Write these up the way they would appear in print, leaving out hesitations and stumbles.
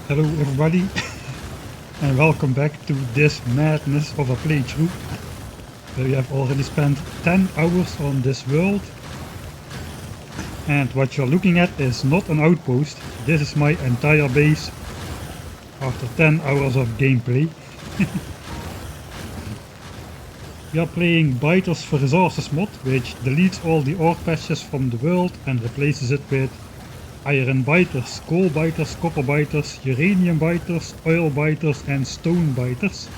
Hello everybody and welcome back to this madness of a playthrough. We have already spent 10 hours on this world, and what you're looking at is not an outpost. This is my entire base after 10 hours of gameplay. We are playing Biters for Resources mod, which deletes all the ore patches from the world and replaces it with iron biters, coal biters, copper biters, uranium biters, oil biters and stone biters.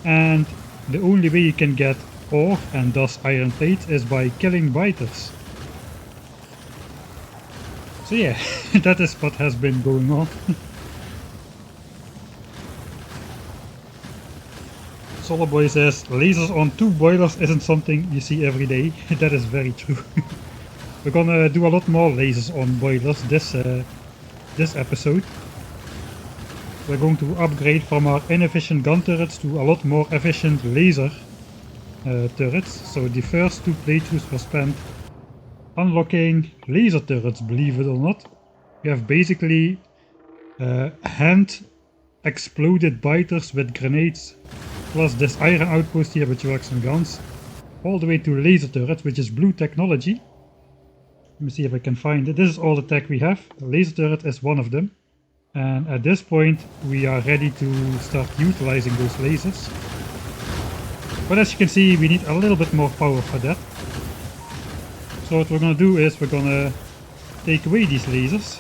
And the only way you can get ore and thus iron plates is by killing biters. So yeah, that is what has been going on. Solarboy says lasers on 2 boilers isn't something you see every day. That is very true. We're gonna do a lot more lasers on boilers this episode. We're going to upgrade from our inefficient gun turrets to a lot more efficient laser turrets. So the first 2 playthroughs were spent unlocking laser turrets, believe it or not. We have basically hand exploded biters with grenades, plus this iron outpost here which works on guns, all the way to laser turrets, which is blue technology. Let me see if I can find it. This is all the tech we have. The laser turret is one of them. And at this point we are ready to start utilizing those lasers. But as you can see, we need a little bit more power for that. So what we're gonna do is we're gonna take away these lasers.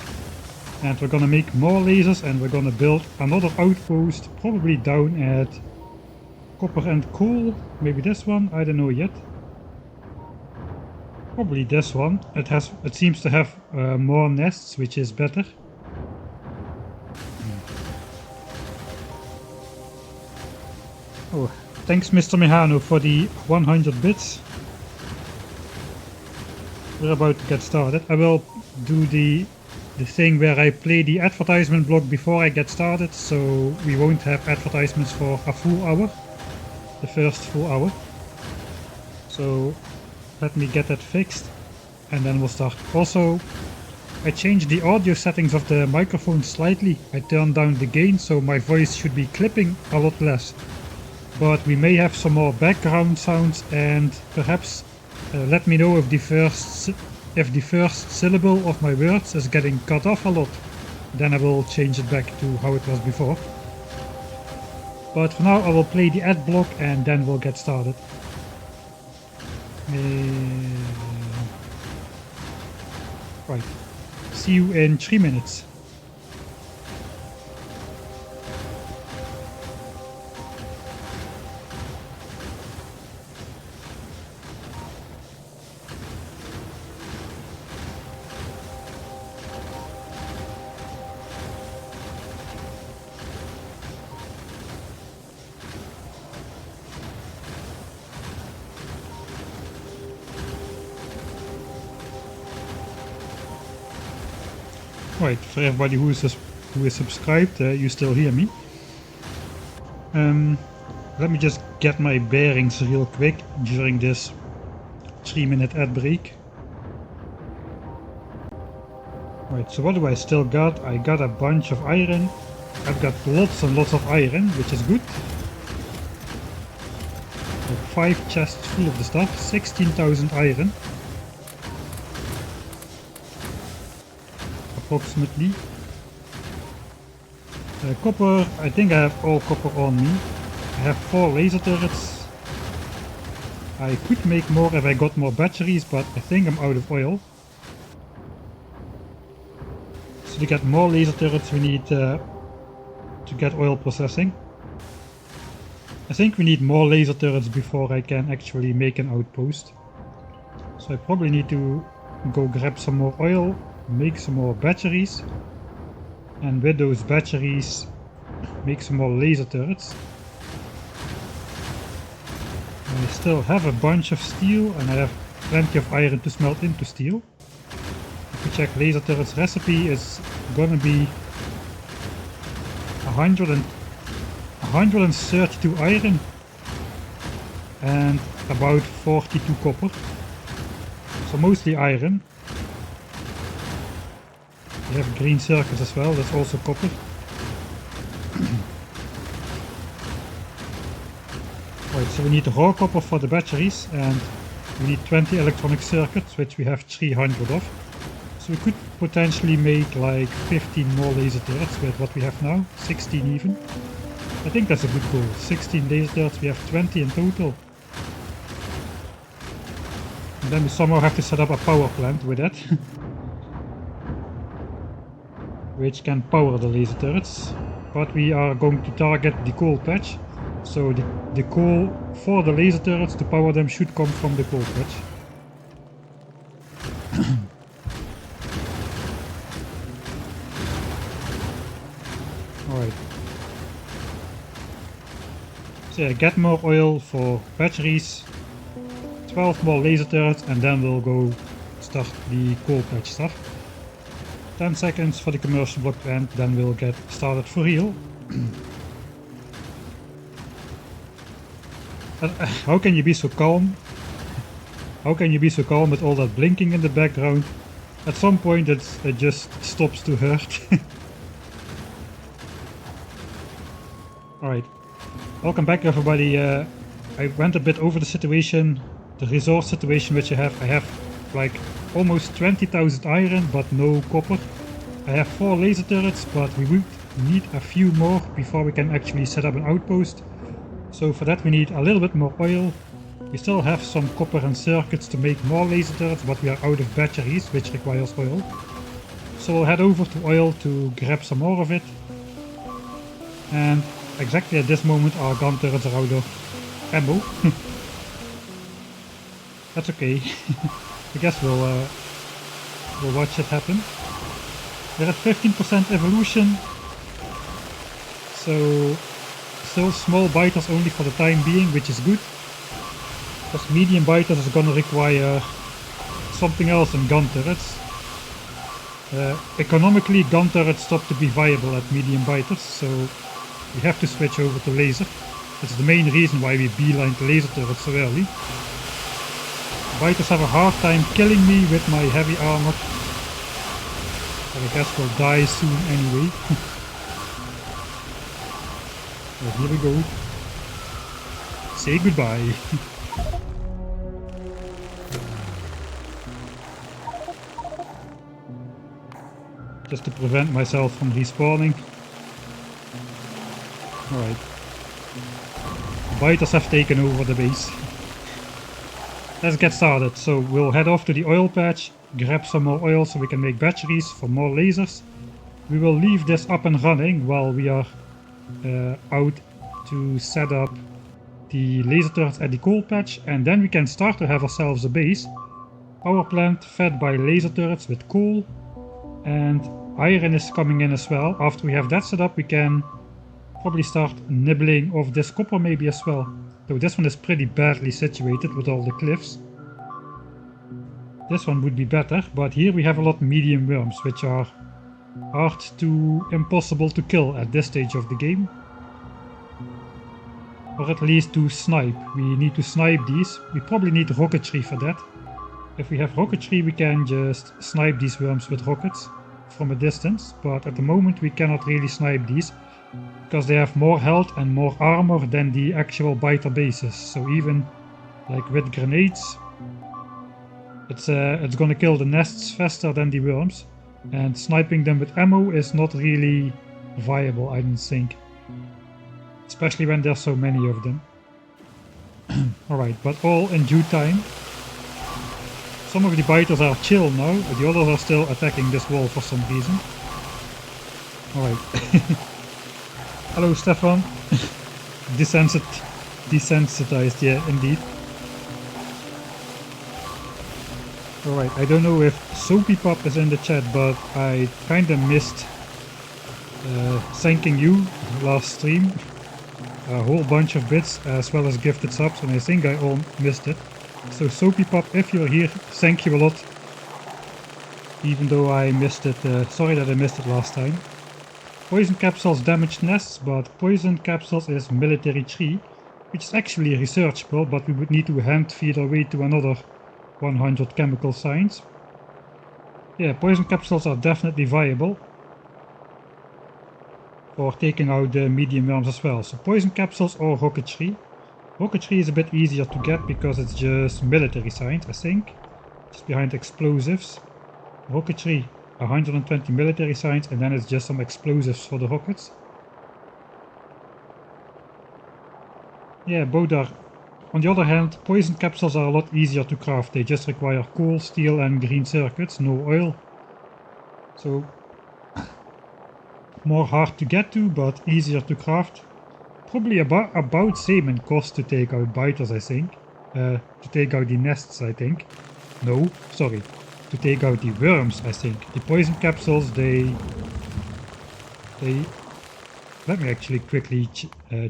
And we're gonna make more lasers, and we're gonna build another outpost, probably down at copper and coal. Maybe this one, I don't know yet. Probably this one. It seems to have more nests, which is better. Oh, thanks Mr. Mehano for the 100 bits. We're about to get started. I will do the thing where I play the advertisement block before I get started, so we won't have advertisements for a full hour. The first full hour. So let me get that fixed and then we'll start. Also, I changed the audio settings of the microphone slightly. I turned down the gain, so my voice should be clipping a lot less. But we may have some more background sounds, and perhaps let me know if the first syllable of my words is getting cut off a lot. Then I will change it back to how it was before. But for now I will play the ad block and then we'll get started. Right. See you in 3 minutes. Right, for everybody who is subscribed, you still hear me. Let me just get my bearings real quick during this 3-minute ad break. Right, so what do I still got? I got a bunch of iron. I've got lots and lots of iron, which is good. Like 5 chests full of the stuff, 16,000 iron. Approximately. Copper, I think I have all copper on me. I have 4 laser turrets. I could make more if I got more batteries, but I think I'm out of oil. So to get more laser turrets we need to get oil processing. I think we need more laser turrets before I can actually make an outpost. So I probably need to go grab some more oil, make some more batteries, and with those batteries make some more laser turrets. I still have a bunch of steel and I have plenty of iron to smelt into steel. If you check laser turrets recipe, is gonna be 132 iron and about 42 copper. So mostly iron. We have green circuits as well, that's also copper. Right, so we need raw copper for the batteries, and we need 20 electronic circuits, which we have 300 of. So we could potentially make like 15 more laser turrets with what we have now, 16 even. I think that's a good goal. 16 laser turrets, we have 20 in total. And then we somehow have to set up a power plant with that. Which can power the laser turrets. But we are going to target the coal patch. So the coal for the laser turrets to power them should come from the coal patch. Alright. So yeah, get more oil for batteries, 12 more laser turrets, and then we'll go start the coal patch stuff. 10 seconds for the commercial block to end, then we'll get started for real. How can you be so calm? How can you be so calm with all that blinking in the background? At some point it just stops to hurt. Alright, welcome back everybody. I went a bit over the situation, the resource situation which I have. I have like almost 20,000 iron but no copper. I have 4 laser turrets, but we would need a few more before we can actually set up an outpost. So for that we need a little bit more oil. We still have some copper and circuits to make more laser turrets, but we are out of batteries, which requires oil. So we'll head over to oil to grab some more of it. And exactly at this moment our gun turrets are out of ammo. That's okay. I guess we'll watch it happen. We're at 15% evolution. So still small biters only for the time being, which is good. Because medium biters is gonna require something else than gun turrets. Economically, gun turrets stop to be viable at medium biters, so we have to switch over to laser. That's the main reason why we beeline the laser turrets so early. Biters have a hard time killing me with my heavy armor. But I guess we'll die soon anyway. Well, here we go. Say goodbye. Just to prevent myself from respawning. Alright. Biters have taken over the base. Let's get started. So we'll head off to the oil patch, grab some more oil so we can make batteries for more lasers. We will leave this up and running while we are out to set up the laser turrets at the coal patch, and then we can start to have ourselves a base. Power plant fed by laser turrets with coal, and iron is coming in as well. After we have that set up we can probably start nibbling off this copper maybe as well. Though this one is pretty badly situated with all the cliffs. This one would be better, but here we have a lot of medium worms which are hard to impossible to kill at this stage of the game. Or at least to snipe. We need to snipe these. We probably need rocketry for that. If we have rocketry we can just snipe these worms with rockets from a distance, but at the moment we cannot really snipe these because they have more health and more armor than the actual biter bases. So even like with grenades it's gonna kill the nests faster than the worms, and sniping them with ammo is not really viable, I don't think. Especially when there's so many of them. Alright, but all in due time. Some of the biters are chill now, but the others are still attacking this wall for some reason. Alright. Hello Stefan. Desensitized, yeah, indeed. Alright, I don't know if Soapy Pop is in the chat, but I kinda missed thanking you last stream. A whole bunch of bits as well as gifted subs, and I think I all missed it. So Soapy Pop, if you're here, thank you a lot. Even though I missed it, sorry that I missed it last time. Poison capsules damage nests, but poison capsules is military tree, which is actually researchable, but we would need to hand feed our way to another 100 chemical science. Yeah, poison capsules are definitely viable for taking out the medium worms as well. So poison capsules or rocketry. Rocketry is a bit easier to get because it's just military science, I think. Just behind explosives. Rocketry, 120 military science, and then it's just some explosives for the rockets. Yeah, both are. On the other hand, poison capsules are a lot easier to craft. They just require coal, steel and green circuits, no oil. So, more hard to get to, but easier to craft. Probably about same in cost to take out biters, I think. To take out the nests, I think. No, sorry. To take out the worms, I think. The poison capsules, they let me actually quickly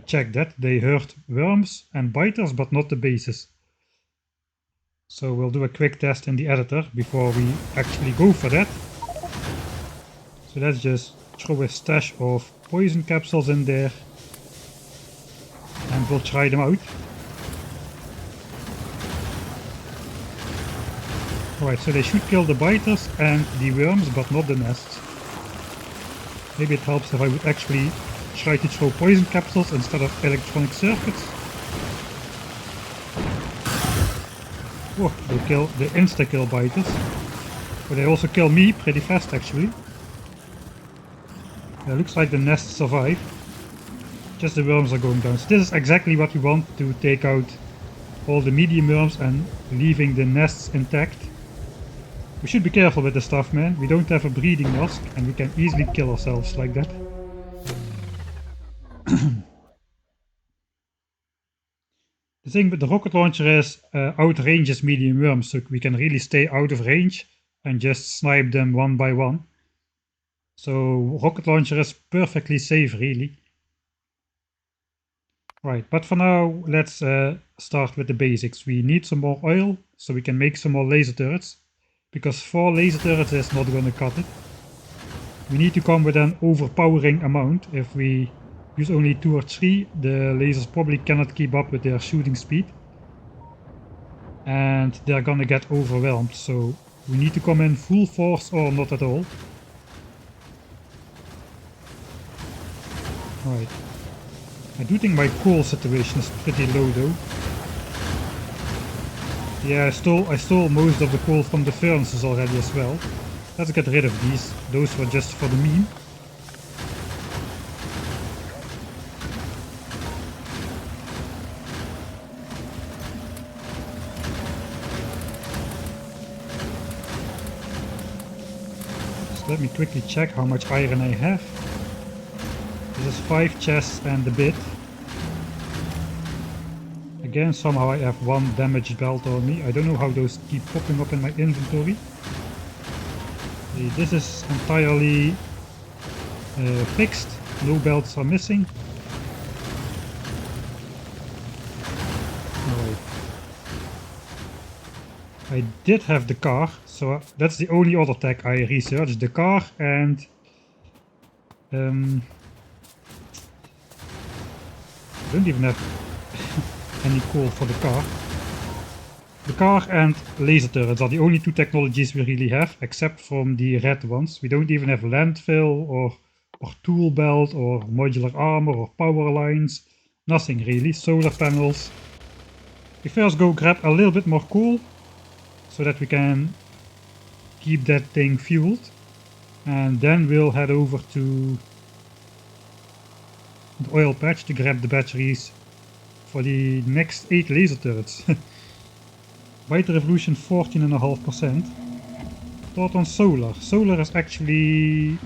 check that. They hurt worms and biters, but not the bases. So we'll do a quick test in the editor before we actually go for that. So let's just throw a stash of poison capsules in there. And we'll try them out. Alright, so they should kill the biters and the worms, but not the nests. Maybe it helps if I would actually try to throw poison capsules instead of electronic circuits. Oh, they insta-kill biters. But they also kill me pretty fast actually. Yeah, looks like the nests survive. Just the worms are going down. So this is exactly what we want to take out all the medium worms and leaving the nests intact. We should be careful with this stuff, man. We don't have a breeding mask and we can easily kill ourselves like that. The thing with the rocket launcher is outranges medium worms, so we can really stay out of range and just snipe them one by one. So rocket launcher is perfectly safe, really. Right, but for now, let's start with the basics. We need some more oil, so we can make some more laser turrets. Because 4 laser turrets is not gonna cut it. We need to come with an overpowering amount. If we use only 2 or 3, the lasers probably cannot keep up with their shooting speed. And they're gonna get overwhelmed, so we need to come in full force or not at all. Alright. I do think my coal situation is pretty low though. Yeah, I stole most of the coal from the furnaces already as well. Let's get rid of these. Those were just for the meme. Just let me quickly check how much iron I have. This is 5 chests and a bit. Again, somehow I have 1 damaged belt on me. I don't know how those keep popping up in my inventory. Okay, this is entirely fixed. No belts are missing. Alright. I did have the car, so that's the only other tech I researched. The car and I don't even have any coal for the car. The car and laser turrets are the only 2 technologies we really have, except from the red ones. We don't even have landfill or tool belt or modular armor or power lines. Nothing really. Solar panels. We first go grab a little bit more coal so that we can keep that thing fueled. And then we'll head over to the oil patch to grab the batteries for the next 8 laser turrets. Biter Revolution 14.5%. Thought on solar. Solar is actually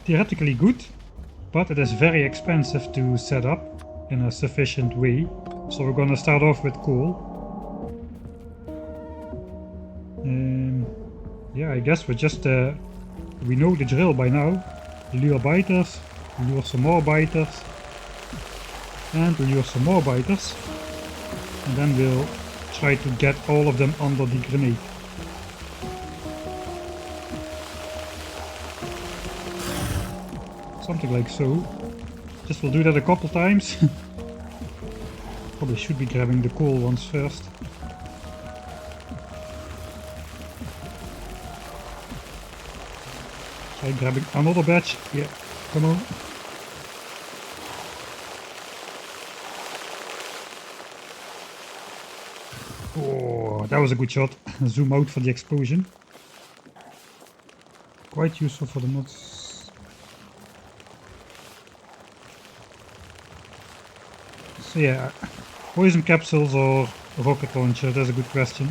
theoretically good, but it is very expensive to set up in a sufficient way. So we're gonna start off with coal. Yeah, I guess we're just we know the drill by now. Lure biters, lure some more biters, and lure some more biters, and then we'll try to get all of them under the grenade. Something like so. Just we'll do that a couple times. Probably should be grabbing the coal ones first. Try grabbing another batch. Yeah, come on. Oh, that was a good shot. Zoom out for the explosion. Quite useful for the mods. So yeah, poison capsules or rocket launcher, that's a good question.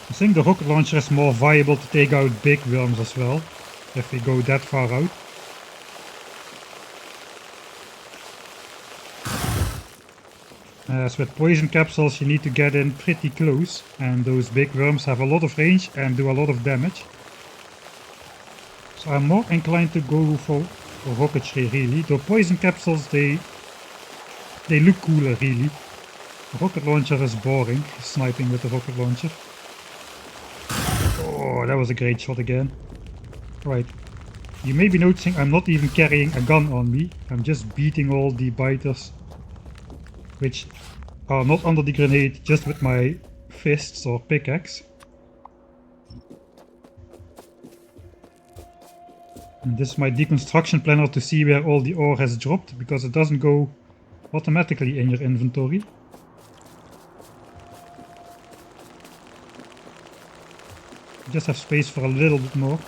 I think the rocket launcher is more viable to take out big worms as well, if we go that far out. As with poison capsules you need to get in pretty close, and those big worms have a lot of range and do a lot of damage. So I'm more inclined to go for rocketry really. The poison capsules, they look cooler really. The rocket launcher is boring, sniping with the rocket launcher. Oh, that was a great shot again. Right. You may be noticing I'm not even carrying a gun on me. I'm just beating all the biters, which are not under the grenade, just with my fists or pickaxe. And this is my deconstruction planner to see where all the ore has dropped, because it doesn't go automatically in your inventory. You just have space for a little bit more.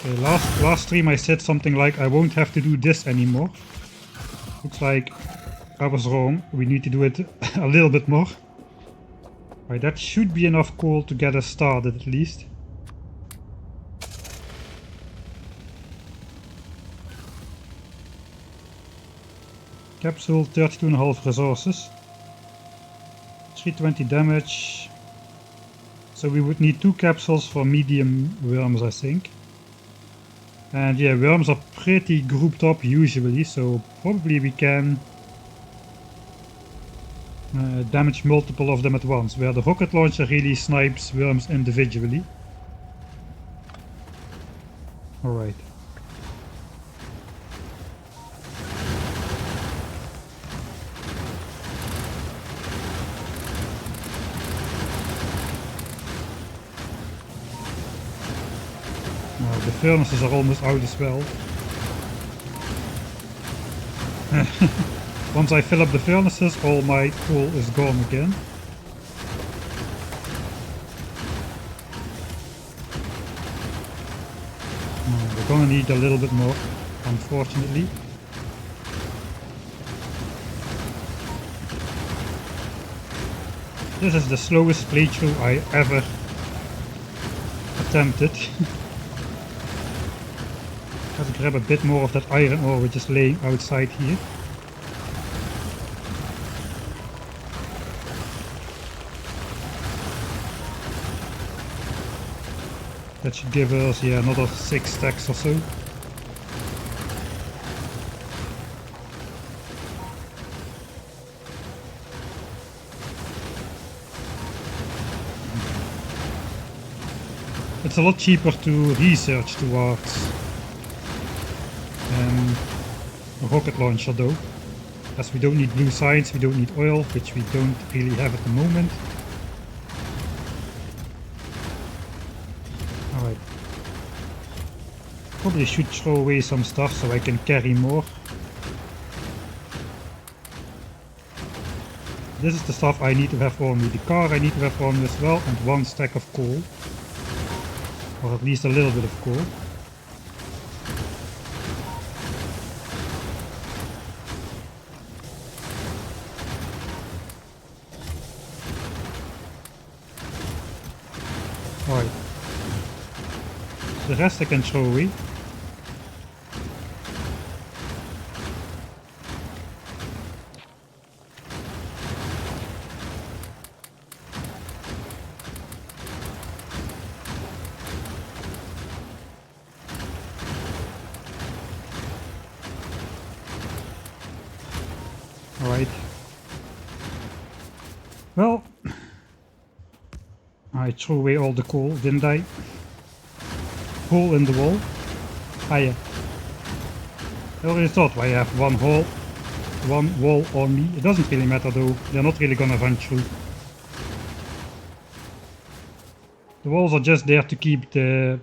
Okay, last stream I said something like I won't have to do this anymore. Looks like I was wrong. We need to do it a little bit more. Right, that should be enough coal to get us started at least. Capsule, 32.5 resources. 320 damage. So we would need 2 capsules for medium worms, I think. And yeah, worms are pretty grouped up usually, so probably we can damage multiple of them at once, where the rocket launcher really snipes worms individually. Alright. Now the furnaces are almost out as well. Once I fill up the furnaces, all my coal is gone again. We're gonna need a little bit more, unfortunately. This is the slowest playthrough I ever attempted. Let's grab a bit more of that iron ore which is laying outside here. That should give us, yeah, another 6 stacks or so. It's a lot cheaper to research towards a rocket launcher though, as we don't need blue science, we don't need oil, which we don't really have at the moment. Alright. Probably should throw away some stuff so I can carry more. This is the stuff I need to have on me. The car I need to have on me as well, and 1 stack of coal. Or at least a little bit of coal. Alright. The rest I can throw away. Alright. Well, I threw away all the coal, didn't I? hole in the wall. Ah yeah. I already thought why I have one wall on me. It doesn't really matter though, they're not really gonna run through. The walls are just there to keep the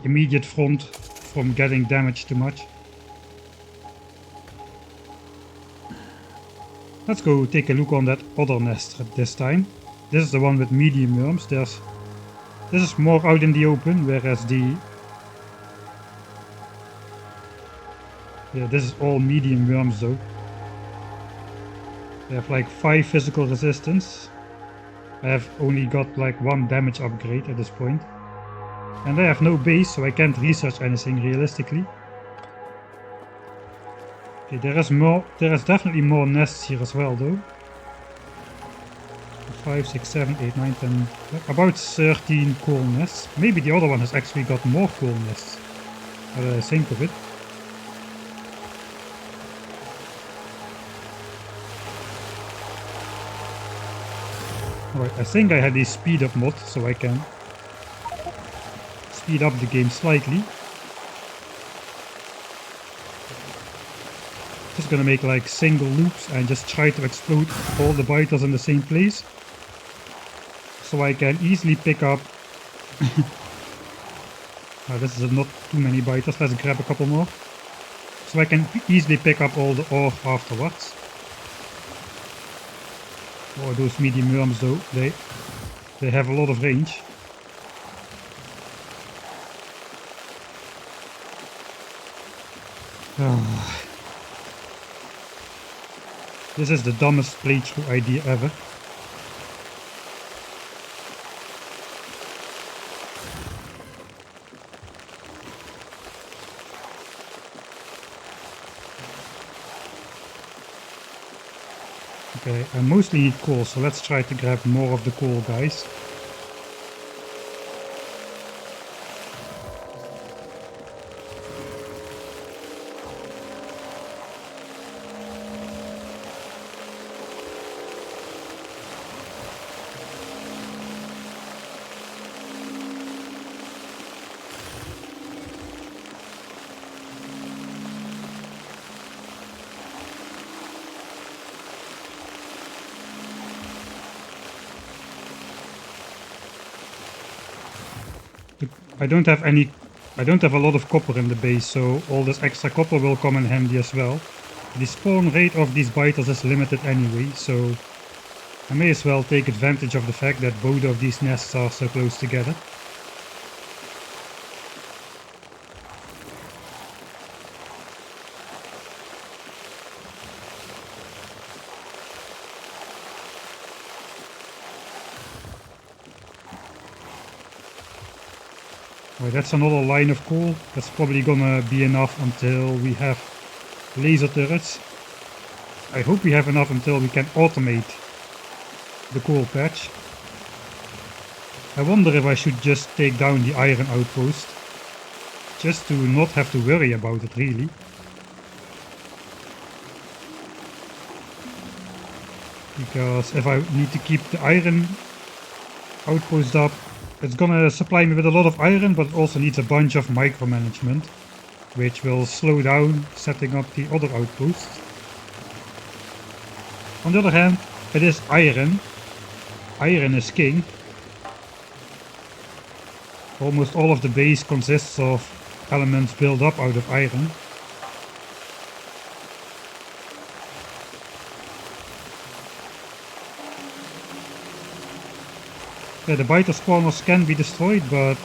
immediate front from getting damaged too much. Let's go take a look on that other nest this time. This is the one with medium worms. This is more out in the open, whereas yeah, this is all medium worms though. They have like 5 physical resistance. I have only got like 1 damage upgrade at this point. And I have no base, so I can't research anything realistically. Okay, there is definitely more nests here as well though. 5, 6, 7, 8, 9, 10, about 13 coal nests. Maybe the other one has actually got more coal nests. I think of it. Alright, I think I had a speed up mod, so I can speed up the game slightly. Just gonna make like single loops and just try to explode all the biters in the same place. So I can easily pick up... this is not too many biters, let's grab a couple more. So I can easily pick up all the ore afterwards. Oh, those medium worms though, they have a lot of range. Oh. This is the dumbest playthrough idea ever. Okay, I mostly need coal, so let's try to grab more of the coal, guys. I don't have a lot of copper in the base, so all this extra copper will come in handy as well. The spawn rate of these biters is limited anyway, so I may as well take advantage of the fact that both of these nests are so close together. Right, that's another line of coal. That's probably gonna be enough until we have laser turrets. I hope we have enough until we can automate the coal patch. I wonder if I should just take down the iron outpost, just to not have to worry about it really. Because if I need to keep the iron outpost up, it's gonna supply me with a lot of iron, but it also needs a bunch of micromanagement, which will slow down setting up the other outposts. On the other hand, it is iron. Iron is king. Almost all of the base consists of elements built up out of iron. Yeah, the biter spawners can be destroyed, but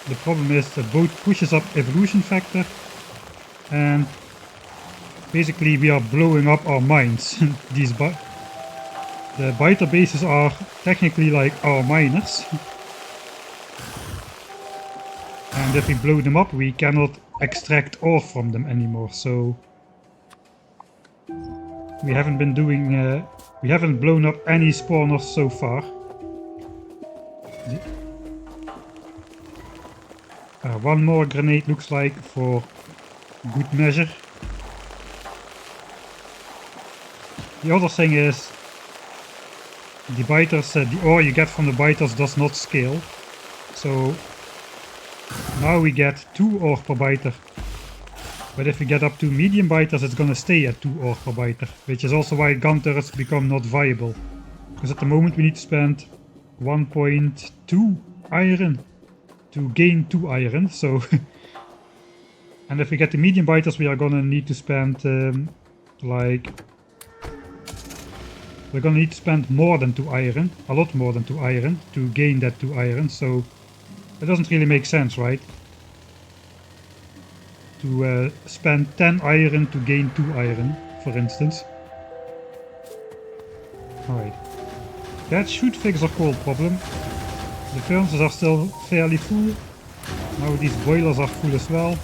the problem is that both pushes up evolution factor and basically we are blowing up our mines. The biter bases are technically like our miners. And if we blow them up, we cannot extract ore from them anymore, so we haven't been doing, we haven't blown up any spawners so far. One more grenade looks like, for good measure. The other thing is, the biters, the ore you get from the biters does not scale. So Now we get 2 ore per biter. But if we get up to medium biters, it's gonna stay at 2 ore per biter, which is also why gun turrets become not viable. Because at the moment we need to spend 1.2 iron to gain 2 iron, so... And if we get the medium biters, we are gonna need to spend like... We're gonna need to spend more than 2 iron, a lot more than 2 iron, to gain that 2 iron, so... It doesn't really make sense, right? To spend 10 iron to gain 2 iron, for instance. Alright. That should fix our coal problem. The furnaces are still fairly full. Now these boilers are full as well.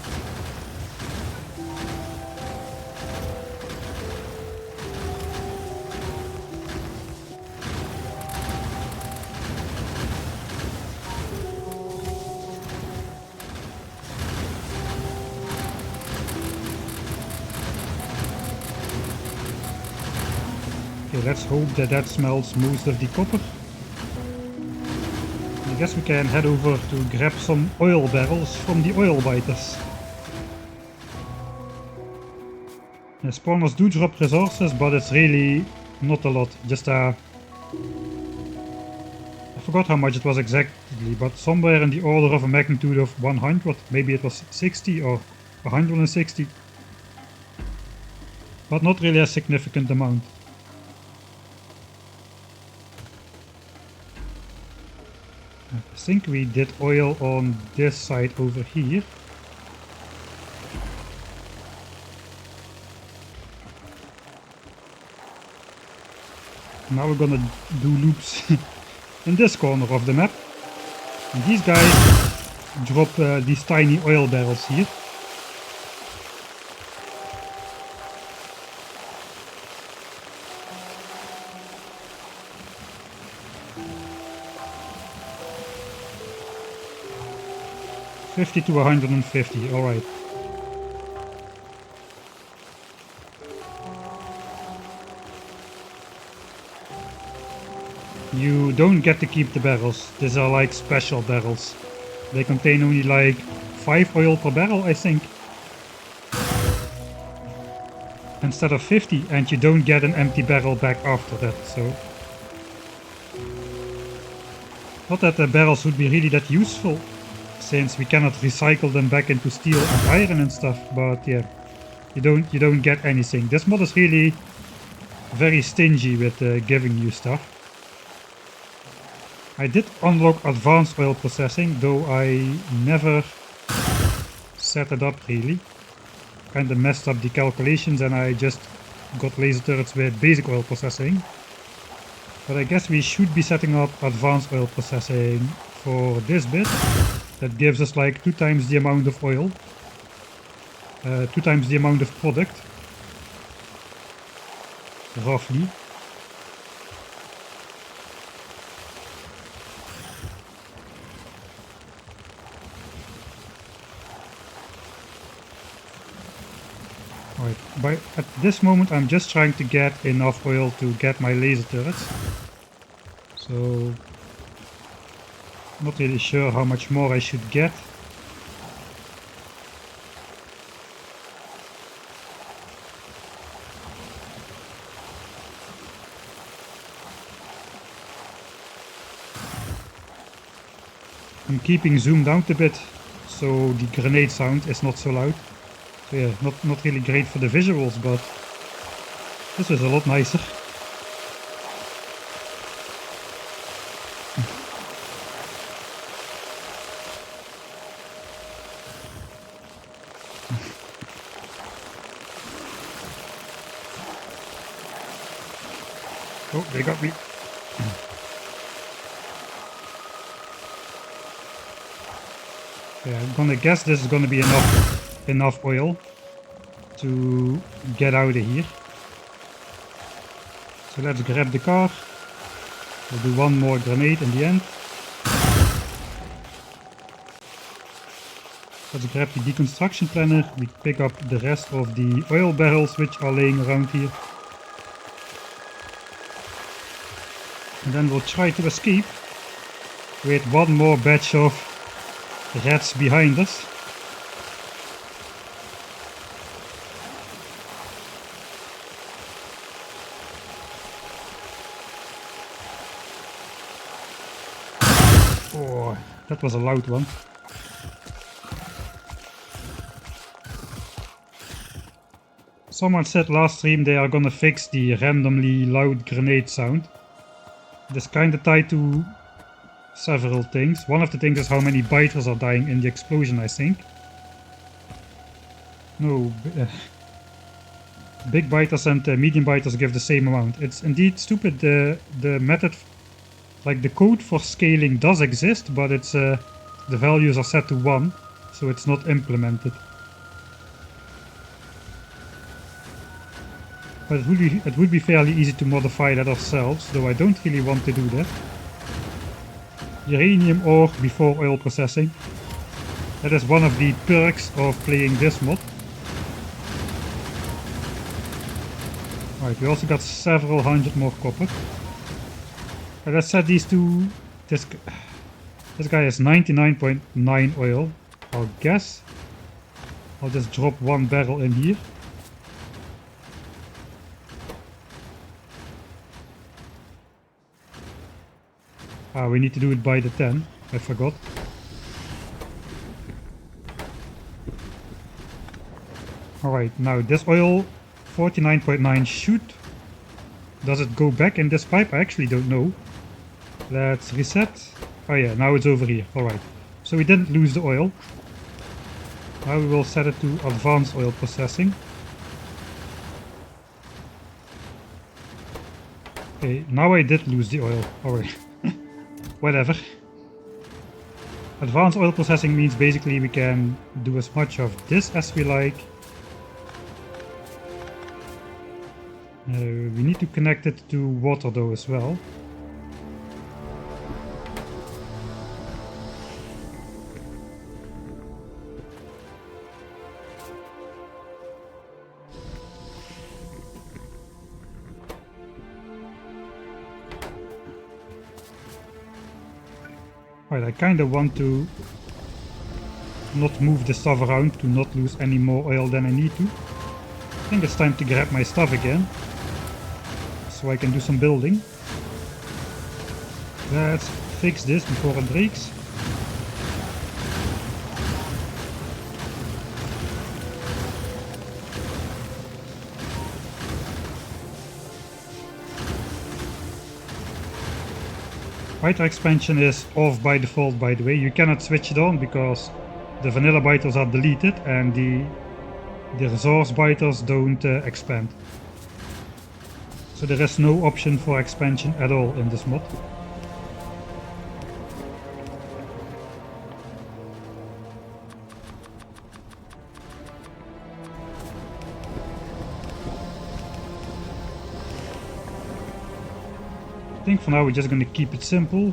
Okay, let's hope that that smells most of the copper. I guess we can head over to grab some oil barrels from the oil biters. The spawners do drop resources, but it's really not a lot. Just I forgot how much it was exactly, but somewhere in the order of a magnitude of 100. Maybe it was 60 or 160. But not really a significant amount. I think we did oil on this side over here. Now we're gonna do loops in this corner of the map. And these guys drop these tiny oil barrels here. $50 to $150, alright. You don't get to keep the barrels. These are like special barrels. They contain only like 5 oil per barrel, I think. Instead of 50, and you don't get an empty barrel back after that, so... Not that the barrels would be really that useful, since we cannot recycle them back into steel and iron and stuff, but yeah, you don't get anything. This mod is really very stingy with giving you stuff. I did unlock advanced oil processing, though I never set it up really. Kinda messed up the calculations and I just got laser turrets with basic oil processing. But I guess we should be setting up advanced oil processing for this bit. That gives us like 2 times the amount of oil, 2 times the amount of product, roughly. Alright, at this moment I'm just trying to get enough oil to get my laser turrets. So... not really sure how much more I should get. I'm keeping zoomed out a bit so the grenade sound is not so loud. So yeah, not really great for the visuals, but this is a lot nicer. Oh, they got me. Yeah, I'm gonna guess this is gonna be enough oil to get out of here. So let's grab the car. We'll do one more grenade in the end. Let's grab the deconstruction planner. We pick up the rest of the oil barrels which are laying around here. And then we'll try to escape with one more batch of rats behind us. Oh, that was a loud one. Someone said last stream they are gonna fix the randomly loud grenade sound. It is kinda tied to several things. One of the things is how many biters are dying in the explosion, I think. No, big biters and medium biters give the same amount. It's indeed stupid. The method, like the code for scaling does exist, but it's the values are set to 1, so it's not implemented. But it would be fairly easy to modify that ourselves, though I don't really want to do that. Uranium ore before oil processing. That is one of the perks of playing this mod. Right, we also got several hundred more copper. And let's set these two. This guy is 99.9 oil. I'll guess. I'll just drop 1 barrel in here. Ah, we need to do it by the 10. I forgot. Alright, now this oil, 49.9 should. Does it go back in this pipe? I actually don't know. Let's reset. Oh yeah, now it's over here. Alright. So we didn't lose the oil. Now we will set it to advanced oil processing. Okay, now I did lose the oil. Alright. Whatever. Advanced oil processing means basically we can do as much of this as we like. We need to connect it to water though as well. Right, I kinda want to not move the stuff around to not lose any more oil than I need to. I think it's time to grab my stuff again, so I can do some building. Let's fix this before it breaks. Biter expansion is off by default, by the way. You cannot switch it on because the vanilla biters are deleted and the resource biters don't expand. So there is no option for expansion at all in this mod. I think for now we're just going to keep it simple.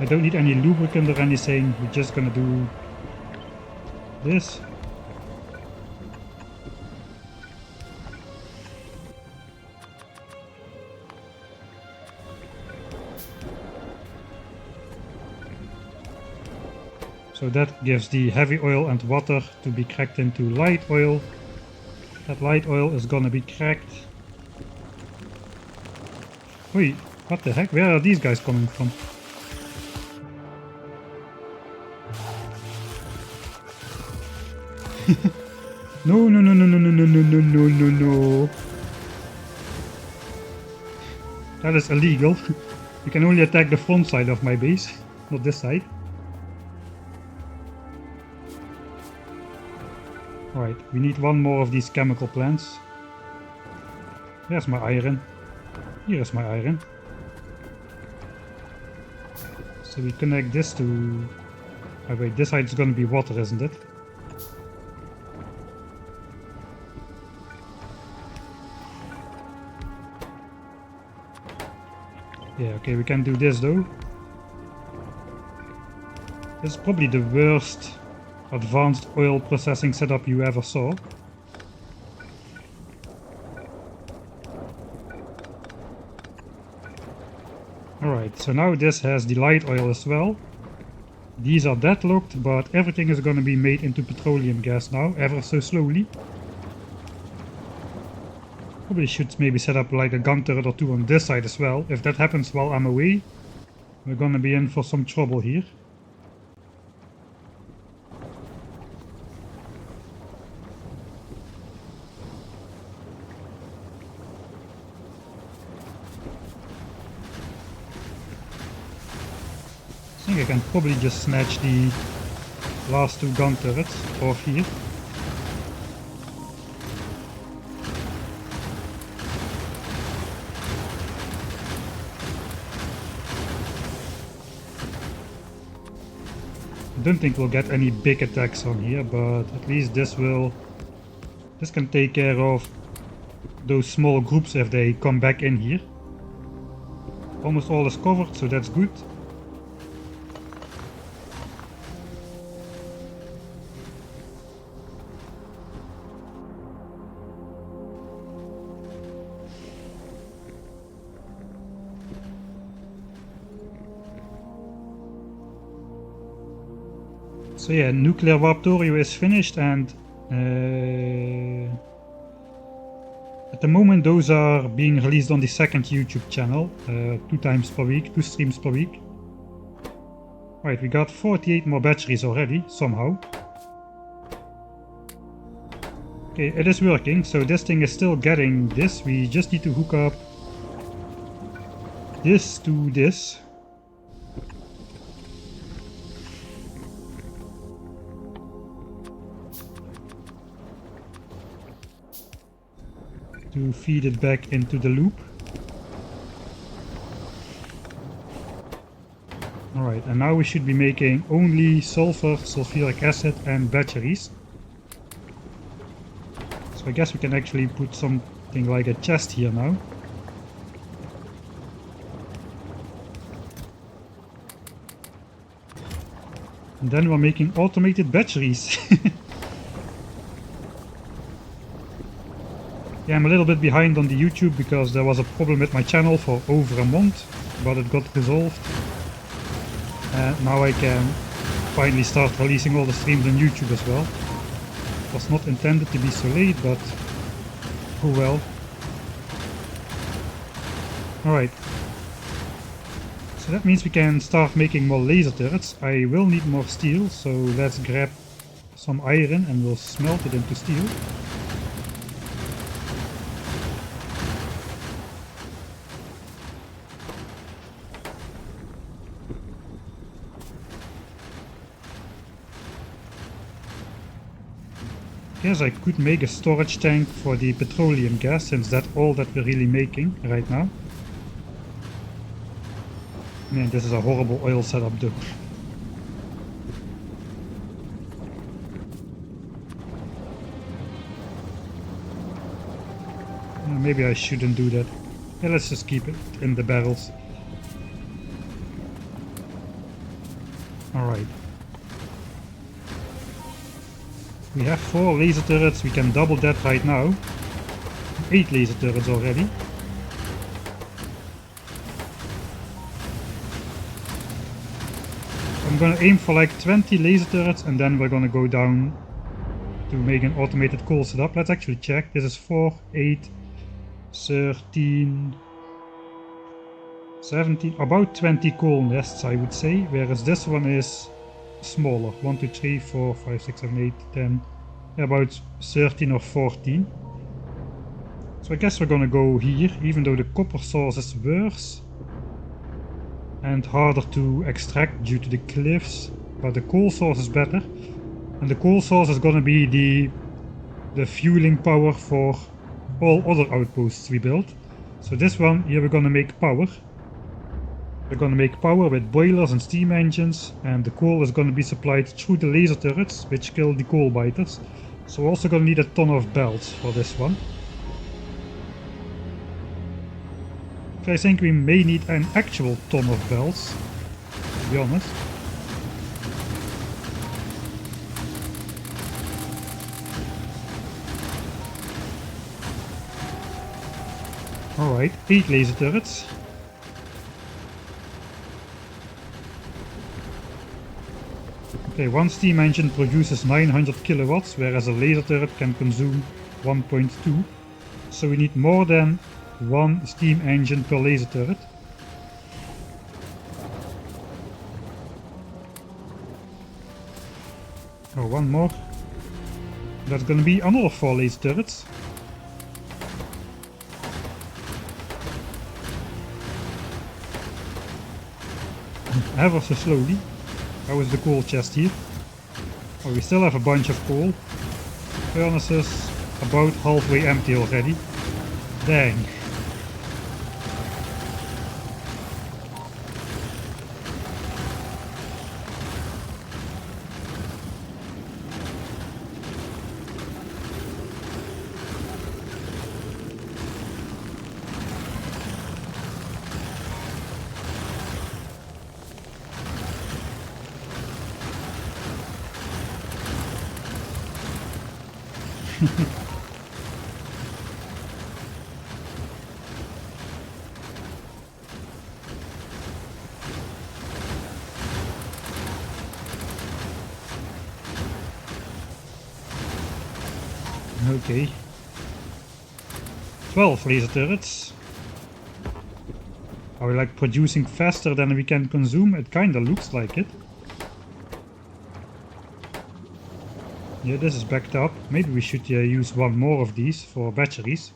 I don't need any lubricant or anything, we're just going to do this. So that gives the heavy oil and water to be cracked into light oil. That light oil is gonna be cracked. Wait, what the heck? Where are these guys coming from? No, no, no, no, no, no, no, no, no, no, no, no. That is illegal. You can only attack the front side of my base, not this side. Alright, we need one more of these chemical plants. There's my iron. Here is my iron. So we connect this to... Oh wait, this side is gonna be water, isn't it? Yeah, okay, we can do this though. This is probably the worst advanced oil processing setup you ever saw. Alright, so now this has the light oil as well. These are deadlocked, but everything is gonna be made into petroleum gas now, ever so slowly. Probably should maybe set up like a gun turret or two on this side as well. If that happens while I'm away, we're gonna be in for some trouble here. I think I can probably just snatch the last two gun turrets off here. I don't think we'll get any big attacks on here, but at least this can take care of those small groups if they come back in here. Almost all is covered, so that's good. So yeah, nuclear Factorio is finished, and at the moment those are being released on the second YouTube channel, 2 times per week, 2 streams per week. Right, we got 48 more batteries already, somehow. Okay, it is working, so this thing is still getting this. We just need to hook up this to this. To feed it back into the loop. Alright, and now we should be making only sulfur, sulfuric acid and batteries. So I guess we can actually put something like a chest here now. And then we're making automated batteries. Yeah, I'm a little bit behind on the YouTube because there was a problem with my channel for over a month, but it got resolved. And now I can finally start releasing all the streams on YouTube as well. It was not intended to be so late, but oh well. Alright. So that means we can start making more laser turrets. I will need more steel, so let's grab some iron and we'll smelt it into steel. Yes, I could make a storage tank for the petroleum gas, since that's all that we're really making right now. Man, this is a horrible oil setup though. Maybe I shouldn't do that. Yeah, let's just keep it in the barrels. Alright. We have 4 laser turrets, we can double that right now. 8 laser turrets already. I'm gonna aim for like 20 laser turrets and then we're gonna go down to make an automated coal setup. Let's actually check. This is 4, 8, 13, 17, about 20 coal nests I would say, whereas this one is smaller. 1, 2, 3, 4, 5, 6, 7, 8, 10, about 13 or 14. So I guess we're gonna go here, even though the copper source is worse and harder to extract due to the cliffs, but the coal source is better, and the coal source is gonna be the fueling power for all other outposts we build. So this one here we're gonna make power. We're gonna make power with boilers and steam engines, and the coal is gonna be supplied through the laser turrets, which kill the coal biters. So we're also gonna need a ton of belts for this one. So I think we may need an actual ton of belts, to be honest. Alright, 8 laser turrets. Okay, one steam engine produces 900 kilowatts, whereas a laser turret can consume 1.2. So we need more than one steam engine per laser turret. Oh, one more. That's gonna be another 4 laser turrets. Ever so slowly. How is the coal chest here? Oh, we still have a bunch of coal. Furnaces about halfway empty already. Dang. Okay. 12 laser turrets. Are we like producing faster than we can consume? It kinda looks like it. Yeah, this is backed up. Maybe we should use one more of these for batteries.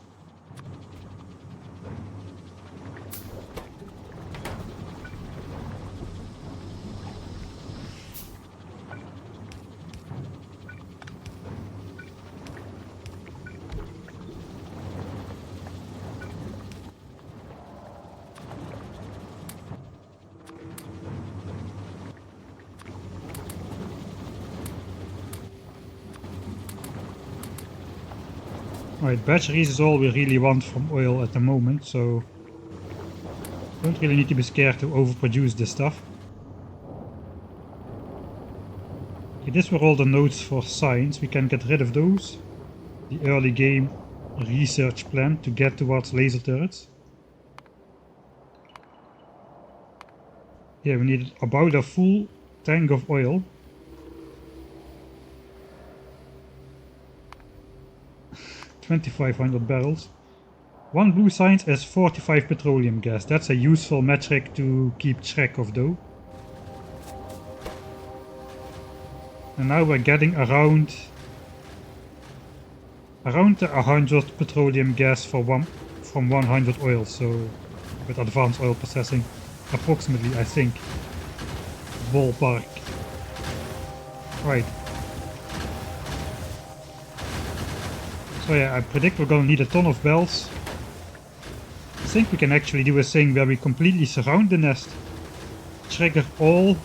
Right, batteries is all we really want from oil at the moment, so don't really need to be scared to overproduce this stuff. Okay, these were all the notes for science. We can get rid of those. The early game research plan to get towards laser turrets. Yeah, we need about a full tank of oil. 2,500 barrels. One blue science is 45 petroleum gas. That's a useful metric to keep track of though. And now we're getting around 100 petroleum gas for from 100 oil, so with advanced oil processing, approximately, I think. Ballpark. Right. So yeah, I predict we're gonna need a ton of bells. I think we can actually do a thing where we completely surround the nest. Trigger all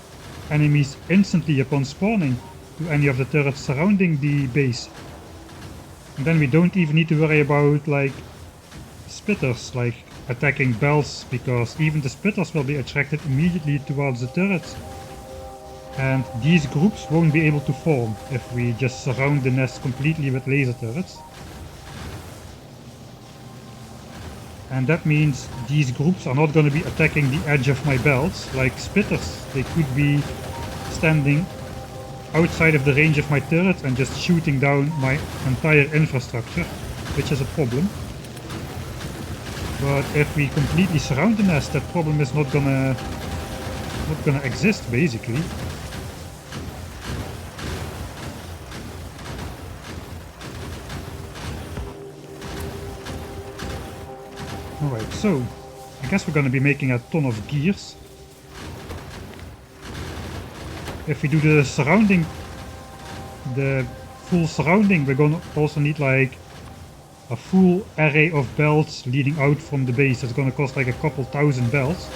enemies instantly upon spawning to any of the turrets surrounding the base. And then we don't even need to worry about like spitters like attacking bells, because even the spitters will be attracted immediately towards the turrets. And these groups won't be able to form if we just surround the nest completely with laser turrets. And that means these groups are not going to be attacking the edge of my belts like spitters. They could be standing outside of the range of my turret and just shooting down my entire infrastructure, which is a problem. But if we completely surround the nest, that problem is not gonna exist basically. Alright, so I guess we're gonna be making a ton of gears. If we do the full surrounding, we're gonna also need like a full array of belts leading out from the base. That's gonna cost like a couple thousand belts.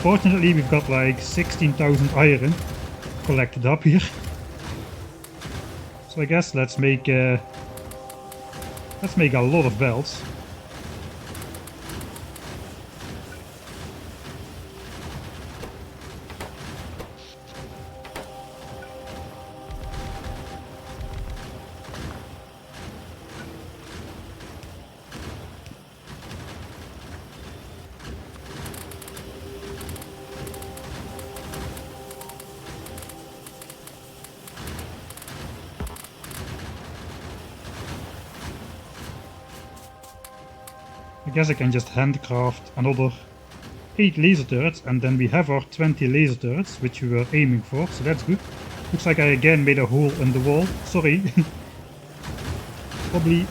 Fortunately, we've got like 16,000 iron collected up here. So I guess let's make a lot of belts. guess I can just handcraft another 8 laser turrets, and then we have our 20 laser turrets, which we were aiming for, so that's good. Looks like I again made a hole in the wall. Sorry. Probably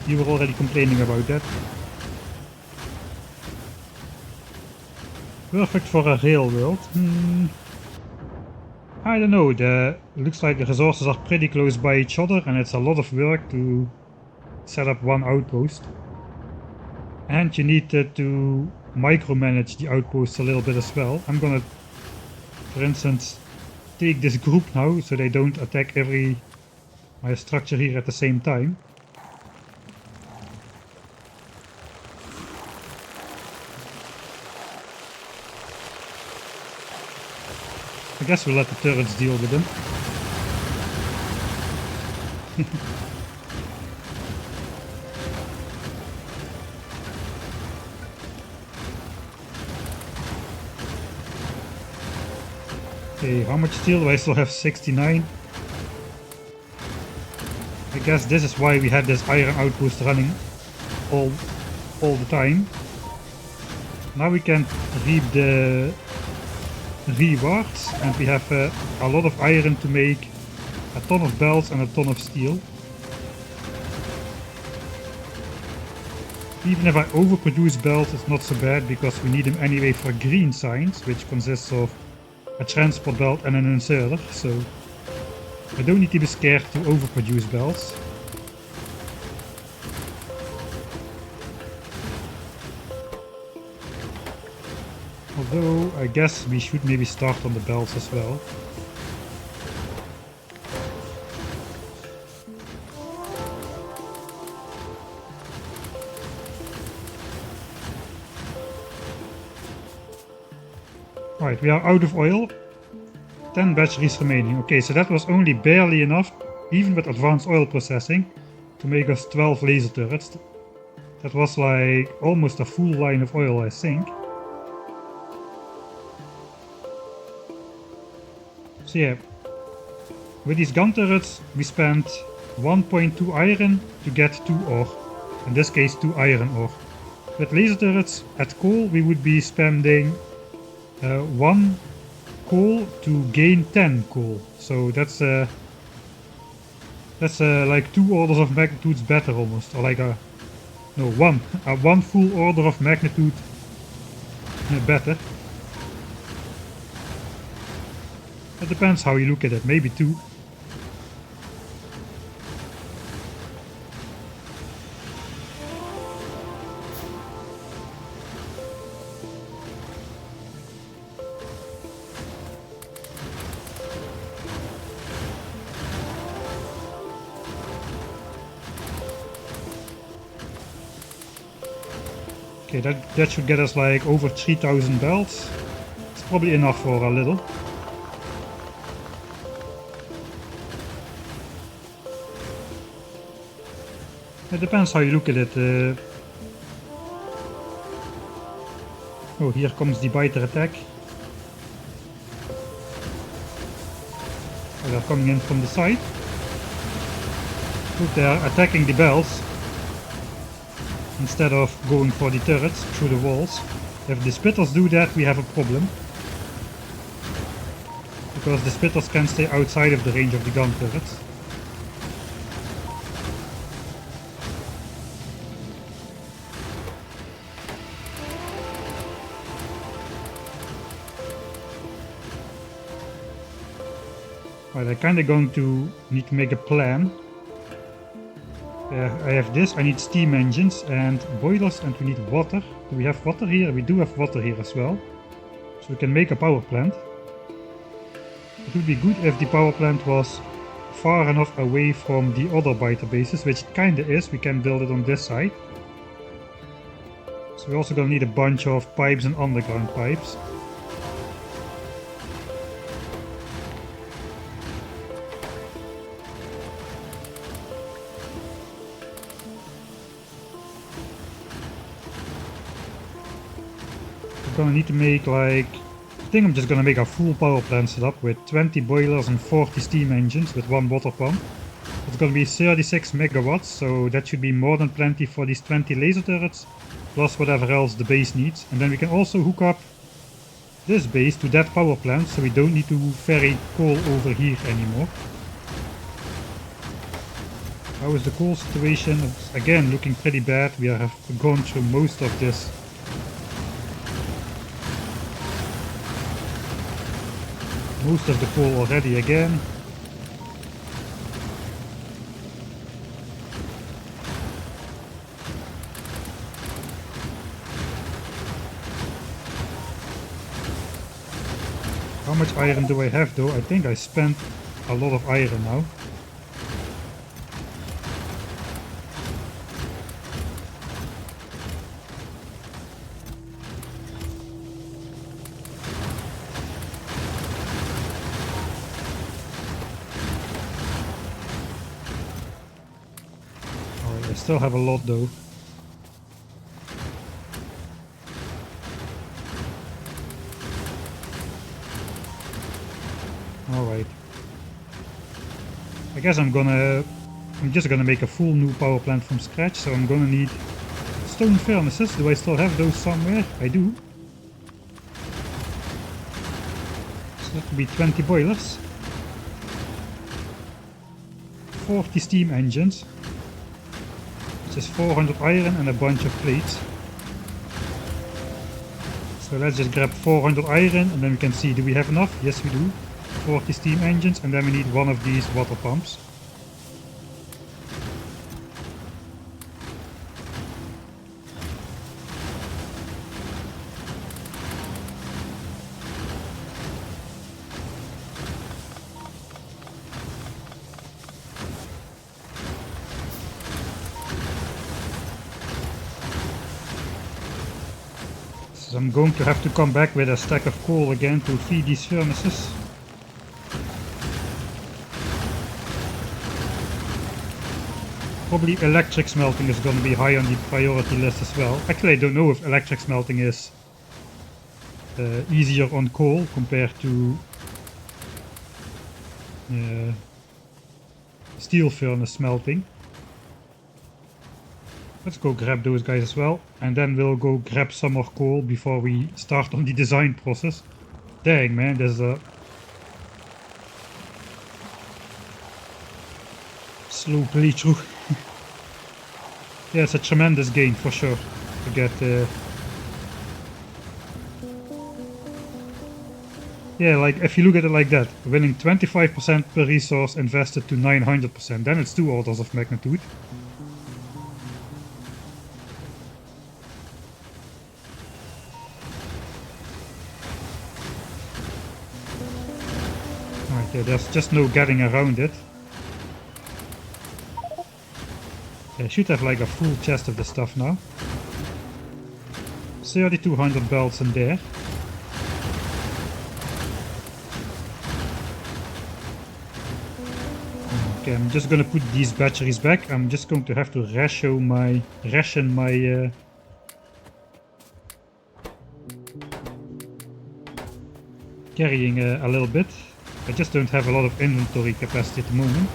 you were already complaining about that. Perfect for a rail world. I don't know, looks like the resources are pretty close by each other and it's a lot of work to set up one outpost. And you need to micromanage the outposts a little bit as well. I'm gonna, for instance, take this group now so they don't attack my structure here at the same time. I guess we'll let the turrets deal with them. Okay, how much steel do I still have? 69. I guess this is why we had this iron outpost running all the time. Now we can reap the rewards, and we have a lot of iron to make a ton of belts and a ton of steel. Even if I overproduce belts, it's not so bad because we need them anyway for green signs, which consists of a transport belt and an inserter, so I don't need to be scared to overproduce belts. Although, I guess we should maybe start on the belts as well. Right, we are out of oil. 10 batteries remaining. Okay, so that was only barely enough, even with advanced oil processing, to make us 12 laser turrets. That was like almost a full line of oil, I think. So yeah, with these gun turrets we spent 1.2 iron to get 2 ore. In this case 2 iron ore. With laser turrets at coal we would be spending 1 coal to gain 10 coal. So that's like 2 orders of magnitudes better almost, or like one full order of magnitude better. It depends how you look at it, maybe 2. Okay, that should get us like over 3000 belts. It's probably enough for a little. It depends how you look at it. Oh, here comes the biter attack. Oh, they're coming in from the side. Look, they're attacking the bells instead of going for the turrets through the walls. If the spitters do that, we have a problem. Because the spitters can stay outside of the range of the gun turrets. Right, I'm kinda going to need to make a plan. I have this, I need steam engines and boilers, and we need water. Do we have water here? We do have water here as well. So we can make a power plant. It would be good if the power plant was far enough away from the other biter bases, which it kinda is. We can build it on this side. So we're also gonna need a bunch of pipes and underground pipes. Gonna need to make like, I think I'm just gonna make a full power plant setup with 20 boilers and 40 steam engines with 1 water pump. It's gonna be 36 megawatts, so that should be more than plenty for these 20 laser turrets, plus whatever else the base needs. And then we can also hook up this base to that power plant, so we don't need to ferry coal over here anymore. How is the coal situation? It's again looking pretty bad. We have gone through most of this. Most of the coal already again. How much iron do I have though? I think I spent a lot of iron now. Alright, I still have a lot though. Alright. I guess I'm just gonna make a full new power plant from scratch, so I'm gonna need stone furnaces. Do I still have those somewhere? I do. So that would be 20 boilers. 40 steam engines. Which is 400 iron and a bunch of plates. So let's just grab 400 iron and then we can see, do we have enough? Yes we do. 40 steam engines, and then we need one of these water pumps. So I'm going to have to come back with a stack of coal again to feed these furnaces. Probably electric smelting is going to be high on the priority list as well. Actually, I don't know if electric smelting is easier on coal compared to steel furnace smelting. Let's go grab those guys as well, and then we'll go grab some more coal before we start on the design process. Dang man, there's a slow playthrough. Yeah, it's a tremendous gain for sure to get yeah, like if you look at it like that, winning 25% per resource invested to 900%, then it's 2 orders of magnitude. Alright, yeah, there's just no getting around it. I should have like a full chest of the stuff now. 3200 belts in there. Okay, I'm just gonna put these batteries back. I'm just going to have to ration my carrying a little bit. I just don't have a lot of inventory capacity at the moment.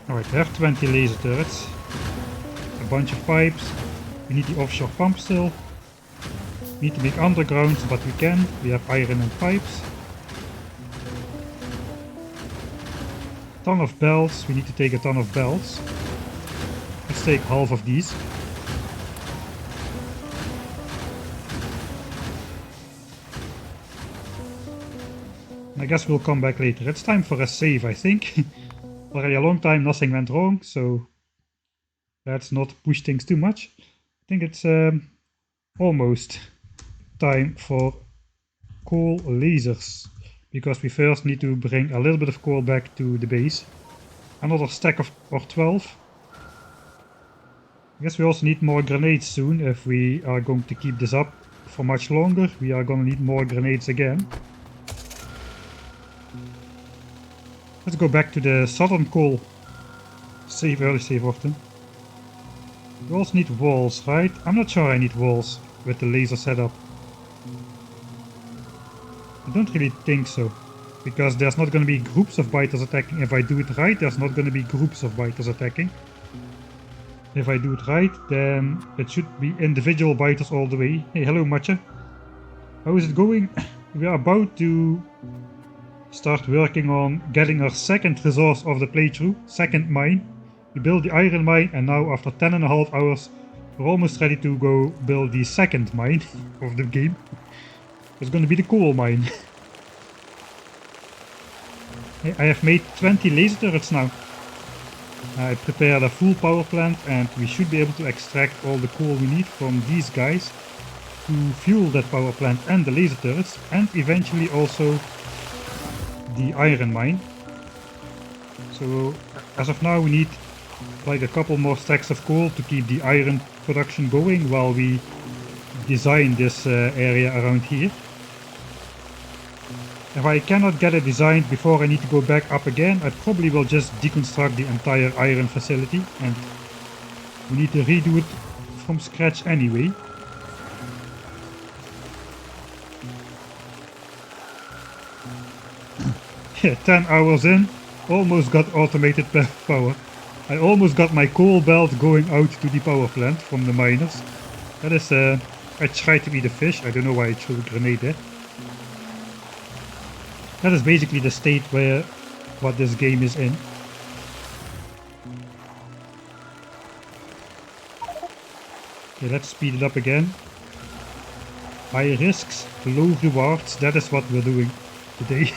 Alright, we have 20 laser turrets, a bunch of pipes, we need the offshore pump still, we need to make undergrounds, but we can, we have iron and pipes. Ton of belts, we need to take a ton of belts. Let's take half of these. I guess we'll come back later. It's time for a save, I think. Already a long time nothing went wrong, so let's not push things too much. I think it's almost time for coal lasers, because we first need to bring a little bit of coal back to the base. Another stack of or 12. I guess we also need more grenades soon. If we are going to keep this up for much longer, we are going to need more grenades again. Let's go back to the southern coal. Save early, save often. We also need walls, right? I'm not sure I need walls with the laser setup. I don't really think so. Because there's not going to be groups of biters attacking. If I do it right, there's not going to be groups of biters attacking. If I do it right, then it should be individual biters all the way. Hey, hello Matcha. How is it going? We are about to start working on getting our second resource of the playthrough, second mine. We built the iron mine and now after 10.5 hours we're almost ready to go build the second mine of the game. It's gonna be the coal mine. I have made 20 laser turrets now. I prepared a full power plant and we should be able to extract all the coal we need from these guys to fuel that power plant and the laser turrets, and eventually also the iron mine. So as of now we need like a couple more stacks of coal to keep the iron production going while we design this area around here. If I cannot get it designed before I need to go back up again, I probably will just deconstruct the entire iron facility, and we need to redo it from scratch anyway. Yeah, 10 hours in, almost got automated power. I almost got my coal belt going out to the power plant from the miners. That is, I tried to eat a fish, I don't know why I threw a grenade there. That is basically the state where what this game is in. Okay, let's speed it up again. High risks, low rewards, that is what we're doing today.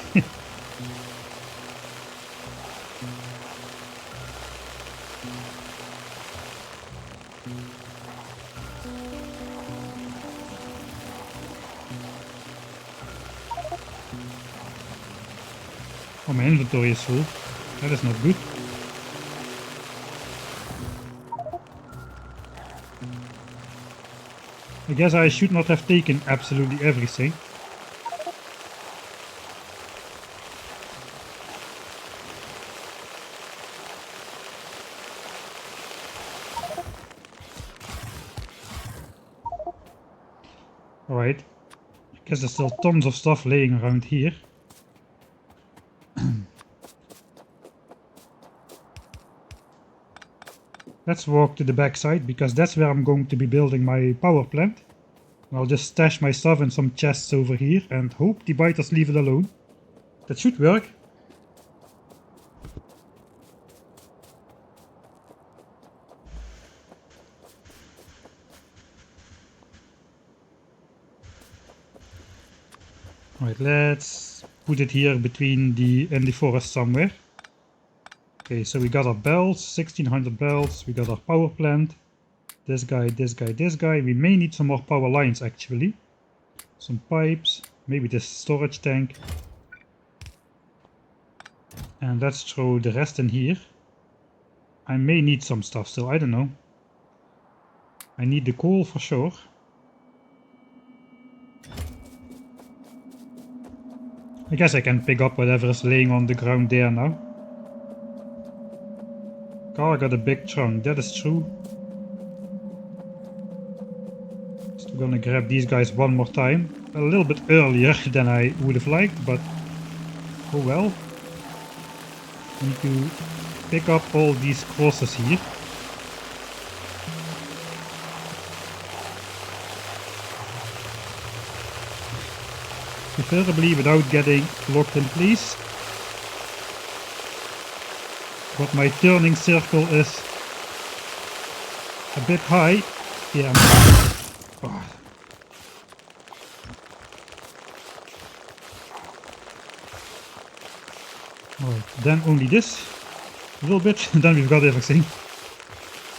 Oh, my inventory is full. That is not good. I guess I should not have taken absolutely everything. Alright. I guess there's still tons of stuff laying around here. Let's walk to the back side, because that's where I'm going to be building my power plant. I'll just stash my stuff in some chests over here and hope the biters leave it alone. That should work. Alright, let's put it here between in the forest somewhere. Okay, so we got our bells, 1600 bells, we got our power plant, this guy, this guy, this guy. We may need some more power lines actually. Some pipes, maybe this storage tank. And let's throw the rest in here. I may need some stuff still, I don't know. I need the coal for sure. I guess I can pick up whatever is laying on the ground there now. Car got a big trunk, that is true. Still gonna grab these guys one more time. A little bit earlier than I would have liked, but oh well. I need to pick up all these crosses here. Preferably without getting locked in place. But my turning circle is a bit high. Yeah. Oh. Alright, then only this. A little bit, then we've got everything.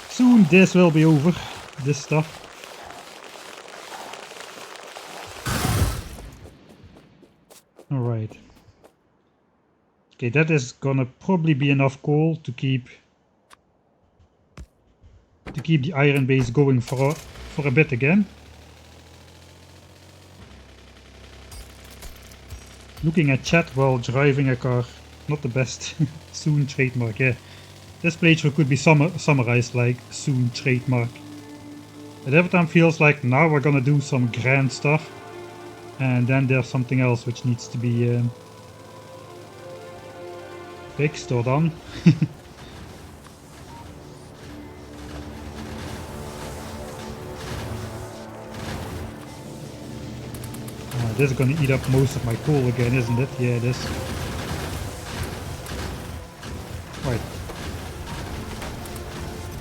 Soon this will be over, this stuff. Alright. Okay, that is gonna probably be enough coal to keep the iron base going for a bit again. Looking at chat while driving a car, not the best. Soon trademark, yeah. This playthrough could be summarized like soon trademark. It every time feels like now we're gonna do some grand stuff. And then there's something else which needs to be fixed or done. This is gonna eat up most of my coal again, isn't it? Yeah, it is. Right.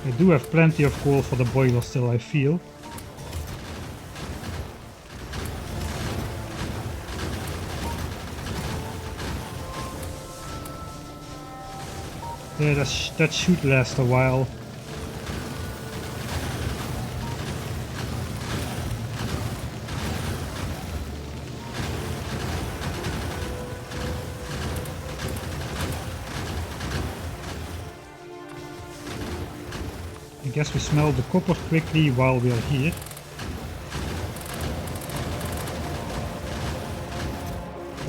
I do have plenty of coal for the boiler still, I feel. Yeah, that should last a while. I guess we smelt the copper quickly while we are here.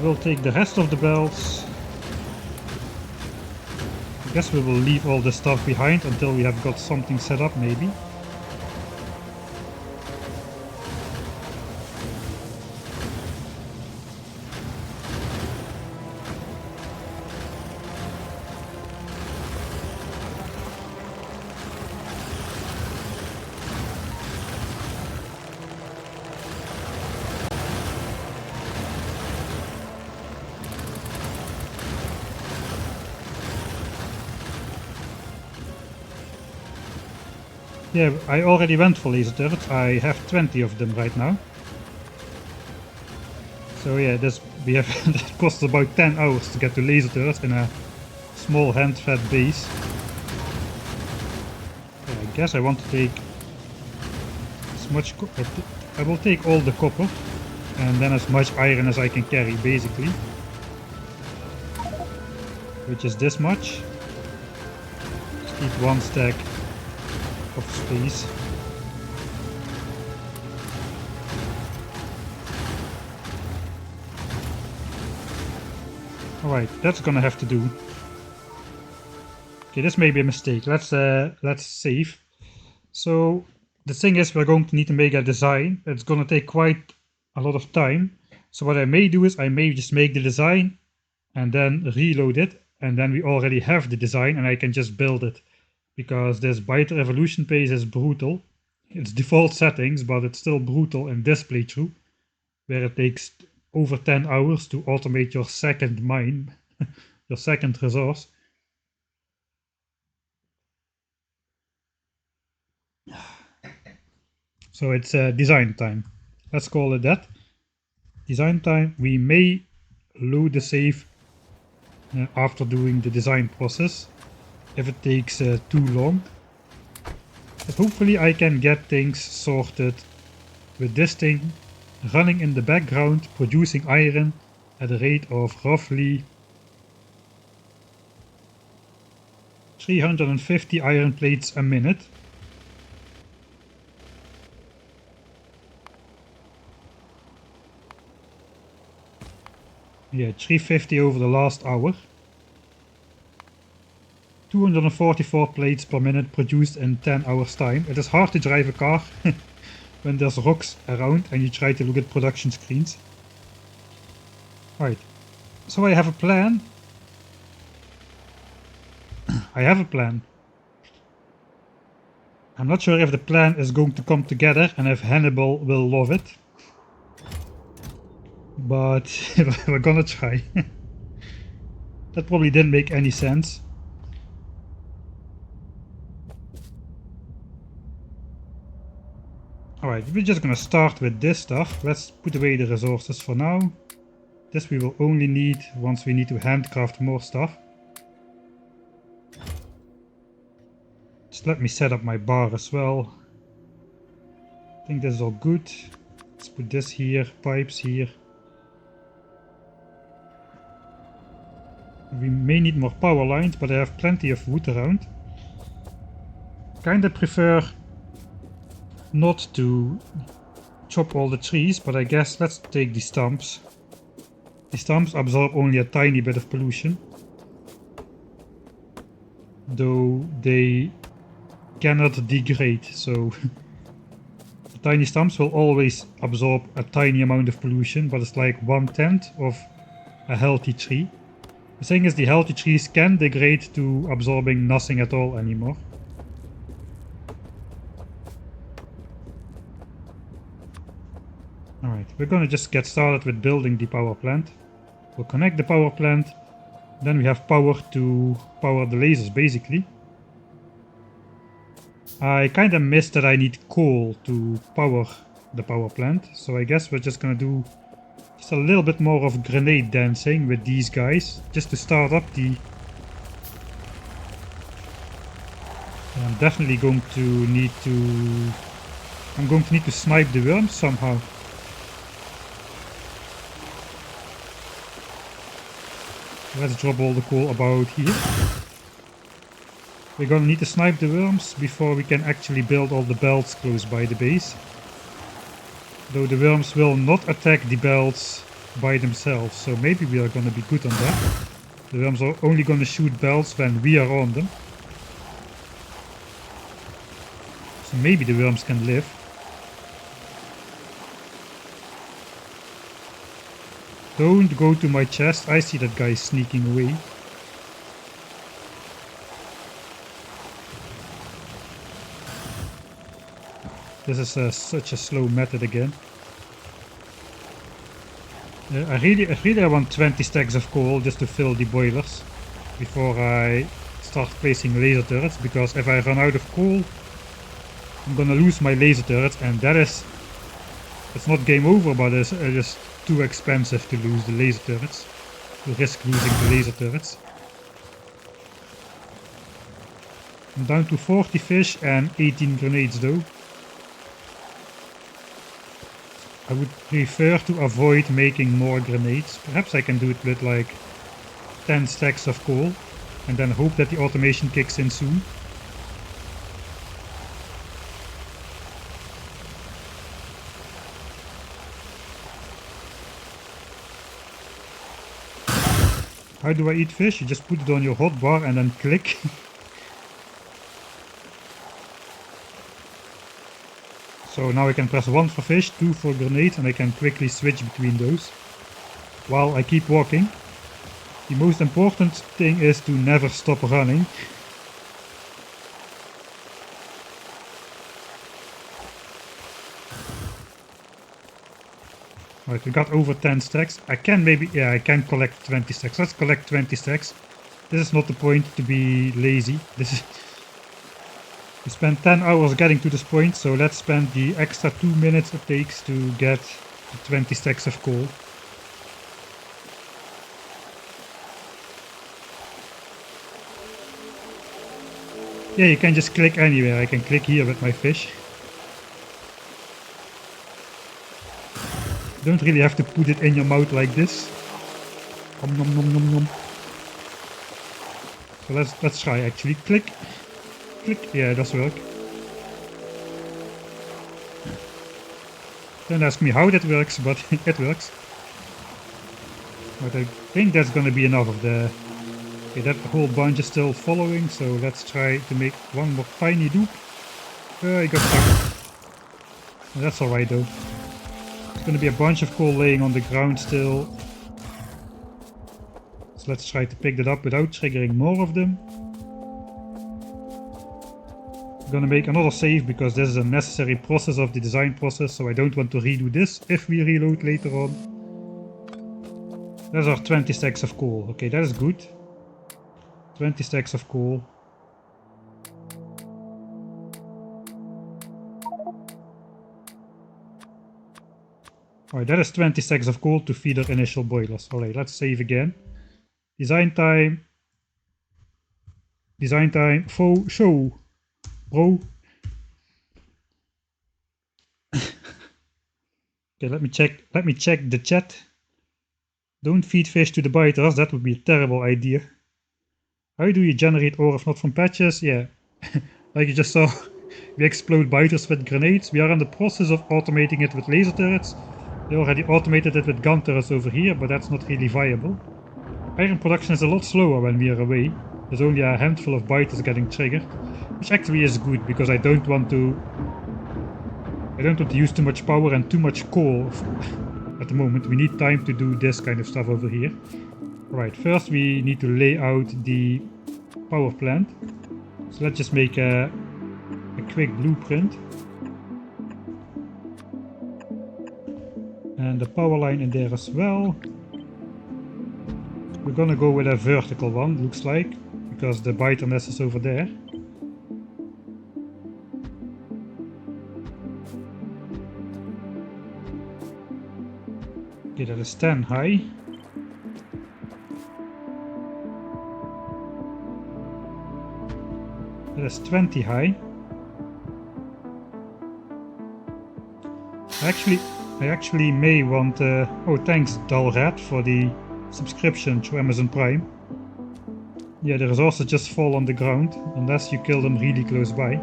We'll take the rest of the belts. I guess we will leave all the stuff behind until we have got something set up, maybe. Yeah, I already went for laser turrets. I have 20 of them right now. So yeah, it costs about 10 hours to get to laser turrets in a small hand-fed base. Yeah, I guess I want to take as much. I will take all the copper and then as much iron as I can carry, basically, which is this much. Just need one stack of space. Alright, that's gonna have to do. Okay, this may be a mistake. Let's save. So the thing is, we're going to need to make a design. It's gonna take quite a lot of time. So what I may do is I may just make the design and then reload it, and then we already have the design and I can just build it. Because this byte evolution pace is brutal. It's default settings, but it's still brutal in this playthrough, where it takes over 10 hours to automate your second mine, your second resource. So it's design time. Let's call it that. Design time. We may load the save after doing the design process, if it takes too long. But hopefully I can get things sorted with this thing running in the background, producing iron at a rate of roughly 350 iron plates a minute. Yeah, 350 over the last hour. 244 plates per minute produced in 10 hours time. It is hard to drive a car when there's rocks around and you try to look at production screens. Right, so I have a plan. I have a plan. I'm not sure if the plan is going to come together and if Hannibal will love it. But we're gonna try. That probably didn't make any sense. Alright, we're just gonna start with this stuff. Let's put away the resources for now. This we will only need once we need to handcraft more stuff. Just let me set up my bar as well. I think this is all good. Let's put this here, pipes here. We may need more power lines, but I have plenty of wood around. Kinda prefer not to chop all the trees, but I guess let's take the stumps. The stumps absorb only a tiny bit of pollution, though they cannot degrade, so So tiny stumps will always absorb a tiny amount of pollution, but it's like 1/10 of a healthy tree. The thing is, the healthy trees can degrade to absorbing nothing at all anymore. Alright, we're gonna just get started with building the power plant. We'll connect the power plant, then we have power to power the lasers basically. I kinda missed that I need coal to power the power plant, so I guess we're just gonna do just a little bit more of grenade dancing with these guys, just to start up the... I'm definitely going to need to... I'm going to need to snipe the worms somehow. Let's drop all the coal about here. We're gonna need to snipe the worms before we can actually build all the belts close by the base. Though the worms will not attack the belts by themselves, so maybe we are gonna be good on that. The worms are only gonna shoot belts when we are on them. So maybe the worms can live. Don't go to my chest, I see that guy sneaking away. This is such a slow method again. I really want 20 stacks of coal just to fill the boilers before I start placing laser turrets, because if I run out of coal, I'm gonna lose my laser turrets, and that is... It's not game over, but it's just too expensive to lose the laser turrets. To risk losing the laser turrets. I'm down to 40 fish and 18 grenades though. I would prefer to avoid making more grenades. Perhaps I can do it with like 10 stacks of coal and then hope that the automation kicks in soon. How do I eat fish? You just put it on your hotbar and then click. So now I can press 1 for fish, 2 for grenades, and I can quickly switch between those while I keep walking. The most important thing is to never stop running. Alright, we got over 10 stacks. I can I can collect 20 stacks. Let's collect 20 stacks. This is not the point to be lazy. This is... We spent 10 hours getting to this point, so let's spend the extra 2 minutes it takes to get the 20 stacks of coal. Yeah, you can just click anywhere. I can click here with my fish. You don't really have to put it in your mouth like this. Nom nom nom nom nom. So let's try actually. Click. Click. Yeah, it does work. Don't ask me how that works, but it works. But I think that's gonna be enough of the... Okay, that whole bunch is still following, so let's try to make one more tiny loop. I got stuck. That's alright though. There's gonna be a bunch of coal laying on the ground still. So let's try to pick that up without triggering more of them. I'm gonna make another save because this is a necessary process of the design process, so I don't want to redo this if we reload later on. There's our 20 stacks of coal. Okay, that is good. 20 stacks of coal. Alright, that is 20 stacks of coal to feed our initial boilers. Alright, let's save again. Design time. Design time. Faux show. Bro. Okay, let me check the chat. Don't feed fish to the biters, that would be a terrible idea. How do you generate ore if not from patches? Yeah, like you just saw, we explode biters with grenades. We are in the process of automating it with laser turrets. They already automated it with gun turrets over here, but that's not really viable. Iron production is a lot slower when we are away. There's only a handful of biters getting triggered, which actually is good because I don't want to I don't want to use too much power and too much coal at the moment. We need time to do this kind of stuff over here. Right, first we need to lay out the power plant. So let's just make a quick blueprint. And the power line in there as well. We're gonna go with a vertical one, looks like, because the biter nest is over there. Okay, that is 10 high. That is 20 high. I actually may want... oh, thanks Dalrat for the subscription through Amazon Prime. Yeah, the resources just fall on the ground, unless you kill them really close by.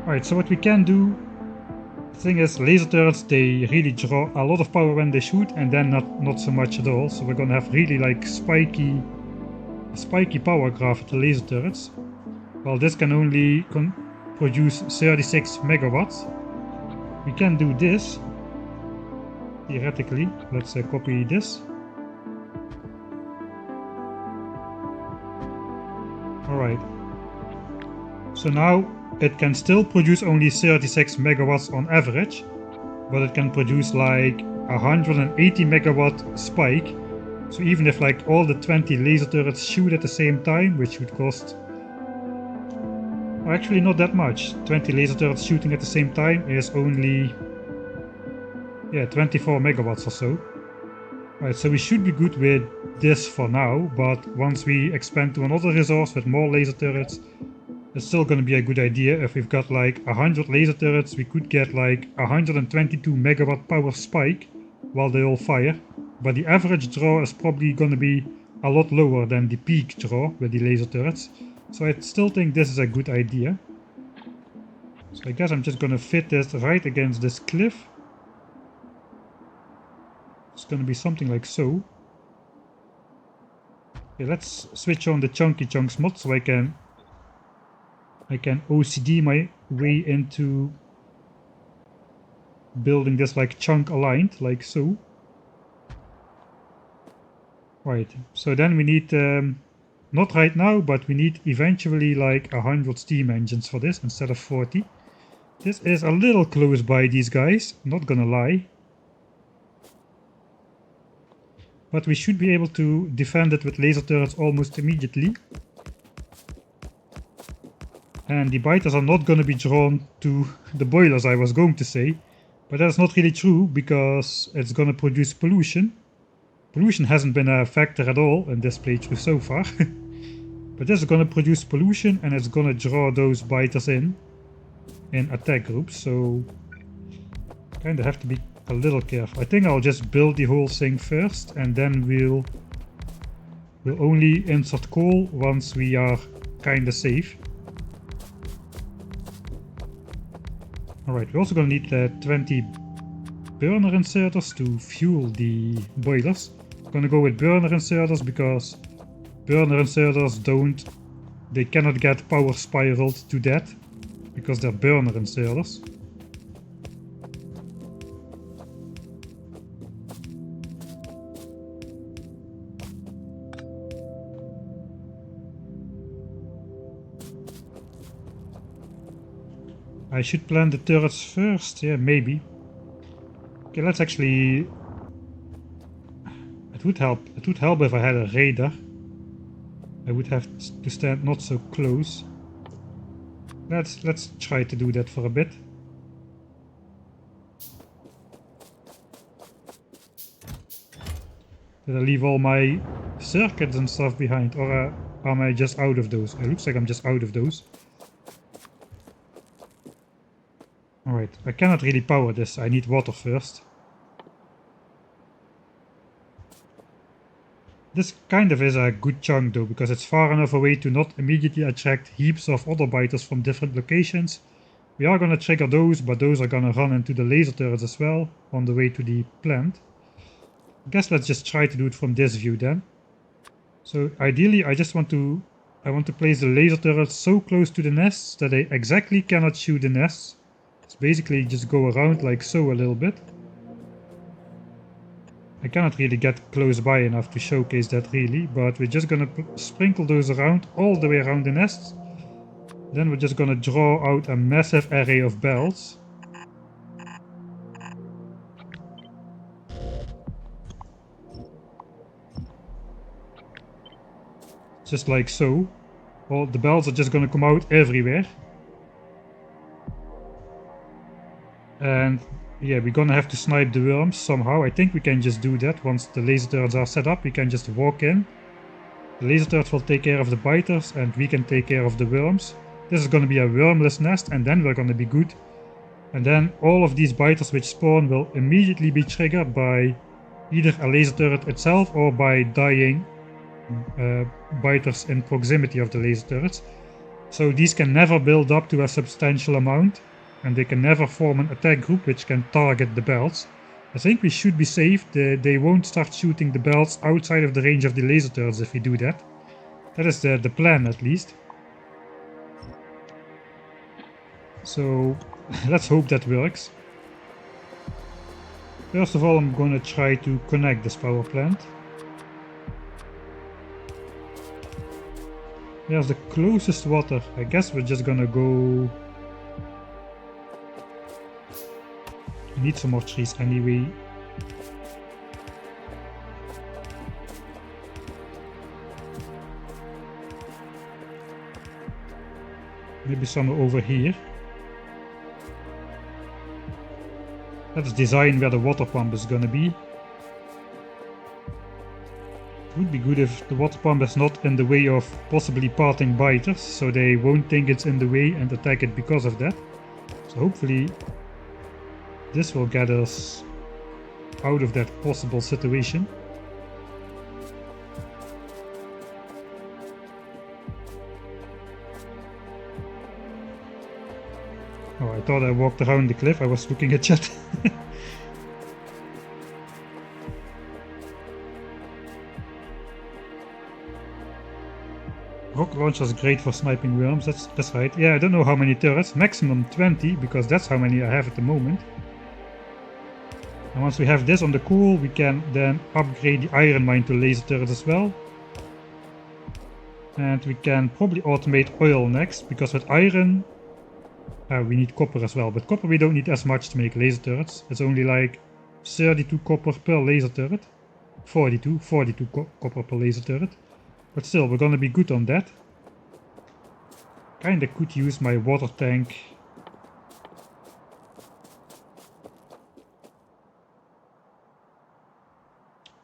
Alright, so what we can do... The thing is, laser turrets, they really draw a lot of power when they shoot, and then not so much at all. So we're gonna have really like spiky power graph at the laser turrets. Well, this can only produce 36 megawatts. We can do this, theoretically. Let's copy this. Alright. So now it can still produce only 36 megawatts on average, but it can produce like 180 megawatt spike. So even if like all the 20 laser turrets shoot at the same time, which would cost... actually not that much. 20 laser turrets shooting at the same time is only... yeah, 24 megawatts or so. Right, so we should be good with this for now, but once we expand to another resource with more laser turrets, it's still gonna be a good idea. If we've got like 100 laser turrets, we could get like 122 megawatt power spike while they all fire. But the average draw is probably gonna be a lot lower than the peak draw with the laser turrets. So I still think this is a good idea. So I guess I'm just gonna fit this right against this cliff. It's gonna be something like so. Okay, let's switch on the Chunky Chunks mod so I can OCD my way into building this like chunk aligned, like so. Right, so then we need, not right now, but we need eventually like 100 steam engines for this instead of 40. This is a little close by these guys, not gonna lie. But we should be able to defend it with laser turrets almost immediately. And the biters are not gonna be drawn to the boilers, I was going to say. But that's not really true, because it's gonna produce pollution. Pollution hasn't been a factor at all in this playthrough so far. But this is gonna produce pollution, and it's gonna draw those biters in attack groups, so kinda have to be a little careful. I think I'll just build the whole thing first, and then we'll only insert coal once we are kinda safe. Alright, we're also gonna need 20 burner inserters to fuel the boilers. I'm gonna go with burner inserters because burner inserters they cannot get power spiraled to that because they're burner inserters. I should plant the turrets first, yeah, maybe. Okay, let's actually... It would help if I had a radar. I would have to stand not so close. Let's try to do that for a bit. Did I leave all my circuits and stuff behind, or am I just out of those? It looks like I'm just out of those. Alright, I cannot really power this, I need water first. This kind of is a good chunk though, because it's far enough away to not immediately attract heaps of other biters from different locations. We are gonna trigger those, but those are gonna run into the laser turrets as well, on the way to the plant. I guess let's just try to do it from this view then. So ideally I want to place the laser turrets so close to the nests that they exactly cannot shoot the nests. It's basically just go around like so a little bit. I cannot really get close by enough to showcase that really, but we're just gonna sprinkle those around all the way around the nests. Then we're just gonna draw out a massive array of bells. Just like so. All the bells are just gonna come out everywhere. And yeah, we're gonna have to snipe the worms somehow. I think we can just do that once the laser turrets are set up. We can just walk in. The laser turrets will take care of the biters and we can take care of the worms. This is gonna be a wormless nest and then we're gonna be good. And then all of these biters which spawn will immediately be triggered by either a laser turret itself or by dying biters in proximity of the laser turrets. So these can never build up to a substantial amount and they can never form an attack group which can target the bells. I think we should be safe. They won't start shooting the bells outside of the range of the laser turrets if we do that. That is the plan at least. So let's hope that works. First of all, I'm gonna try to connect this power plant. There's the closest water. I guess we're just gonna go... I need some more trees anyway. Maybe somewhere over here. Let's design where the water pump is gonna be. It would be good if the water pump is not in the way of possibly parting biters, so they won't think it's in the way and attack it because of that. So hopefully this will get us out of that possible situation. Oh, I thought I walked around the cliff. I was looking at chat. Rock launcher is great for sniping worms. That's right. Yeah, I don't know how many turrets. Maximum 20, because that's how many I have at the moment. And once we have this on the cool, we can then upgrade the iron mine to laser turrets as well. And we can probably automate oil next, because with iron we need copper as well. But copper we don't need as much to make laser turrets. It's only like 32 copper per laser turret. 42 copper per laser turret. But still, we're gonna be good on that. Kinda could use my water tank.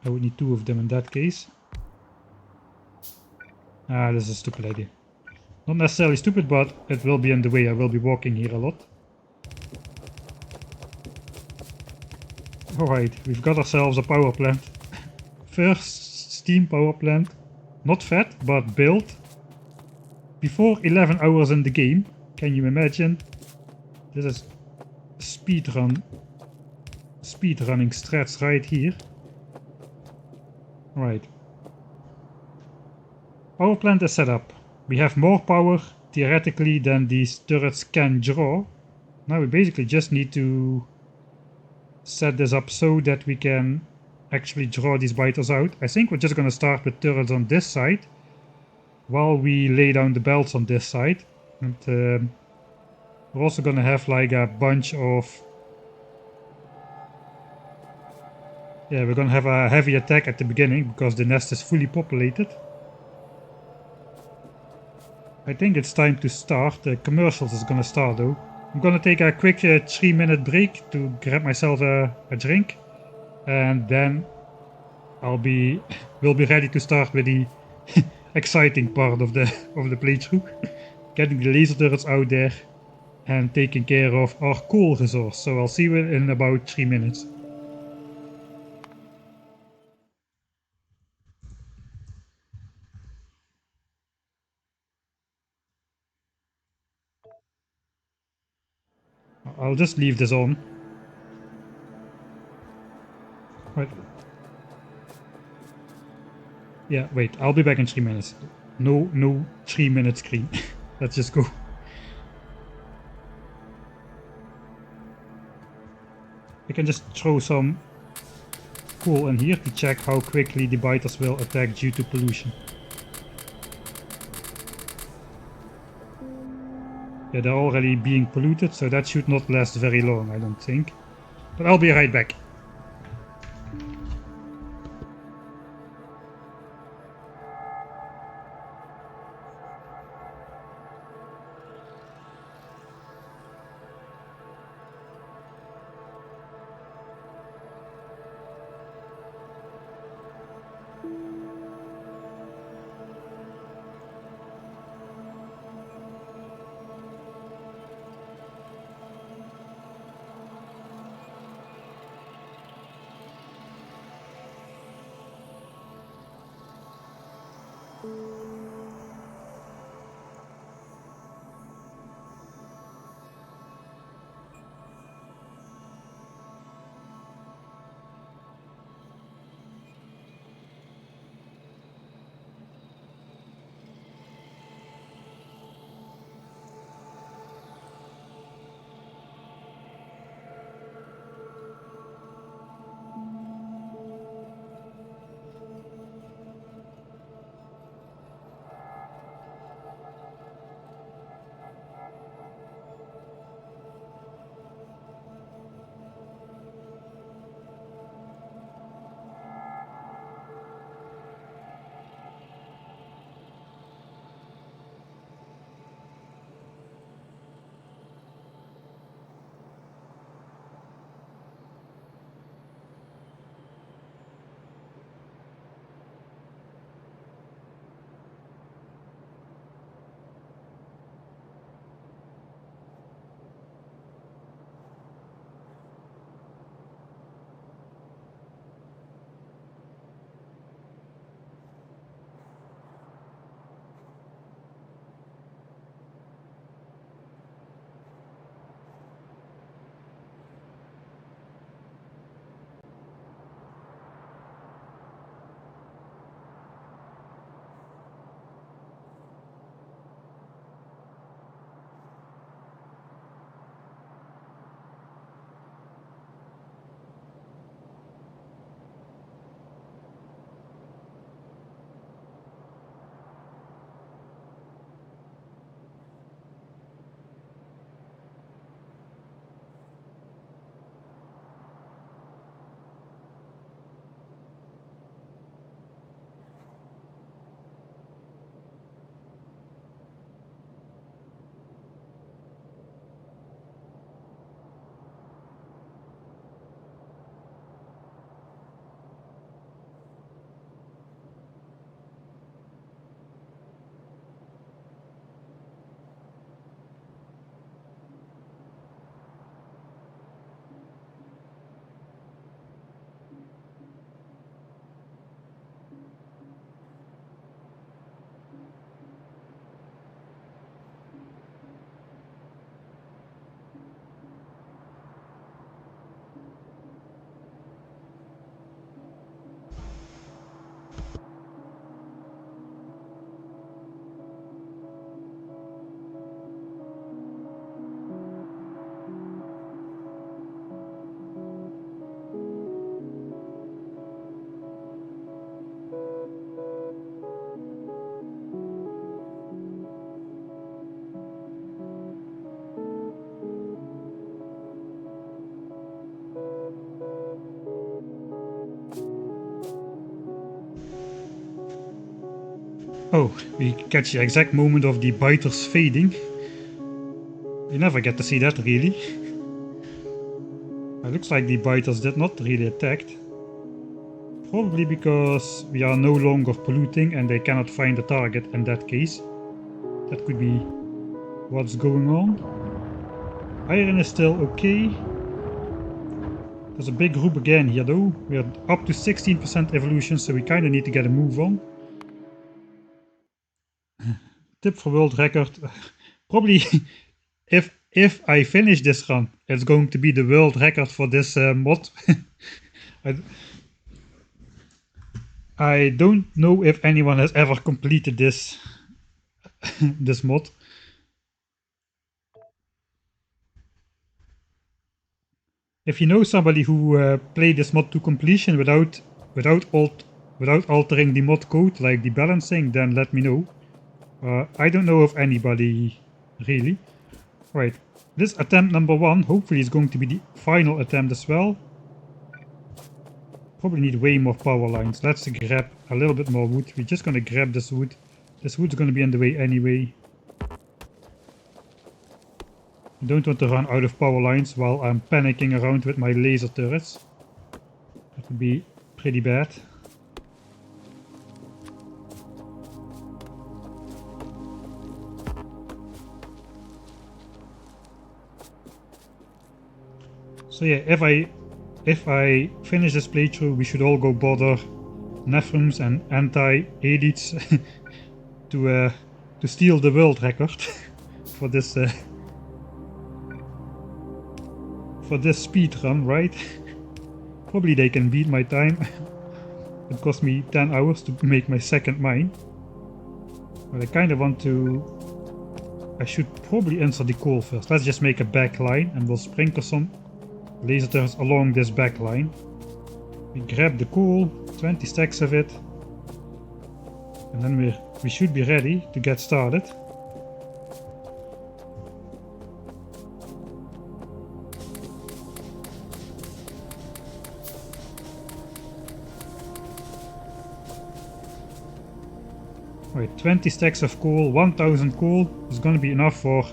I would need 2 of them in that case. Ah, this is a stupid idea. Not necessarily stupid, but it will be in the way. I will be walking here a lot. Alright, we've got ourselves a power plant. First steam power plant. Not fat, but built. Before 11 hours in the game. Can you imagine? This is speedrunning strats right here. Right. Power plant is set up. We have more power, theoretically, than these turrets can draw. Now we basically just need to set this up so that we can actually draw these biters out. I think we're just going to start with turrets on this side, while we lay down the belts on this side. And we're also going to have like a bunch of... Yeah, we're going to have a heavy attack at the beginning, because the nest is fully populated. I think it's time to start. The commercials is gonna start though. I'm gonna take a quick 3-minute break to grab myself a drink. And then we'll be ready to start with the exciting part of the playthrough. Getting the laser turrets out there and taking care of our coal resource. So I'll see you in about 3 minutes. I'll just leave this on. Right. Yeah, wait, I'll be back in 3 minutes. No 3-minute screen. Let's just go. I can just throw some coal in here to check how quickly the biters will attack due to pollution. Yeah, they're already being polluted, so that should not last very long, I don't think. But I'll be right back. Oh, we catch the exact moment of the biters fading. You never get to see that really. It looks like the biters did not really attack. Probably because we are no longer polluting and they cannot find the target in that case. That could be what's going on. Iron is still okay. There's a big group again here though. We're up to 16% evolution, so we kinda need to get a move on. Tip for world record. Probably if I finish this run, it's going to be the world record for this mod. I don't know if anyone has ever completed this this mod. If you know somebody who played this mod to completion without altering the mod code, like the balancing, then let me know. I don't know of anybody, really. Right, this attempt number 1 hopefully is going to be the final attempt as well. Probably need way more power lines. Let's grab a little bit more wood. We're just gonna grab this wood. This wood's gonna be in the way anyway. I don't want to run out of power lines while I'm panicking around with my laser turrets. That would be pretty bad. So yeah, if I finish this playthrough, we should all go bother Nephrons and anti-elites to steal the world record for this speed run, right? Probably they can beat my time. It cost me 10 hours to make my second mine. But I kind of want to... I should probably insert the coal first. Let's just make a back line and we'll sprinkle some laser turrets along this back line. We grab the coal, 20 stacks of it. And then we should be ready to get started. Right, 20 stacks of coal, 1000 coal is gonna be enough for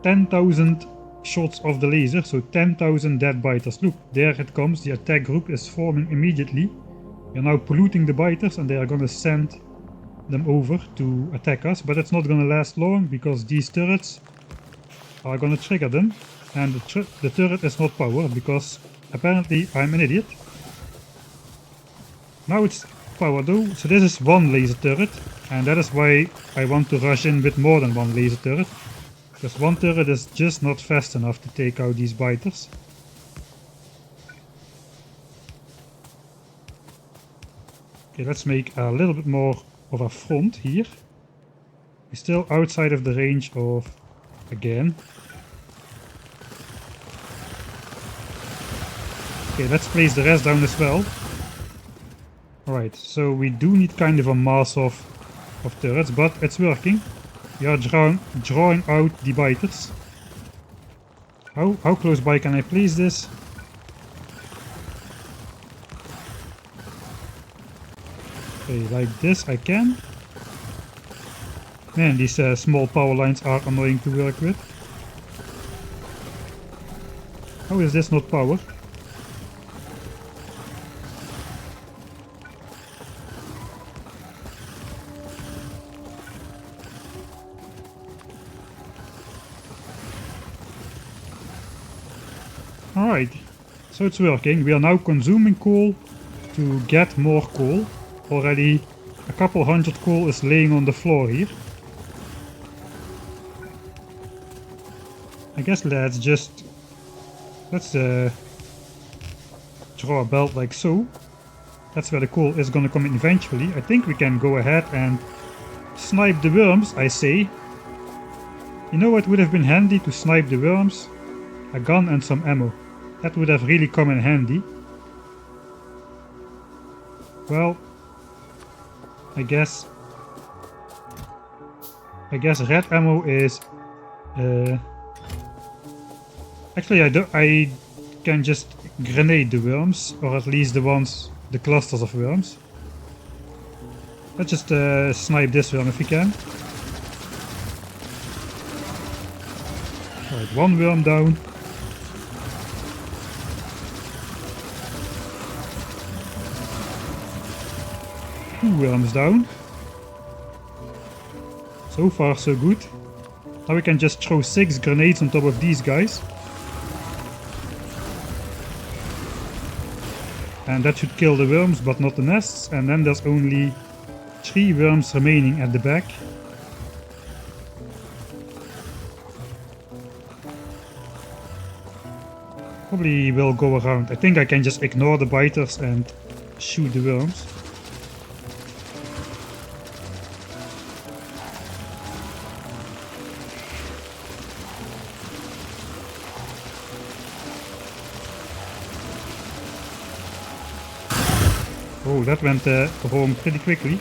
10,000 shots of the laser, so 10,000 dead biters. Look, there it comes, the attack group is forming immediately. We are now polluting the biters and they are gonna send them over to attack us, but it's not gonna last long because these turrets are gonna trigger them, and the turret is not powered because apparently I'm an idiot. Now it's powered though, so this is one laser turret, and that is why I want to rush in with more than one laser turret, because one turret is just not fast enough to take out these biters. Okay, let's make a little bit more of a front here. We're still outside of the range of, again. Okay, let's place the rest down as well. Alright, so we do need kind of a mass of turrets, but it's working. We are drawing out the biters. How close by can I place this? Okay, like this I can. Man, these small power lines are annoying to work with. How is this not powered? Alright, so it's working. We are now consuming coal to get more coal. Already a couple hundred coal is laying on the floor here. I guess let's draw a belt like so. That's where the coal is gonna come in eventually. I think we can go ahead and snipe the worms, I say. You know what would have been handy to snipe the worms? A gun and some ammo. That would have really come in handy. Well, I guess red ammo is actually I can just grenade the worms, or at least the clusters of worms. Let's just snipe this worm if we can. Right, one worm down. Two worms down. So far so good. Now we can just throw 6 grenades on top of these guys. And that should kill the worms but not the nests. And then there's only 3 worms remaining at the back. Probably will go around. I think I can just ignore the biters and shoot the worms. Oh, that went wrong pretty quickly.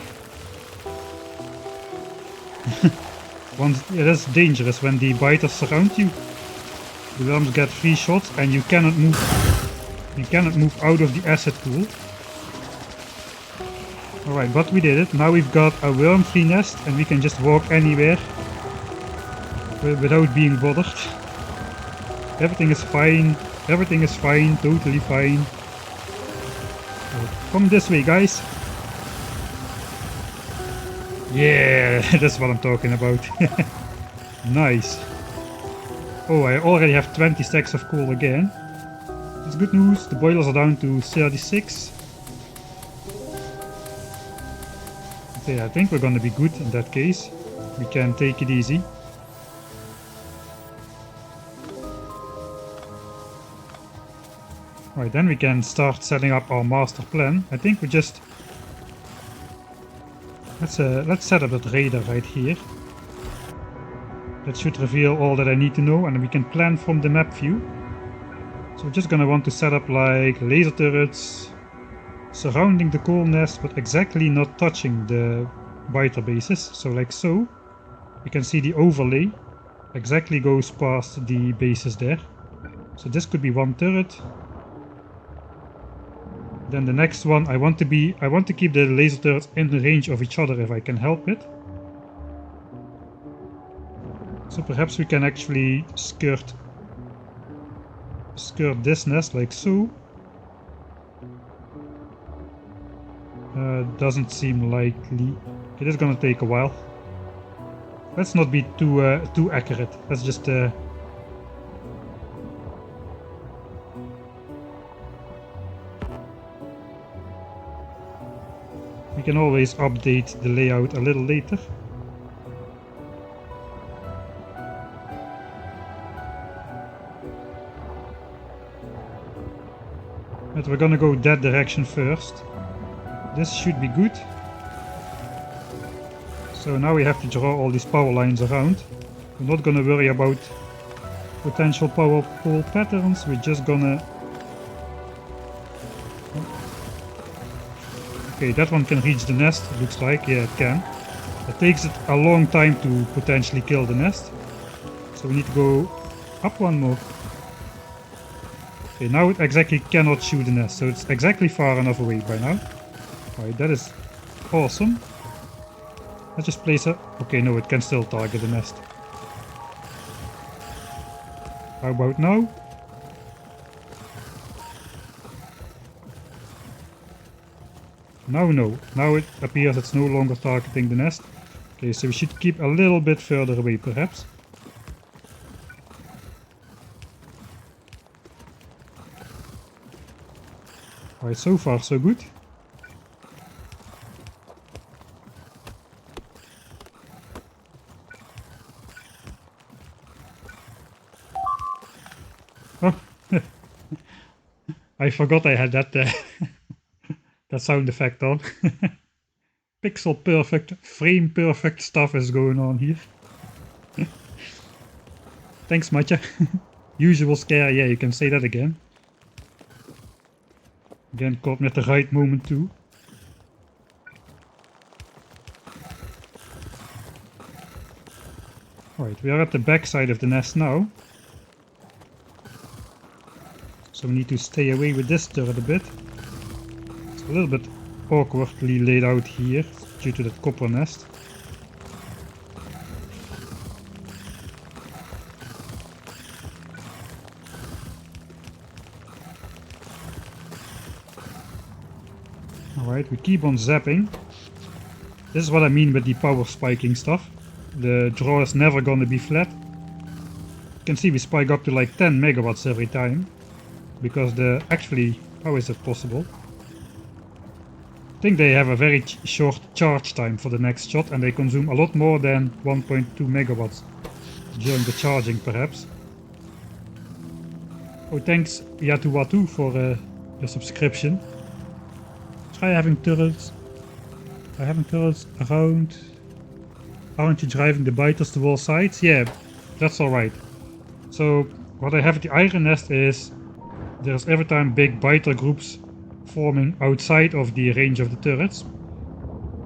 It is dangerous when the biters surround you. The worms get 3 shots and you cannot move. You cannot move out of the acid pool. Alright, but we did it. Now we've got a worm-free nest and we can just walk anywhere without being bothered. Everything is fine. Everything is fine. Totally fine. So, come this way, guys. Yeah, that's what I'm talking about. Nice. Oh, I already have 20 stacks of coal again. It's good news. The boilers are down to 36. Okay, I think we're gonna be good in that case. We can take it easy. Right, then we can start setting up our master plan. I think we just... Let's set up that radar right here. That should reveal all that I need to know, and we can plan from the map view. So we're just gonna want to set up like laser turrets surrounding the coal nest, but exactly not touching the biter bases. So like so. You can see the overlay exactly goes past the bases there. So this could be one turret. Then the next one, I want to keep the laser turrets in the range of each other if I can help it. So perhaps we can actually skirt this nest like so. Doesn't seem likely. It is gonna take a while. Let's not be too accurate. Let's just we can always update the layout a little later. But we're gonna go that direction first. This should be good. So now we have to draw all these power lines around. We're not gonna worry about potential power pole patterns. We're just gonna... Okay, that one can reach the nest, it looks like. Yeah, it can. It takes it a long time to potentially kill the nest. So we need to go up one more. Okay, now it exactly cannot shoot the nest, so it's exactly far enough away by now. Alright, that is awesome. Let's just place it. Okay, no, it can still target the nest. How about now? Now no. Now it appears it's no longer targeting the nest. Okay, so we should keep a little bit further away perhaps. Alright, so far so good. Oh, I forgot I had that that sound effect on. Pixel perfect, frame perfect stuff is going on here. Thanks, Matja. Usual scare, yeah, you can say that again. Again, caught me at the right moment too. Alright, we are at the back side of the nest now. So we need to stay away with this turret a bit. It's a little bit awkwardly laid out here due to that copper nest. Alright, we keep on zapping. This is what I mean with the power spiking stuff. The draw is never gonna be flat. You can see we spike up to like 10 megawatts every time. Because actually, how is it possible? I think they have a very short charge time for the next shot and they consume a lot more than 1.2 megawatts during the charging perhaps. Oh, thanks Yatuwatu for your subscription. Try having turrets. By having turrets around. Aren't you driving the biters to all sides? Yeah, that's alright. So what I have at the iron nest is there's every time big biter groups forming outside of the range of the turrets.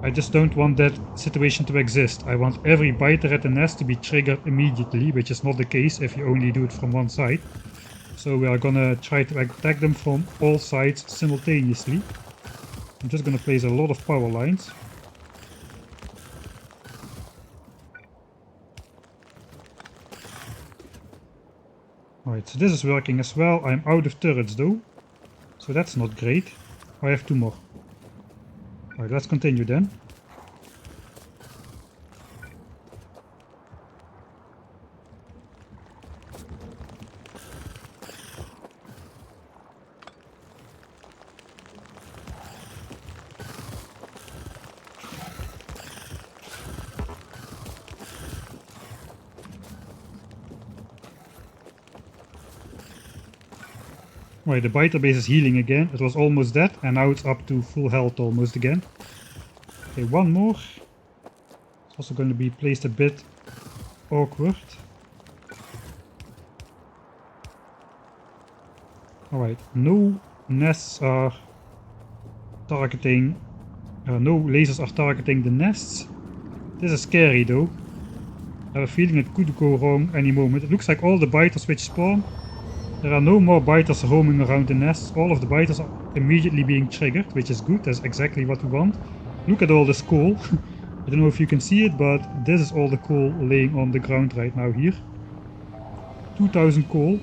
I just don't want that situation to exist. I want every biter at the nest to be triggered immediately, which is not the case if you only do it from one side. So we are gonna try to attack them from all sides simultaneously. I'm just gonna place a lot of power lines. Alright, so this is working as well. I'm out of turrets though, so that's not great. I have 2 more. Alright, let's continue then. Right, the biter base is healing again. It was almost dead and now it's up to full health almost again. Okay, 1 more. It's also going to be placed a bit awkward. Alright, no nests are targeting, no lasers are targeting the nests. This is scary though. I have a feeling it could go wrong any moment. It looks like all the biters which spawn, there are no more biters roaming around the nests. All of the biters are immediately being triggered, which is good. That's exactly what we want. Look at all this coal. I don't know if you can see it, but this is all the coal laying on the ground right now here. 2000 coal.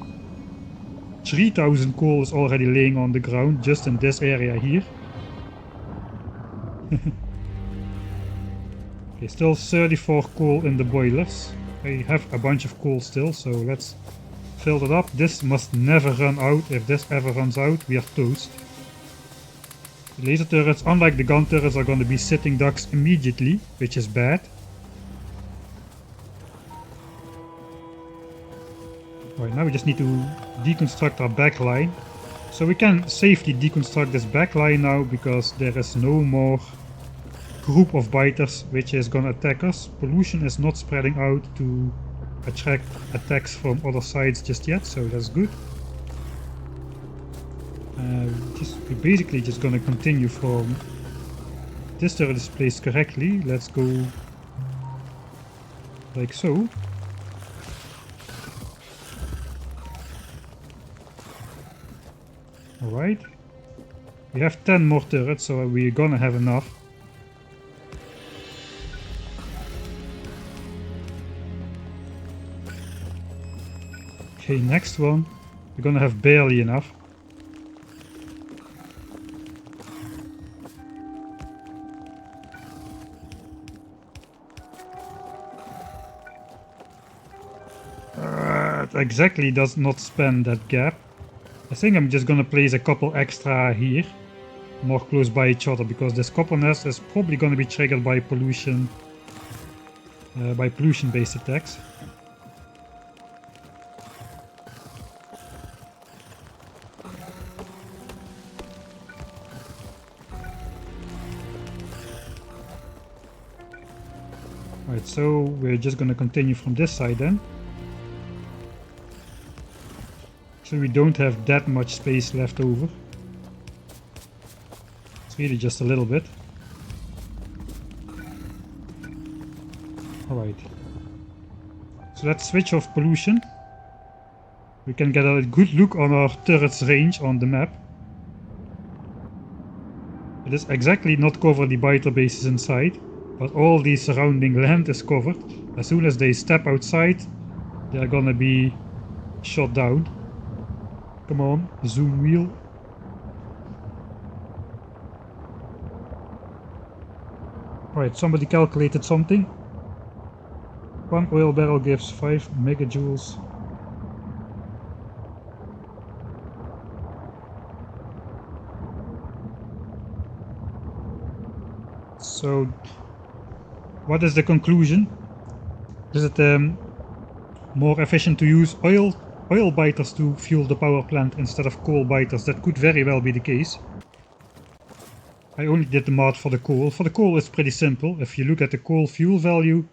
3000 coal is already laying on the ground just in this area here. Okay, still 34 coal in the boilers. I have a bunch of coal still, so let's fill it up. This must never run out. If this ever runs out, we are toast. The laser turrets, unlike the gun turrets, are going to be sitting ducks immediately, which is bad. Right, now we just need to deconstruct our backline. So we can safely deconstruct this backline now, because there is no more group of biters which is gonna attack us. Pollution is not spreading out to attract attacks from other sides just yet, so that's good. We're basically just gonna continue from this turret is placed correctly. Let's go like so. Alright. We have 10 more turrets, so we're gonna have enough. Okay, next one. We're gonna have barely enough. It exactly does not span that gap. I think I'm just gonna place a couple extra here, more close by each other, because this copper nest is probably gonna be triggered by pollution, based attacks. Right, so we're just gonna continue from this side then. So we don't have that much space left over. It's really just a little bit. Alright. So let's switch off pollution. We can get a good look on our turret's range on the map. It is exactly not cover the biter bases inside, but all the surrounding land is covered. As soon as they step outside, they are gonna be shot down. Come on, zoom wheel. Alright, somebody calculated something. 1 oil barrel gives 5 megajoules. So, what is the conclusion? Is it more efficient to use oil biters to fuel the power plant instead of coal biters? That could very well be the case. I only did the math for the coal. For the coal it's pretty simple. If you look at the coal fuel value,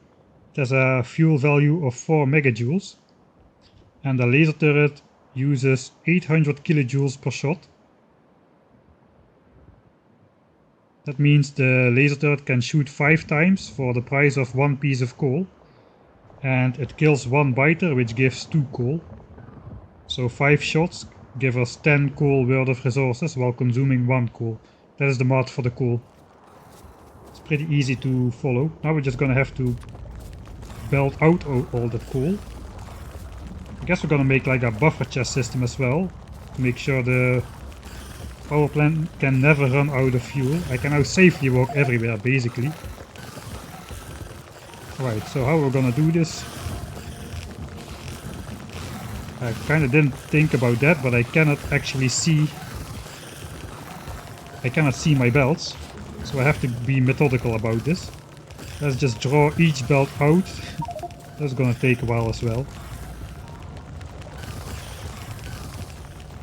there's a fuel value of 4 megajoules. And the laser turret uses 800 kilojoules per shot. That means the laser turret can shoot 5 times for the price of 1 piece of coal. And it kills 1 biter, which gives 2 coal. So 5 shots give us 10 coal worth of resources while consuming 1 coal. That is the math for the coal. It's pretty easy to follow. Now we're just gonna have to belt out all that coal. I guess we're gonna make like a buffer chest system as well, to make sure the power plant can never run out of fuel. I can now safely walk everywhere, basically. Alright, so how we're gonna do this? I kinda didn't think about that, but I cannot actually see... I cannot see my belts, so I have to be methodical about this. Let's just draw each belt out. That's gonna take a while as well.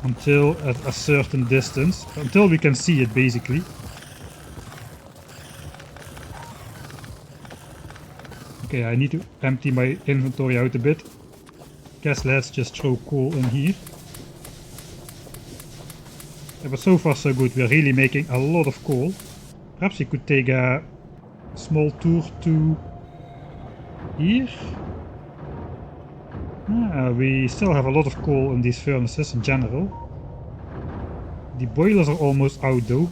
Until at a certain distance, until we can see it basically. Okay, I need to empty my inventory out a bit. Guess let's just throw coal in here. Yeah, but so far so good, we're really making a lot of coal. Perhaps we could take a small tour to here. We still have a lot of coal in these furnaces in general. The boilers are almost out though.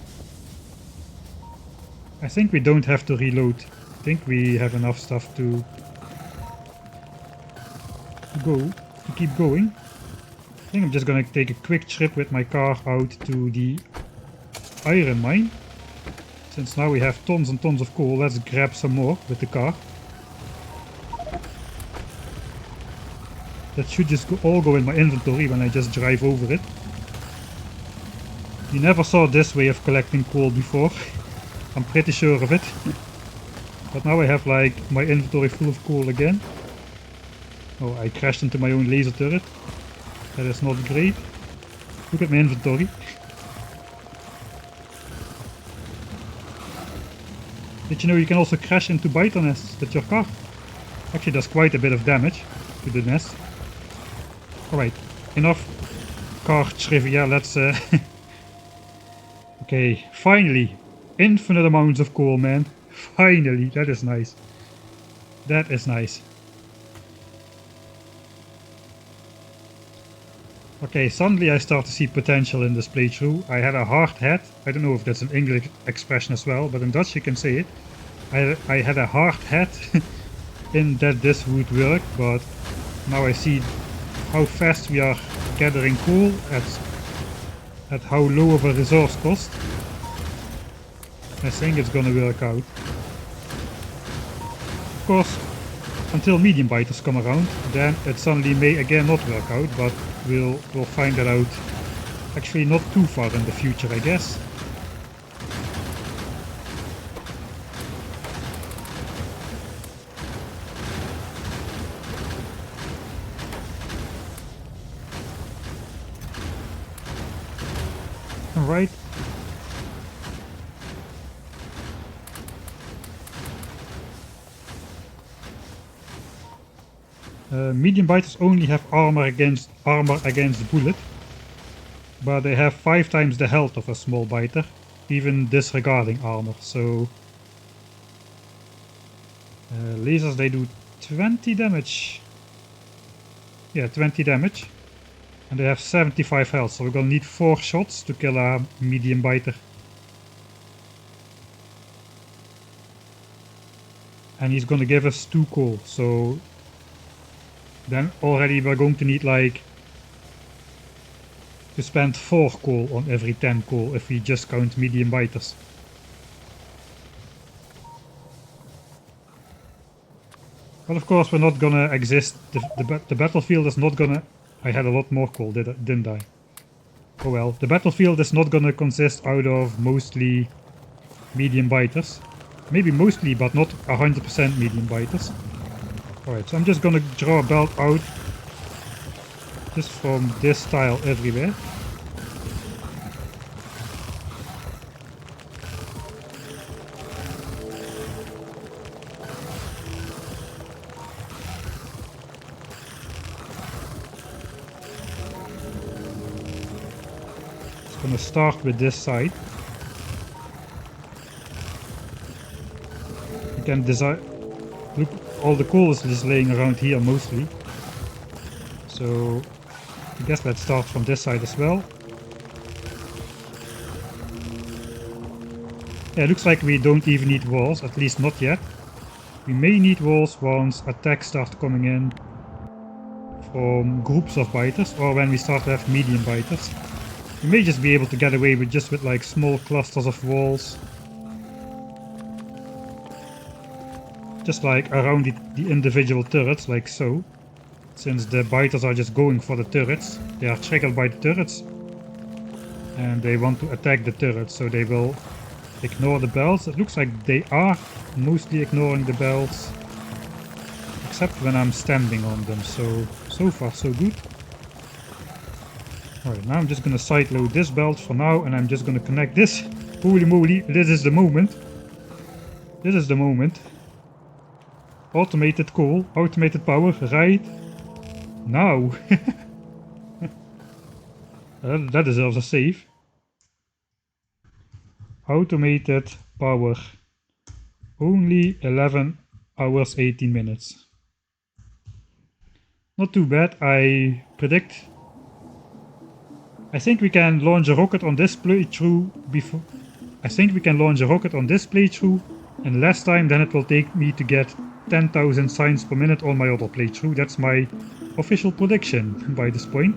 I think we don't have to reload. I think we have enough stuff to keep going. I think I'm just gonna take a quick trip with my car out to the iron mine. Since now we have tons and tons of coal, let's grab some more with the car. That should just all go in my inventory when I just drive over it. You never saw this way of collecting coal before. I'm pretty sure of it. But now I have like my inventory full of coal again. Oh, I crashed into my own laser turret. That is not great. Look at my inventory. Did you know you can also crash into biter nests with your car? Actually, does quite a bit of damage to the nest. Alright, enough car trivia, let's Okay, finally! Infinite amounts of coal, man. Finally, that is nice. That is nice. Okay, suddenly I start to see potential in this playthrough. I had a hard head. I don't know if that's an English expression as well, but in Dutch you can say it. I had a hard head in that this would work, but now I see how fast we are gathering coal at how low of a resource cost. I think it's gonna work out. Of course, until medium biters come around, then it suddenly may again not work out, but we'll find that out actually not too far in the future, I guess. Alright. Medium biters only have armor against bullet, but they have 5 times the health of a small biter, even disregarding armor. So lasers, they do 20 damage. Yeah, 20 damage. And they have 75 health, so we're gonna need 4 shots to kill a medium biter. And he's gonna give us 2 coal, so then already we're going to need like to spend 4 coal on every 10 coal if we just count medium biters. But of course we're not gonna exist, the battlefield is not gonna... I had a lot more coal, didn't I? Oh well, the battlefield is not gonna consist out of mostly medium biters. Maybe mostly, but not 100% medium biters. Alright, so I'm just gonna draw a belt out just from this tile everywhere. Just gonna start with this side. can design. Look, all the coal is just laying around here mostly. So I guess let's start from this side as well. Yeah, it looks like we don't even need walls, at least not yet. We may need walls once attacks start coming in from groups of biters, or when we start to have medium biters. We may just be able to get away with like small clusters of walls. Just like around the individual turrets, like so. Since the biters are just going for the turrets, they are triggered by the turrets. And they want to attack the turrets, so they will ignore the bells. It looks like they are mostly ignoring the bells. Except when I'm standing on them, so far so good. Alright, now I'm just gonna sideload this belt for now, and I'm just gonna connect this. Holy moly, this is the moment. This is the moment. Automated coal, automated power, right now. That deserves a save. Automated power. Only 11 hours 18 minutes. Not too bad. I think we can launch a rocket on this playthrough before. I think we can launch a rocket on this playthrough in less time than it will take me to get 10,000 signs per minute on my other playthrough. That's my official prediction by this point.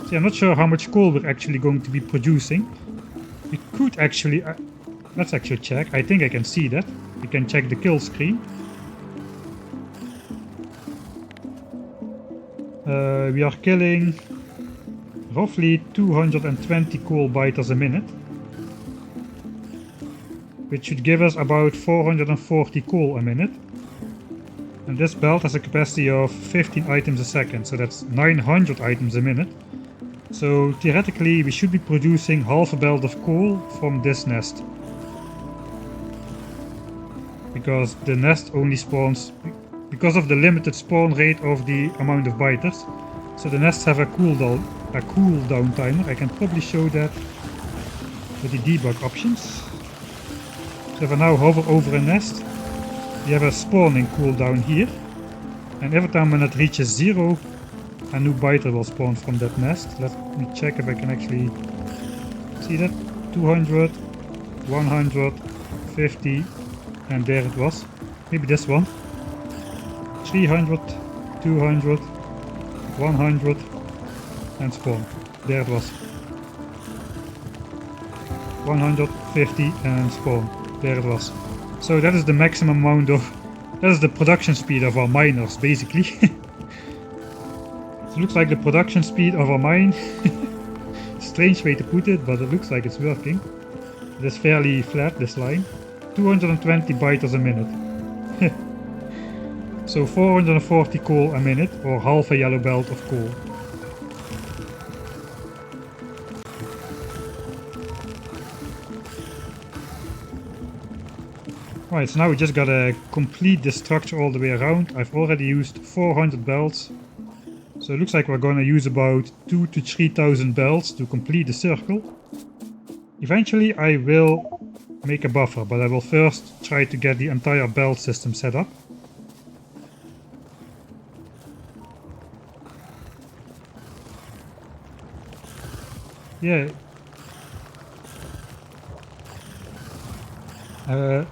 So I'm not sure how much coal we're actually going to be producing. We could actually... let's actually check. I think I can see that. We can check the kill screen. We are killing roughly 220 coal biters a minute, which should give us about 440 coal a minute. And this belt has a capacity of 15 items a second, so that's 900 items a minute. So theoretically we should be producing half a belt of coal from this nest. Because the nest only spawns because of the limited spawn rate of the amount of biters. So the nests have a cooldown timer. I can probably show that with the debug options. So if I now hover over a nest, we have a spawning cooldown here. And every time when it reaches 0, a new biter will spawn from that nest. Let me check if I can actually see that. 200, 150, and there it was. Maybe this one. 300, 200, 100, and spawn. There it was. 150 and spawn. There it was. So that is the maximum amount of... that is the production speed of our miners, basically. So it looks like the production speed of our mine. Strange way to put it, but it looks like it's working. It is fairly flat, this line. 220 biters a minute. So 440 coal a minute, or half a yellow belt of coal. Right, so now we just gotta complete the structure all the way around. I've already used 400 belts. So it looks like we're gonna use about 2,000 to 3,000 belts to complete the circle. Eventually I will make a buffer, but I will first try to get the entire belt system set up. Yeah.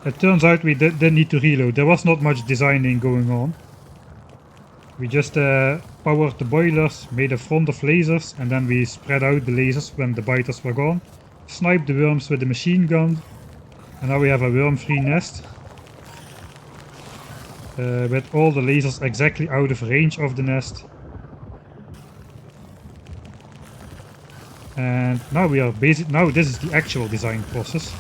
It turns out we didn't need to reload. There was not much designing going on. We just powered the boilers, made a front of lasers, and then we spread out the lasers when the biters were gone. Sniped the worms with the machine gun. And now we have a worm-free nest. With all the lasers exactly out of range of the nest. And now we are now this is the actual design process.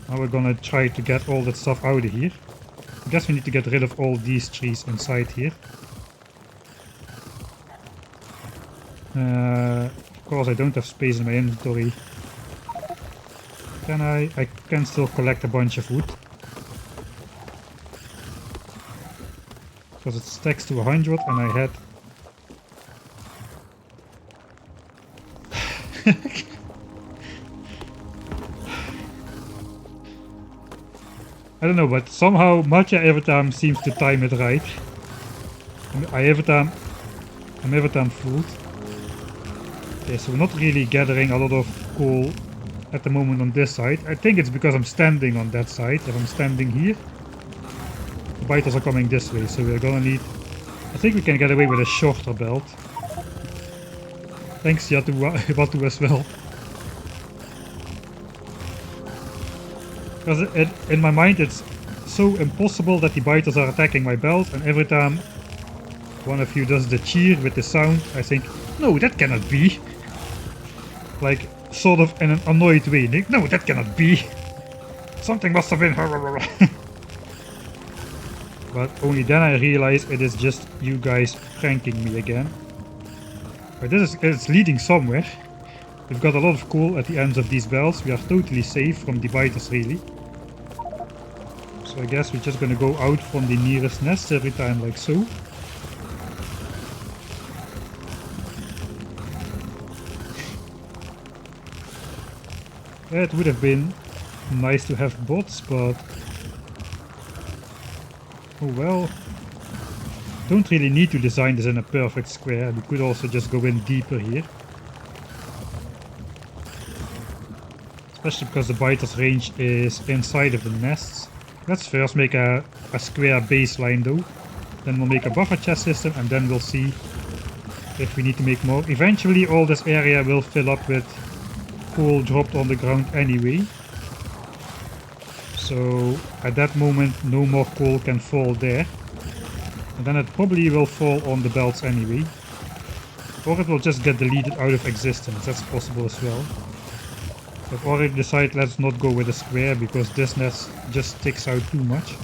Now we're gonna try to get all that stuff out of here. I guess we need to get rid of all these trees inside here. Of course I don't have space in my inventory. Can I? I can still collect a bunch of wood. Because it stacks to 100 and I had... I don't know, but somehow Matcha every time seems to time it right. I'm every time fooled. Okay, so we're not really gathering a lot of coal at the moment on this side. I think it's because I'm standing on that side. If I'm standing here, the biters are coming this way, so we're gonna need... I think we can get away with a shorter belt. Thanks, Watu as well. Because in my mind it's so impossible that the biters are attacking my belt, and every time one of you does the cheer with the sound, I think, no, that cannot be. Like, sort of in an annoyed way. Like, no, that cannot be. Something must have been... But only then I realize it is just you guys pranking me again. But it's leading somewhere. We've got a lot of coal at the ends of these belts. We are totally safe from the biters, really. So I guess we're just gonna go out from the nearest nest every time, like so. Yeah, it would have been nice to have bots, but... oh well. Don't really need to design this in a perfect square. We could also just go in deeper here. Especially because the biters' range is inside of the nests. Let's first make a square baseline though. Then we'll make a buffer chest system, and then we'll see if we need to make more. Eventually all this area will fill up with coal dropped on the ground anyway. So at that moment no more coal can fall there. And then it probably will fall on the belts anyway. Or it will just get deleted out of existence, that's possible as well. I've already decided let's not go with a square because this nest just sticks out too much.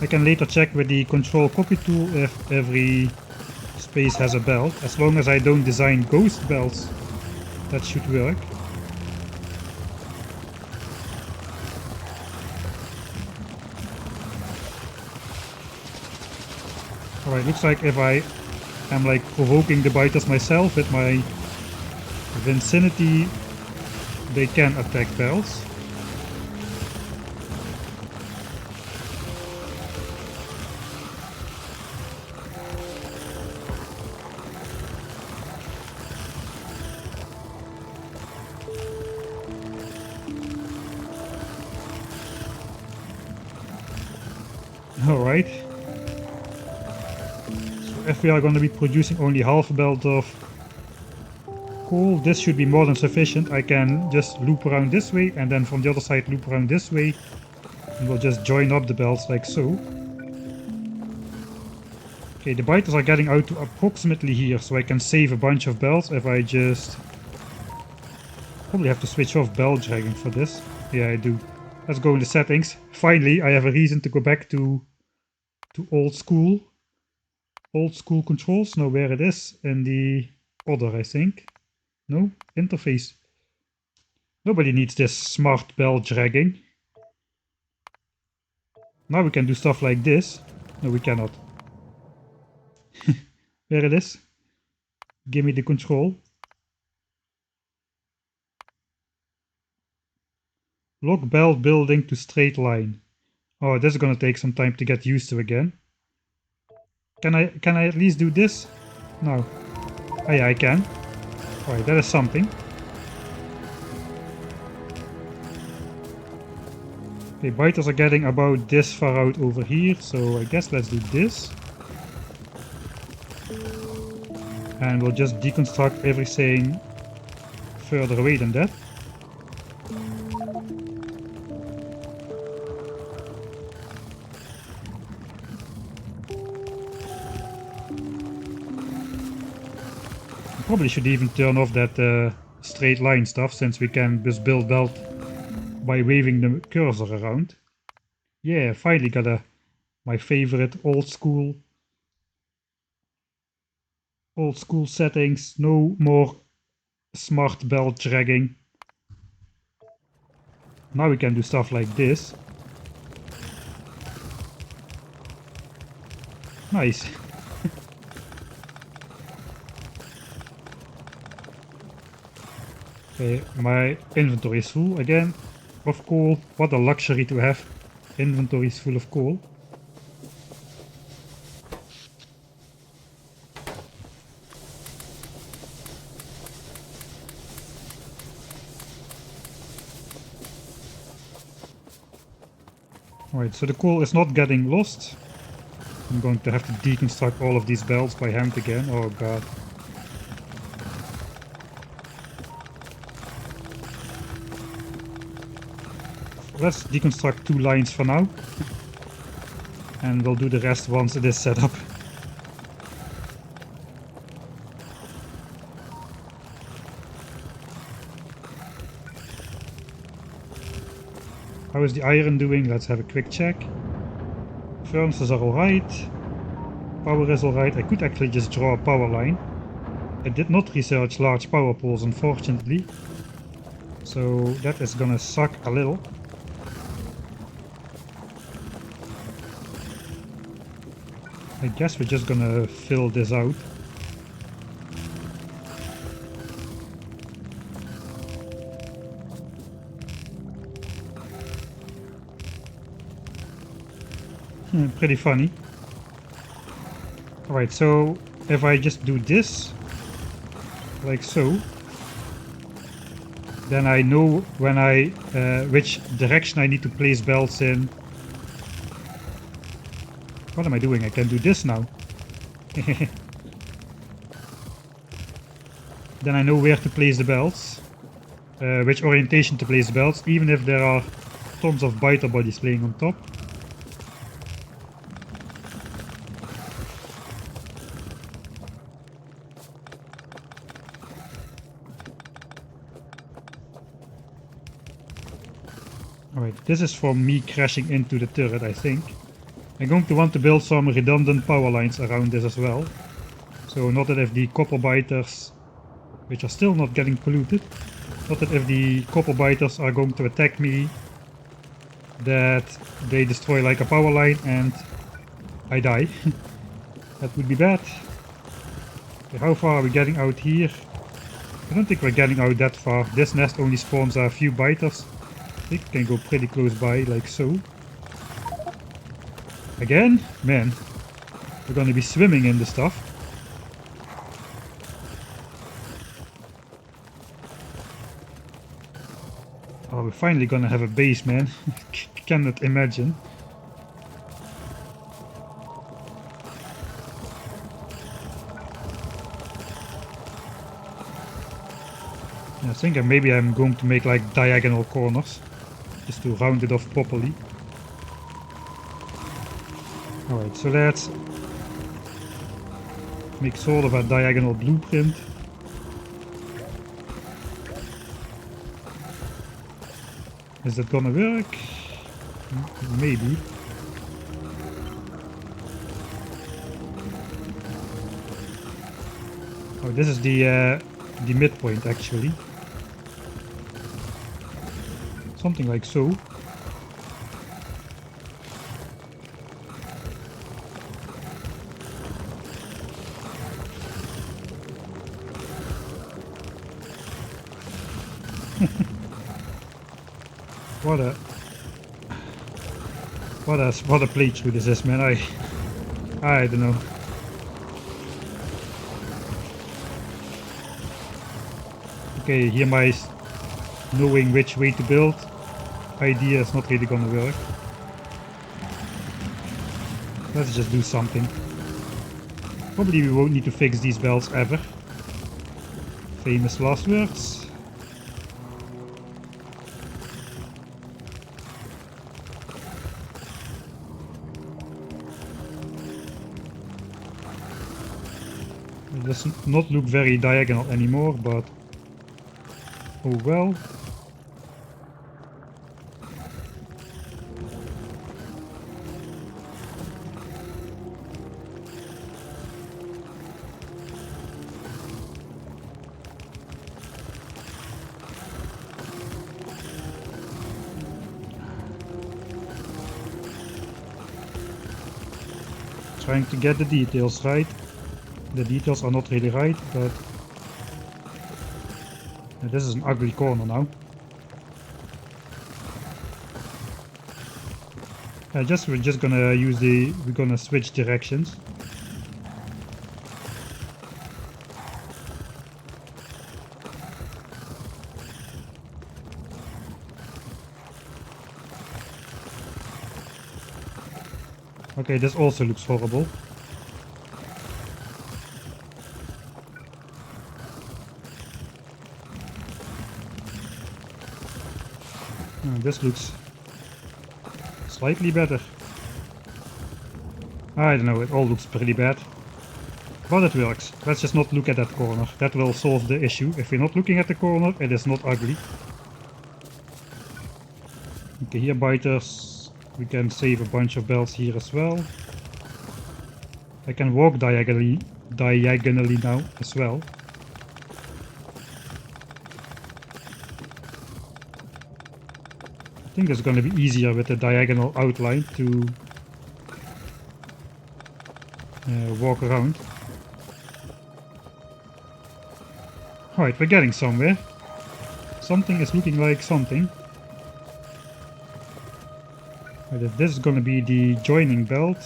I can later check with the control copy tool if every space has a belt. As long as I don't design ghost belts, that should work. Alright, looks like if I am like provoking the biters myself with my vicinity, they can attack belts. Alright. So if we are going to be producing only half a belt of coal, this should be more than sufficient. I can just loop around this way and then from the other side loop around this way. And we'll just join up the belts like so. Okay, the biters are getting out to approximately here, so I can save a bunch of belts if I just... probably have to switch off belt dragging for this. Yeah, I do. Let's go in the settings. Finally, I have a reason to go back to old school controls. No, where it is in the other, I think. No, interface. Nobody needs this smart belt dragging. Now we can do stuff like this. No, we cannot. There it is. Give me the control. Lock belt building to straight line. Oh, this is gonna take some time to get used to again. Can I at least do this? No. Oh yeah, I can. Alright, that is something. Okay, biters are getting about this far out over here, so I guess let's do this. And we'll just deconstruct everything further away than that. Probably should even turn off that straight line stuff, since we can just build belt by waving the cursor around. Yeah, finally got my favorite old school Old school settings, no more smart belt dragging. Now we can do stuff like this. Nice. Okay, my inventory is full again of coal. What a luxury to have. Inventory is full of coal. Alright, so the coal is not getting lost. I'm going to have to deconstruct all of these belts by hand again. Oh god. Let's deconstruct 2 lines for now. And we'll do the rest once it is set up. How is the iron doing? Let's have a quick check. Furnaces are alright. Power is alright. I could actually just draw a power line. I did not research large power poles, unfortunately. So that is gonna suck a little. I guess we're just gonna fill this out. Pretty funny. Alright, so if I just do this, like so, then I know when which direction I need to place belts in. What am I doing? I can do this now. Then I know where to place the belts, which orientation to place the belts, even if there are tons of biter bodies laying on top. Alright, this is from me crashing into the turret, I think. I'm going to want to build some redundant power lines around this as well. So not that if the copper biters, which are still not getting polluted, not that if the copper biters are going to attack me, that they destroy like a power line and I die. That would be bad. Okay, how far are we getting out here? I don't think we're getting out that far. This nest only spawns a few biters. I think we can go pretty close by, like so. Again? Man, we're gonna be swimming in the stuff. Oh, we're finally gonna have a base, man. Cannot imagine. I think maybe I'm going to make like diagonal corners, just to round it off properly. Alright, so let's make sort of a diagonal blueprint. Is that gonna work? Maybe. Oh, this is the midpoint actually. Something like so. What a playthrough this is, man. I don't know. Okay, here my knowing which way to build idea is not really gonna work. Let's just do something. Probably we won't need to fix these belts ever. Famous last words. It does not look very diagonal anymore, but oh well. Trying to get the details right. The details are not really right, but this is an ugly corner now. We're just gonna we're gonna switch directions. Okay, this also looks horrible. This looks slightly better. I don't know, it all looks pretty bad. But it works. Let's just not look at that corner. That will solve the issue. If we're not looking at the corner, it is not ugly. Okay, here biters. We can save a bunch of belts here as well. I can walk diagonally now as well. I think it's going to be easier with the diagonal outline to walk around. Alright, we're getting somewhere. Something is looking like something. Right, if this is going to be the joining belt.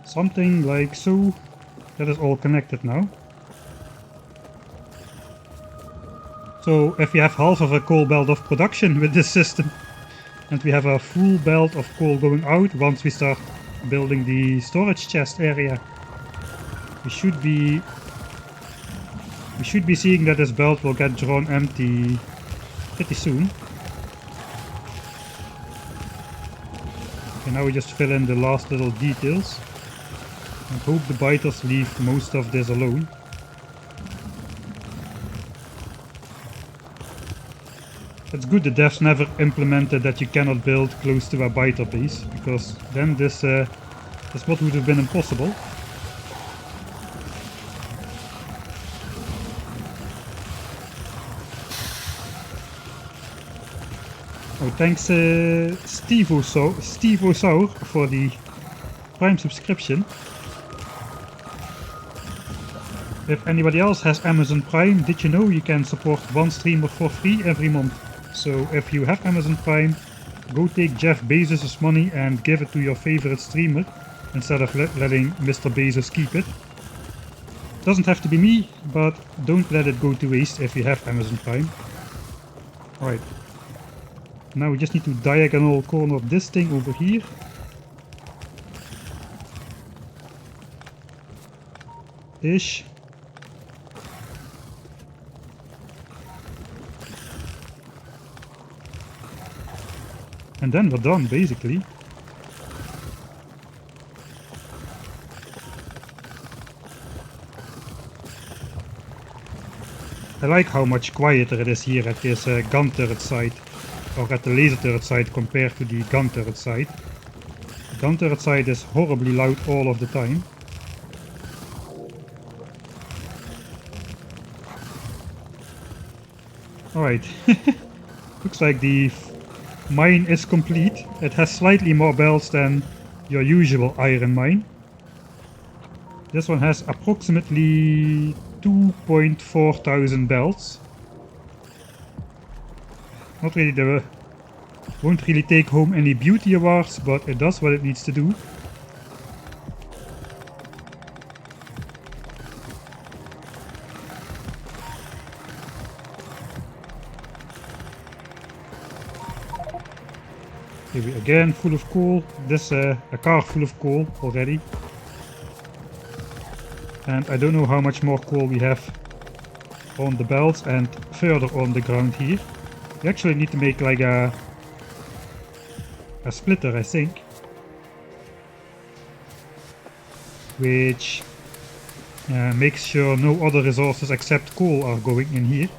Something like so. That is all connected now. So if we have half of a coal belt of production with this system, and we have a full belt of coal going out once we start building the storage chest area, we should be seeing that this belt will get drawn empty pretty soon. Okay, now we just fill in the last little details. And hope the biters leave most of this alone. It's good the devs never implemented that you cannot build close to a biter base, because then this what would have been impossible. Oh, thanks Steve Osaur for the Prime subscription. If anybody else has Amazon Prime, did you know you can support one streamer for free every month? So if you have Amazon Prime, go take Jeff Bezos' money and give it to your favorite streamer instead of letting Mr. Bezos keep it. Doesn't have to be me, but don't let it go to waste if you have Amazon Prime. Alright. Now we just need to diagonal corner this thing over here. Ish. And then we're done, basically. I like how much quieter it is here at this gun turret site, or at the laser turret site compared to the gun turret site. The gun turret site is horribly loud all of the time. Alright, looks like the mine is complete. It has slightly more belts than your usual iron mine. This one has approximately 2.4 thousand belts. Not really won't really take home any beauty awards, but it does what it needs to do. Here we again full of coal. This a car full of coal already. And I don't know how much more coal we have on the belts and further on the ground here. We actually need to make like a splitter, I think. Which Make sure no other resources except coal are going in here.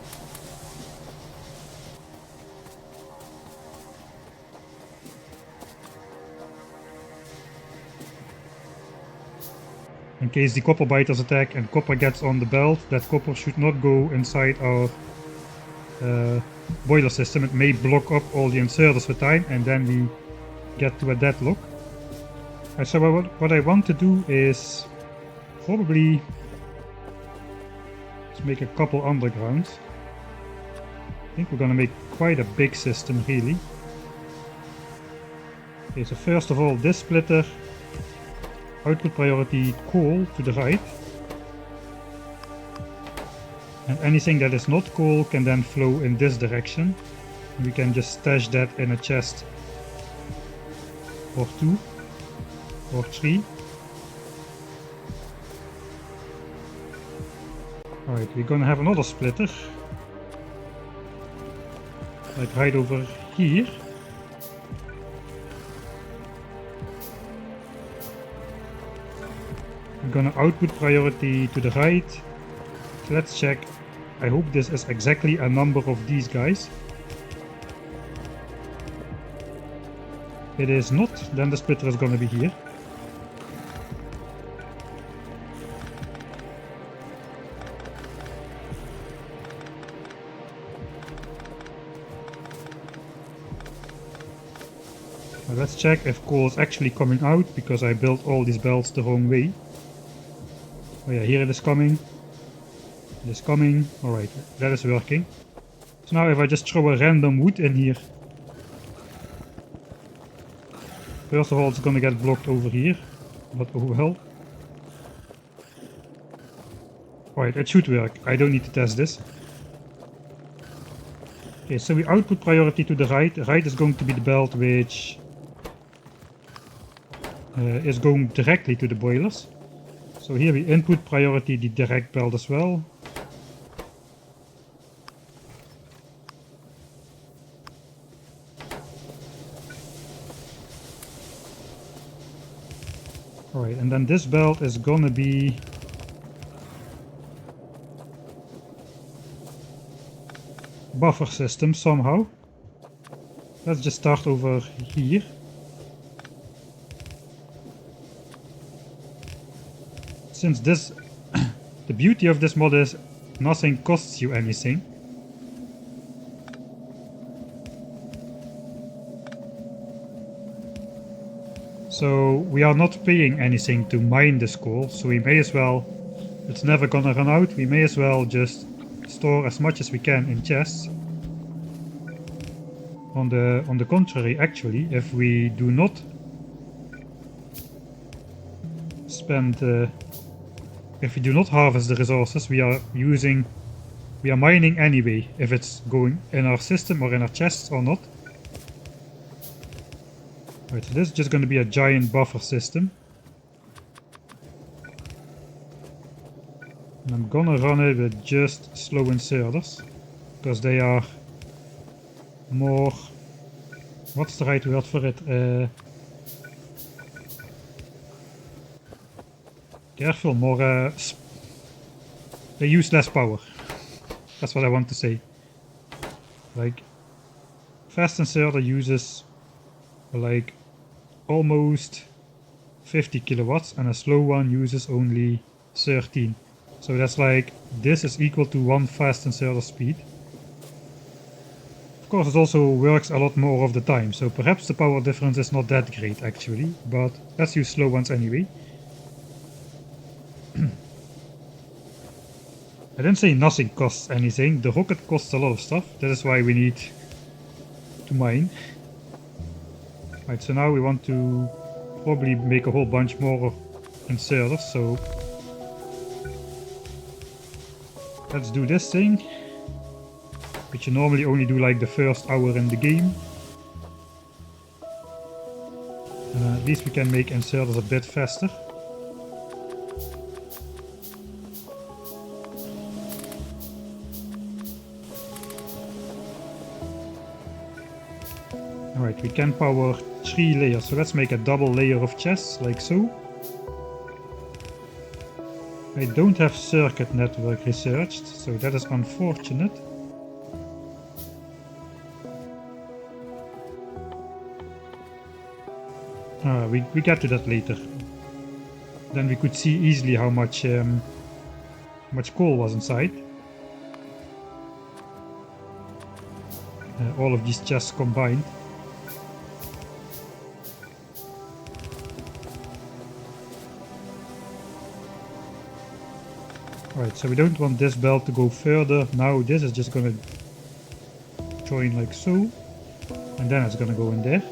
In case the copper biters attack and copper gets on the belt, that copper should not go inside our boiler system. It may block up all the inserters with time, and then we get to a deadlock. So what I want to do is probably let's make a couple undergrounds. I think we're gonna make quite a big system, really. Okay, so first of all, this splitter, output priority coal to the right. And anything that is not coal can then flow in this direction. We can just stash that in a chest or 2 or 3. Alright, we're gonna have another splitter. Like right over here. We're gonna output priority to the right. Let's check. I hope this is exactly a number of these guys. It is not, then the splitter is gonna be here. Now let's check if coal is actually coming out, because I built all these belts the wrong way. Oh yeah, here it is coming. It is coming. Alright, that is working. So now if I just throw a random wood in here. First of all, it's gonna get blocked over here. But oh well. Alright, it should work. I don't need to test this. Okay, so we output priority to the right. The right is going to be the belt which is going directly to the boilers. So here we input priority the direct belt as well. Alright, and then this belt is gonna be buffer system somehow. Let's just start over here. Since this, the beauty of this mod is nothing costs you anything. So we are not paying anything to mine this coal, so we may as well, it's never gonna run out, we may as well just store as much as we can in chests. On the contrary, actually, if we do not spend, if we do not harvest the resources, we are mining anyway, if it's going in our system or in our chests or not. Right, so this is just going to be a giant buffer system. And I'm gonna run it with just slow inserters, because they are more, what's the right word for it? Careful, more, they use less power. That's what I want to say. Like, fast inserter uses like almost 50 kilowatts and a slow one uses only 13. So that's like, this is equal to 1 fast inserter speed. Of course it also works a lot more of the time, so perhaps the power difference is not that great actually, but let's use slow ones anyway. I didn't say nothing costs anything, the rocket costs a lot of stuff, that is why we need to mine. Right, so now we want to probably make a whole bunch more inserters, so let's do this thing, which you normally only do like the first hour in the game. At least we can make inserters a bit faster. Alright, we can power 3 layers, so let's make a double layer of chests, like so. I don't have circuit network researched, so that is unfortunate. We get to that later. Then we could see easily how much coal was inside. All of these chests combined. Alright, so we don't want this belt to go further. Now this is just gonna join like so. And then it's gonna go in there.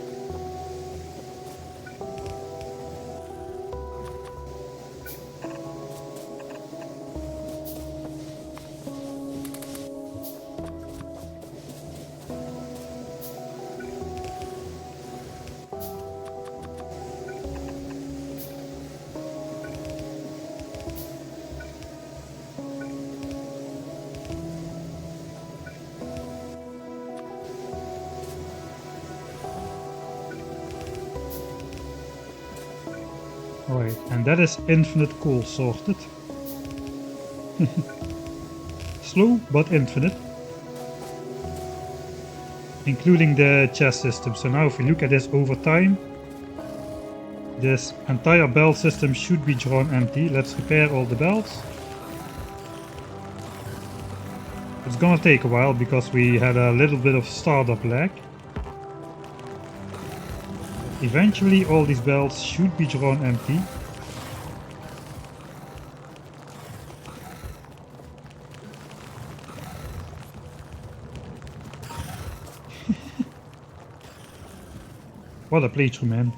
Alright, and that is infinite coal sorted. Slow, but infinite. Including the chest system. So now if we look at this over time, this entire belt system should be drawn empty. Let's repair all the belts. It's gonna take a while because we had a little bit of startup lag. Eventually all these belts should be drawn empty. What a playthrough, man.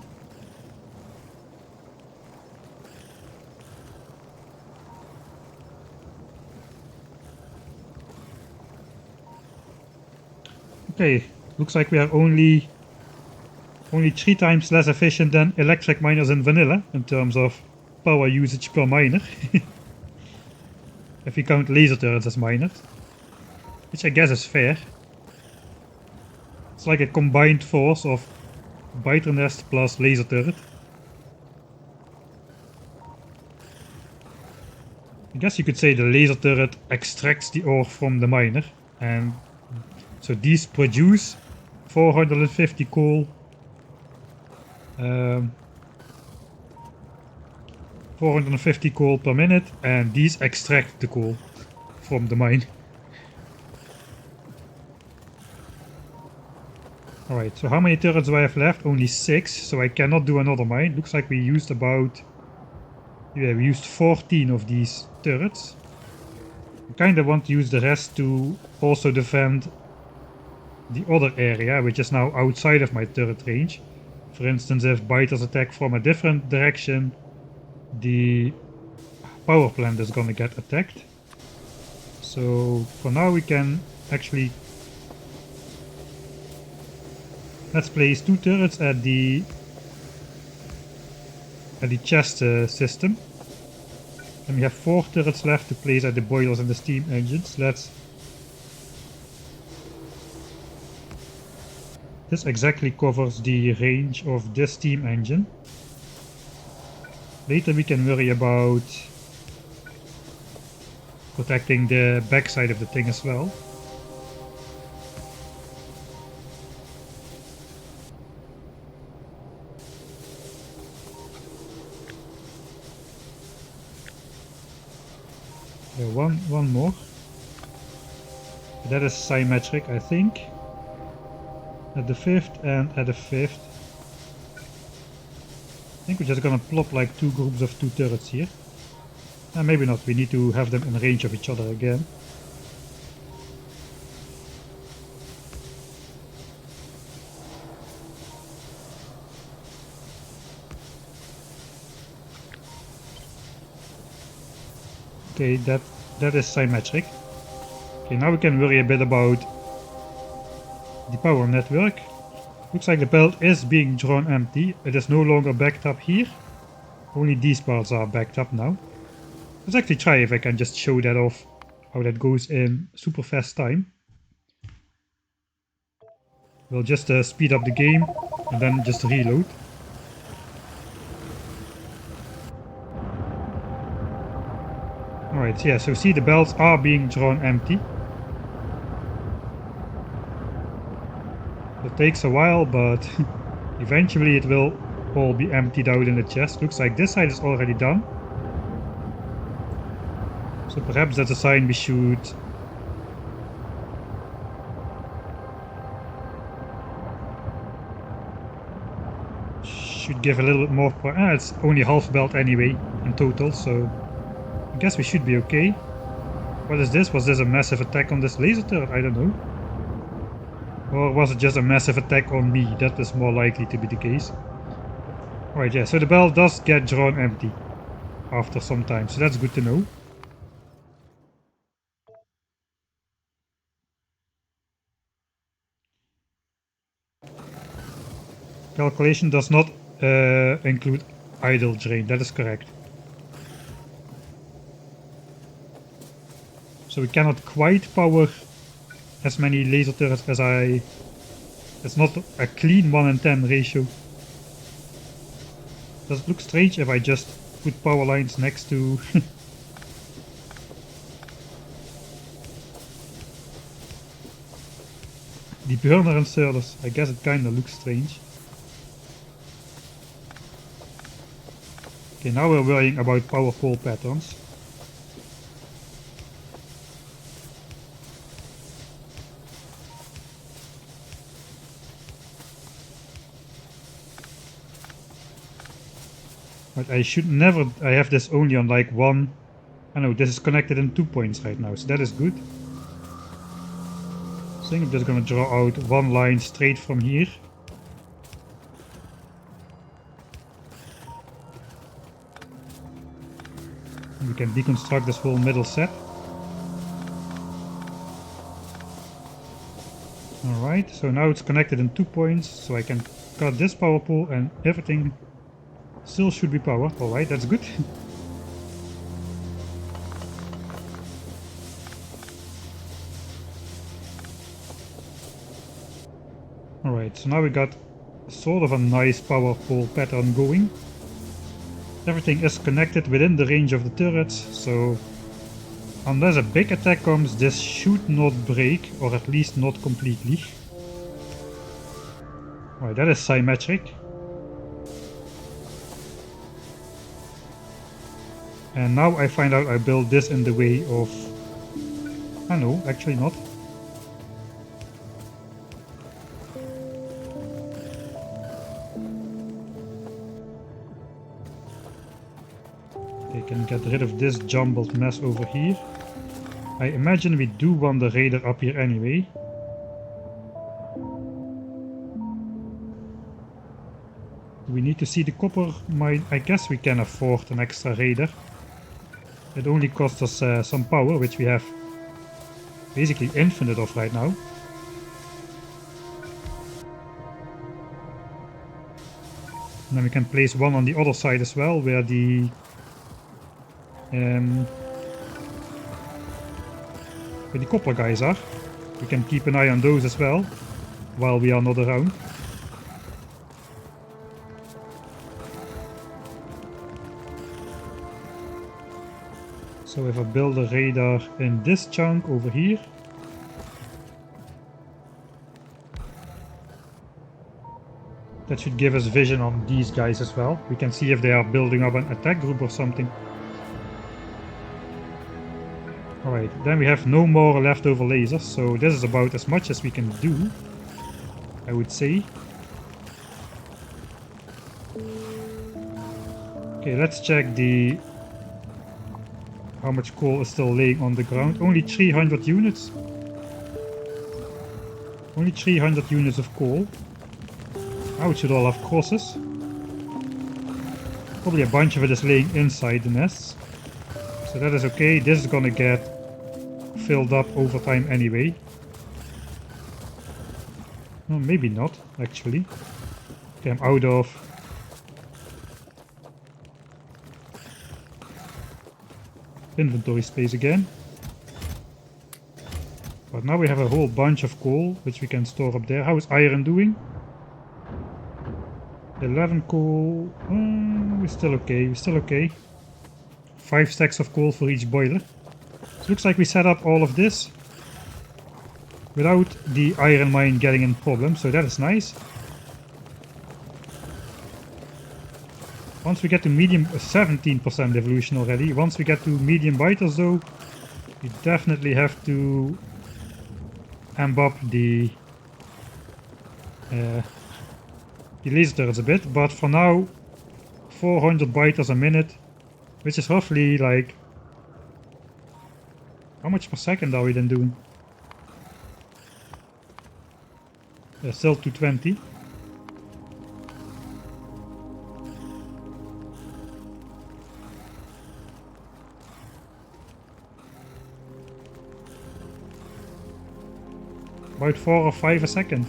Okay, looks like we are only 3 times less efficient than electric miners in vanilla in terms of power usage per miner. If we count laser turrets as miners. Which I guess is fair. It's like a combined force of biter nest plus laser turret. I guess you could say the laser turret extracts the ore from the miner, and so these produce 450 coal. 450 coal per minute, and these extract the coal from the mine. Alright, so how many turrets do I have left? Only 6, so I cannot do another mine. Looks like we used about... yeah, we used 14 of these turrets. I kinda want to use the rest to also defend the other area, which is now outside of my turret range. For instance, if biters attack from a different direction, the power plant is gonna get attacked. So for now we can actually... let's place 2 turrets at the chest system. And we have 4 turrets left to place at the boilers and the steam engines. This exactly covers the range of this steam engine. Later we can worry about protecting the backside of the thing as well. Yeah, one more. That is symmetric, I think. At the 5th and at the 5th. I think we're just gonna plop like 2 groups of 2 turrets here. And maybe not, we need to have them in range of each other again. Okay, that is symmetric. Okay, now we can worry a bit about the power network. Looks like the belt is being drawn empty. It is no longer backed up here. Only these parts are backed up now. Let's actually try if I can just show that off, how that goes in super fast time. We'll just speed up the game and then just reload. Alright, yeah, so see the belts are being drawn empty. It takes a while, but eventually it will all be emptied out in the chest. Looks like this side is already done. So perhaps that's a sign we should give a little bit more. It's only half belt anyway in total, so I guess we should be okay. What is this? Was this a massive attack on this laser turret? I don't know. Or was it just a massive attack on me? That is more likely to be the case. Alright, yeah, so the belt does get drawn empty after some time, so that's good to know. Calculation does not include idle drain, that is correct. So we cannot quite power as many laser turrets as I... It's not a clean 1 in 10 ratio. Does it look strange if I just put power lines next to... the burner inserters? I guess it kinda looks strange. Okay, now we're worrying about power pole patterns. But I should never... I have this only on like one... I know, this is connected in 2 points right now, so that is good. I think I'm just gonna draw out one line straight from here. We can deconstruct this whole middle set. Alright, so now it's connected in 2 points, so I can cut this power pole and everything still should be power. Alright, that's good. Alright, so now we got sort of a nice power pole pattern going. Everything is connected within the range of the turrets, so unless a big attack comes, this should not break, or at least not completely. Alright, that is symmetric. And now I find out I built this in the way of... I know, actually not. Okay, can get rid of this jumbled mess over here. I imagine we do want the radar up here anyway. We need to see the copper mine. I guess we can afford an extra radar. It only costs us some power, which we have basically infinite of right now. And then we can place one on the other side as well, where the copper guys are. We can keep an eye on those as well, while we are not around. So if I build a radar in this chunk over here, that should give us vision on these guys as well. We can see if they are building up an attack group or something. Alright, then we have no more leftover lasers, so this is about as much as we can do, I would say. Okay, let's check the... how much coal is still laying on the ground. Only 300 units. Only 300 units of coal. Now it should all have crosses. Probably a bunch of it is laying inside the nests. So that is okay. This is gonna get filled up over time anyway. No, maybe not, actually. Okay, I'm out of... inventory space again. But now we have a whole bunch of coal, which we can store up there. How is iron doing? 11 coal. We're still okay, we're still okay. 5 stacks of coal for each boiler. Looks like we set up all of this without the iron mine getting in problems, so that is nice. Once we get to medium, 17% evolution already. Once we get to medium biters though, we definitely have to amp up the laser turrets a bit, but for now 400 biters a minute, which is roughly like, how much per second are we then doing? Still 220. About 4 or 5 a second.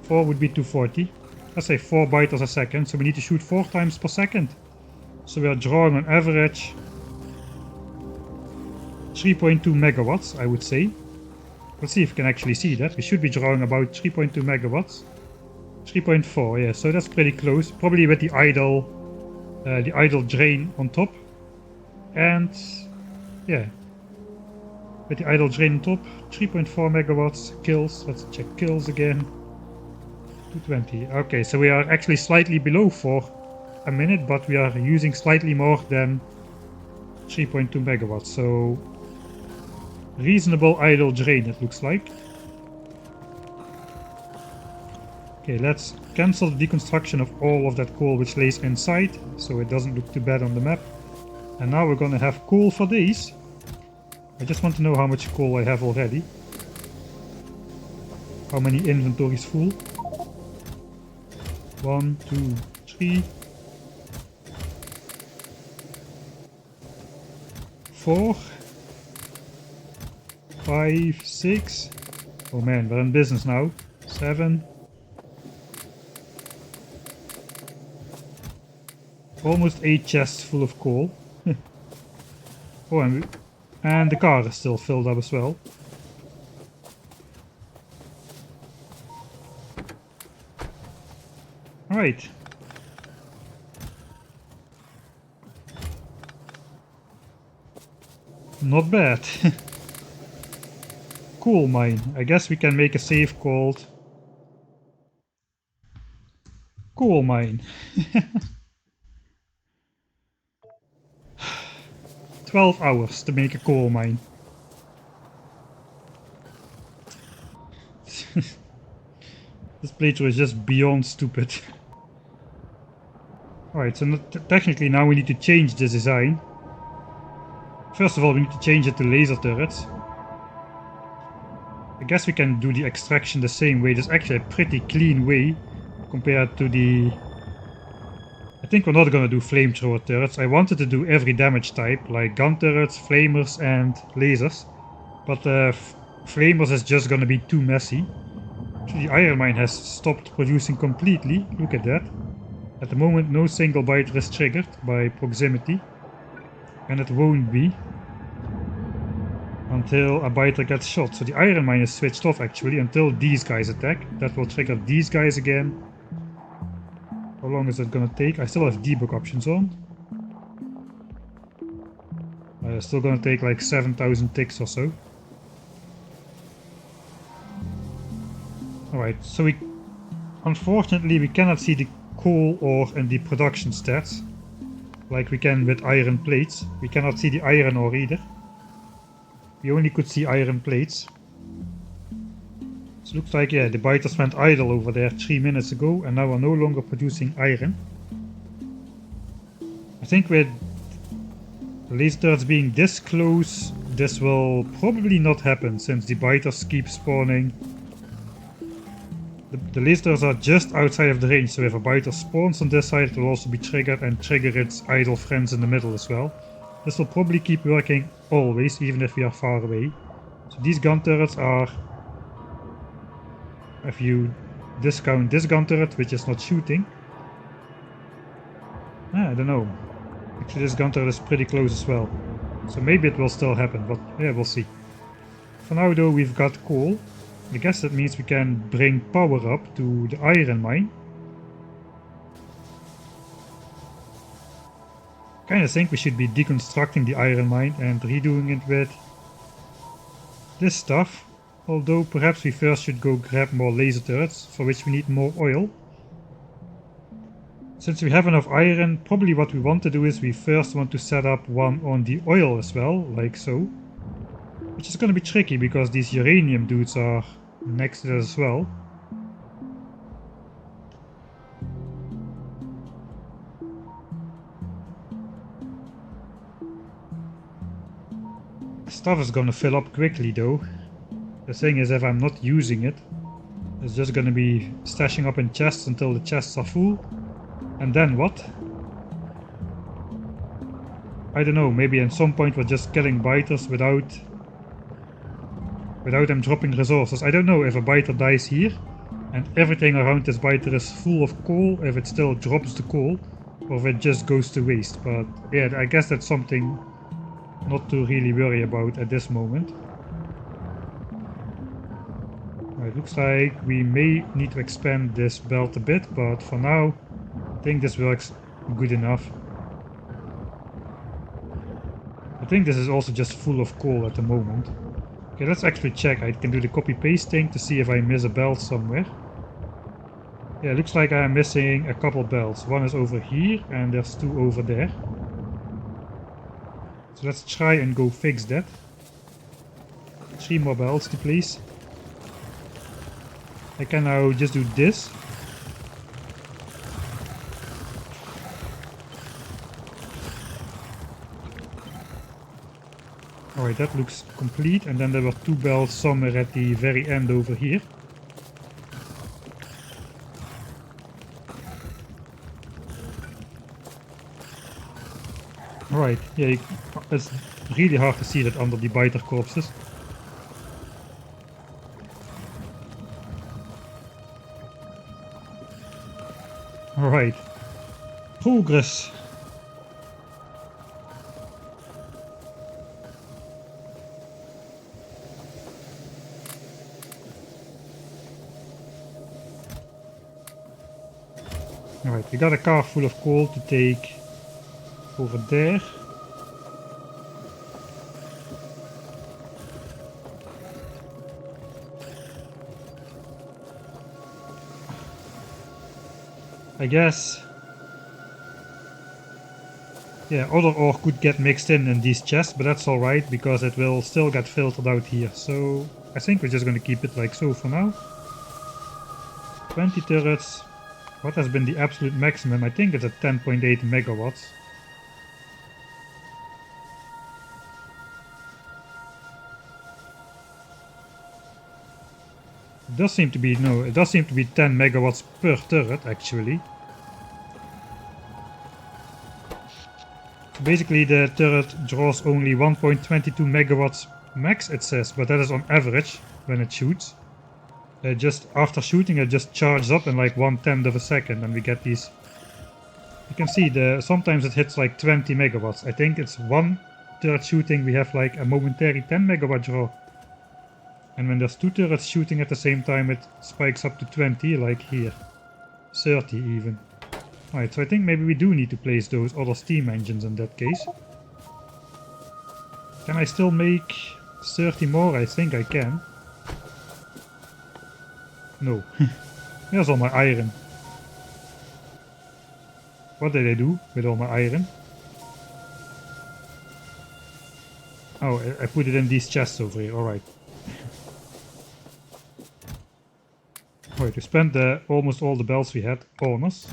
4 would be 240. Let's say 4 biters a second, so we need to shoot 4 times per second. So we are drawing on average 3.2 megawatts, I would say. Let's see if we can actually see that. We should be drawing about 3.2 megawatts. 3.4, yeah, so that's pretty close. Probably with the idle drain on top. And yeah, with the idle drain on top, 3.4 megawatts. Kills, let's check kills again. 220. Okay, so we are actually slightly below 4 a minute, but we are using slightly more than 3.2 megawatts. So reasonable idle drain, it looks like. Okay, let's cancel the deconstruction of all of that coal which lays inside, so it doesn't look too bad on the map. And now we're gonna have coal for days. I just want to know how much coal I have already. How many inventories full? 1, 2, 3, 4, 5, 6. Oh man, we're in business now. 7. Almost 8 chests full of coal. Oh, and the car is still filled up as well. Alright. Not bad. Coal mine. I guess we can make a save called coal mine. 12 hours to make a coal mine. This playthrough is just beyond stupid. Alright, so technically now we need to change the design. First of all, we need to change it to laser turrets. I guess we can do the extraction the same way. There's actually a pretty clean way compared to the... I think we're not gonna do flamethrower turrets. I wanted to do every damage type, like gun turrets, flamers and lasers. But flamers is just gonna be too messy. So the iron mine has stopped producing completely. Look at that. At the moment no single biter is triggered by proximity. And it won't be until a biter gets shot. So the iron mine is switched off actually until these guys attack. That will trigger these guys again. How long is that gonna take? I still have debug options on. Still gonna take like 7,000 ticks or so. Alright, so unfortunately we cannot see the coal ore and the production stats like we can with iron plates. We cannot see the iron ore either. We only could see iron plates. So it looks like, yeah, the biters went idle over there 3 minutes ago and now are no longer producing iron. I think with the laser turrets being this close, this will probably not happen since the biters keep spawning. The lasers are just outside of the range, so if a biter spawns on this side it will also be triggered and trigger its idle friends in the middle as well. This will probably keep working always, even if we are far away. So these gun turrets are, if you discount this gun turret which is not shooting, I don't know. Actually this gun turret is pretty close as well. So maybe it will still happen, but yeah, we'll see. For now though we've got coal. I guess that means we can bring power up to the iron mine. Kinda think we should be deconstructing the iron mine and redoing it with this stuff. Although perhaps we first should go grab more laser turrets, for which we need more oil. Since we have enough iron, probably what we want to do is we first want to set up one on the oil as well, like so. Which is gonna be tricky because these uranium dudes are next to it as well. Stuff is gonna fill up quickly though. The thing is, if I'm not using it, it's just gonna be stashing up in chests until the chests are full. And then what? I don't know, maybe at some point we're just killing biters without them dropping resources. I don't know if a biter dies here and everything around this biter is full of coal, if it still drops the coal, or if it just goes to waste. But yeah, I guess that's something not to really worry about at this moment. It looks like we may need to expand this belt a bit, but for now I think this works good enough. I think this is also just full of coal at the moment. Okay, let's actually check. I can do the copy paste thing to see if I miss a belt somewhere. Yeah, it looks like I'm missing a couple belts. One is over here and there's two over there. So let's try and go fix that. 3 more belts to place. I can now just do this. Alright, that looks complete. And then there were 2 belts somewhere at the very end over here. Alright, yeah, it's really hard to see that under the biter corpses. Alright. Progress. Alright, we got a car full of coal to take over there. I guess, yeah, other ore could get mixed in these chests, but that's alright because it will still get filtered out here. So I think we're just going to keep it like so for now. 20 turrets. What has been the absolute maximum? I think it's at 10.8 megawatts. It does seem to be, no, it does seem to be 10 megawatts per turret actually. So basically the turret draws only 1.22 megawatts max, it says, but that is on average when it shoots. Just after shooting it just charges up in like 1/10 of a second and we get these. You can see sometimes it hits like 20 megawatts. I think it's one turret shooting we have like a momentary 10 megawatt draw. And when there's 2 turrets shooting at the same time it spikes up to 20, like here. 30 even. Alright, so I think maybe we do need to place those other steam engines in that case. Can I still make 30 more? I think I can. No. There's all my iron. What did I do with all my iron? Oh, I put it in these chests over here, alright. Alright, we spent almost all the belts we had on us.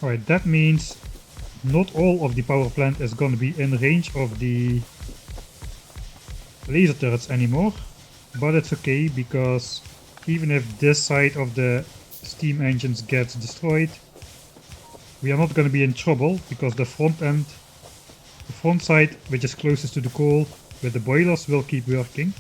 Alright, that means not all of the power plant is going to be in range of the laser turrets anymore, but it's okay because even if this side of the steam engines gets destroyed, we are not going to be in trouble because the front side, which is closest to the coal with the boilers, will keep working.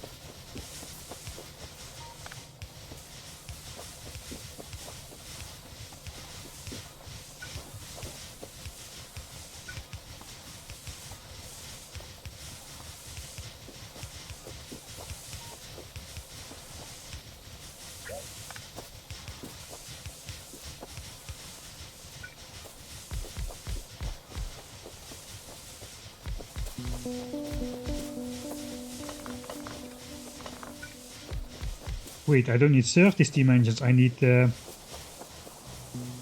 Wait, I don't need 30 steam engines, I need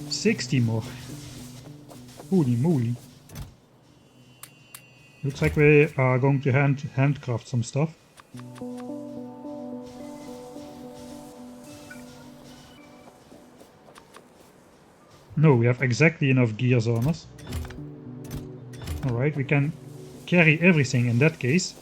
60 more. Holy moly. Looks like we are going to handcraft some stuff. No, we have exactly enough gears on us. Alright, we can carry everything in that case.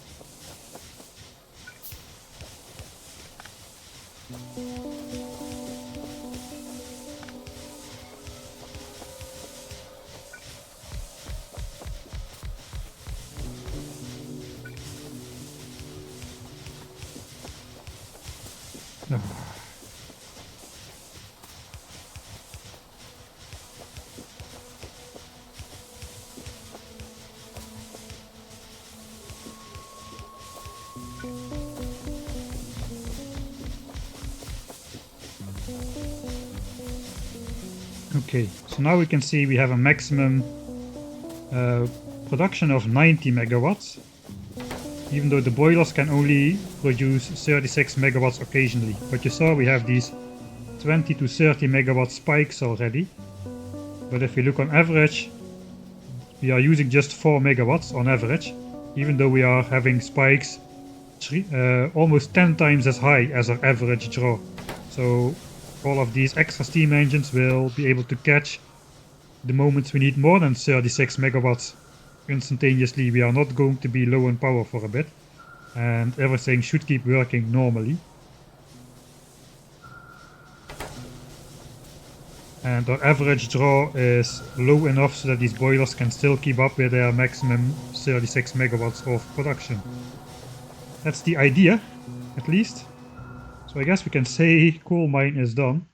Okay, so now we can see we have a maximum production of 90 megawatts, even though the boilers can only produce 36 megawatts occasionally. But you saw we have these 20 to 30 megawatt spikes already. But if we look on average, we are using just 4 megawatts on average, even though we are having spikes almost 10 times as high as our average draw. So all of these extra steam engines will be able to catch the moments we need more than 36 megawatts instantaneously. We are not going to be low on power for a bit, and everything should keep working normally. And our average draw is low enough so that these boilers can still keep up with their maximum 36 megawatts of production. That's the idea, at least. So I guess we can say coal mine is done.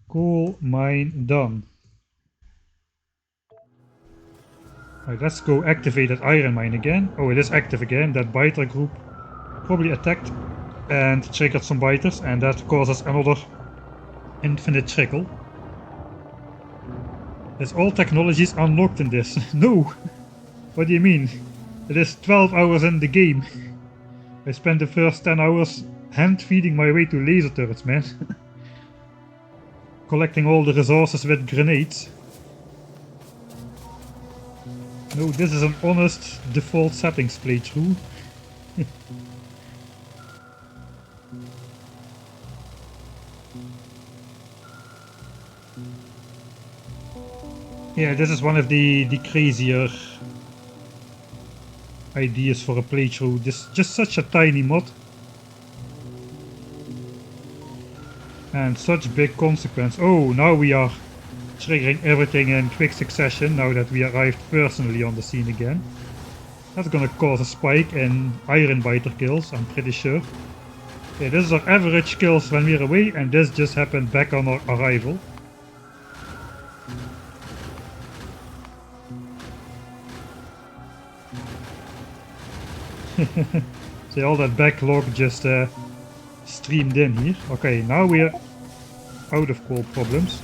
Coal mine done. Alright, let's go activate that iron mine again. Oh, it is active again. That biter group probably attacked and triggered some biters, and that causes another infinite trickle. There's all technologies unlocked in this. No! What do you mean? It is 12 hours in the game. I spent the first 10 hours hand feeding my way to laser turrets, man. Collecting all the resources with grenades. No, this is an honest default settings playthrough. Yeah, this is one of the crazier ideas for a playthrough. This just such a tiny mod. And such big consequence. Oh, now we are triggering everything in quick succession now that we arrived personally on the scene again. That's gonna cause a spike in iron biter kills, I'm pretty sure. Okay, this is our average kills when we're away, and this just happened back on our arrival. See, all that backlog just streamed in here. Okay, now we're out of coal problems.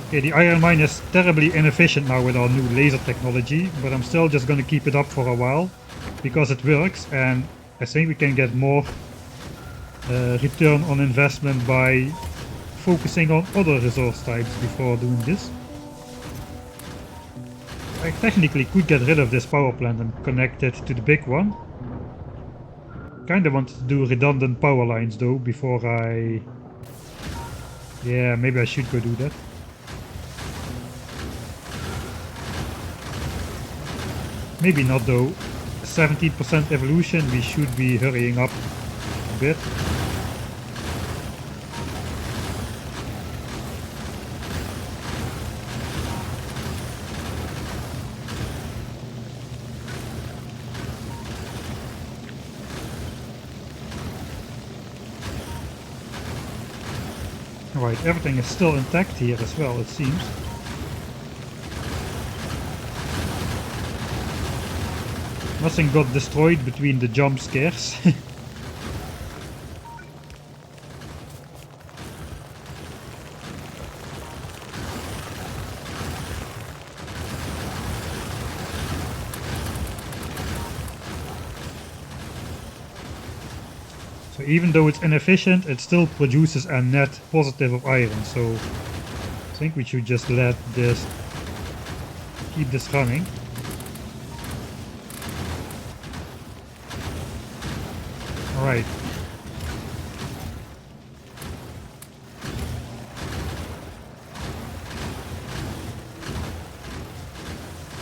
Okay, the iron mine is terribly inefficient now with our new laser technology, but I'm still just gonna keep it up for a while because it works, and I think we can get more return on investment by focusing on other resource types before doing this. I technically could get rid of this power plant and connect it to the big one. Kinda want to do redundant power lines though before I... Yeah, maybe I should go do that. Maybe not though. 17% evolution, we should be hurrying up a bit. Alright, everything is still intact here as well, it seems. Nothing got destroyed between the jump scares. even though it's inefficient, it still produces a net positive of iron, so I think we should just let this, keep this running. Alright.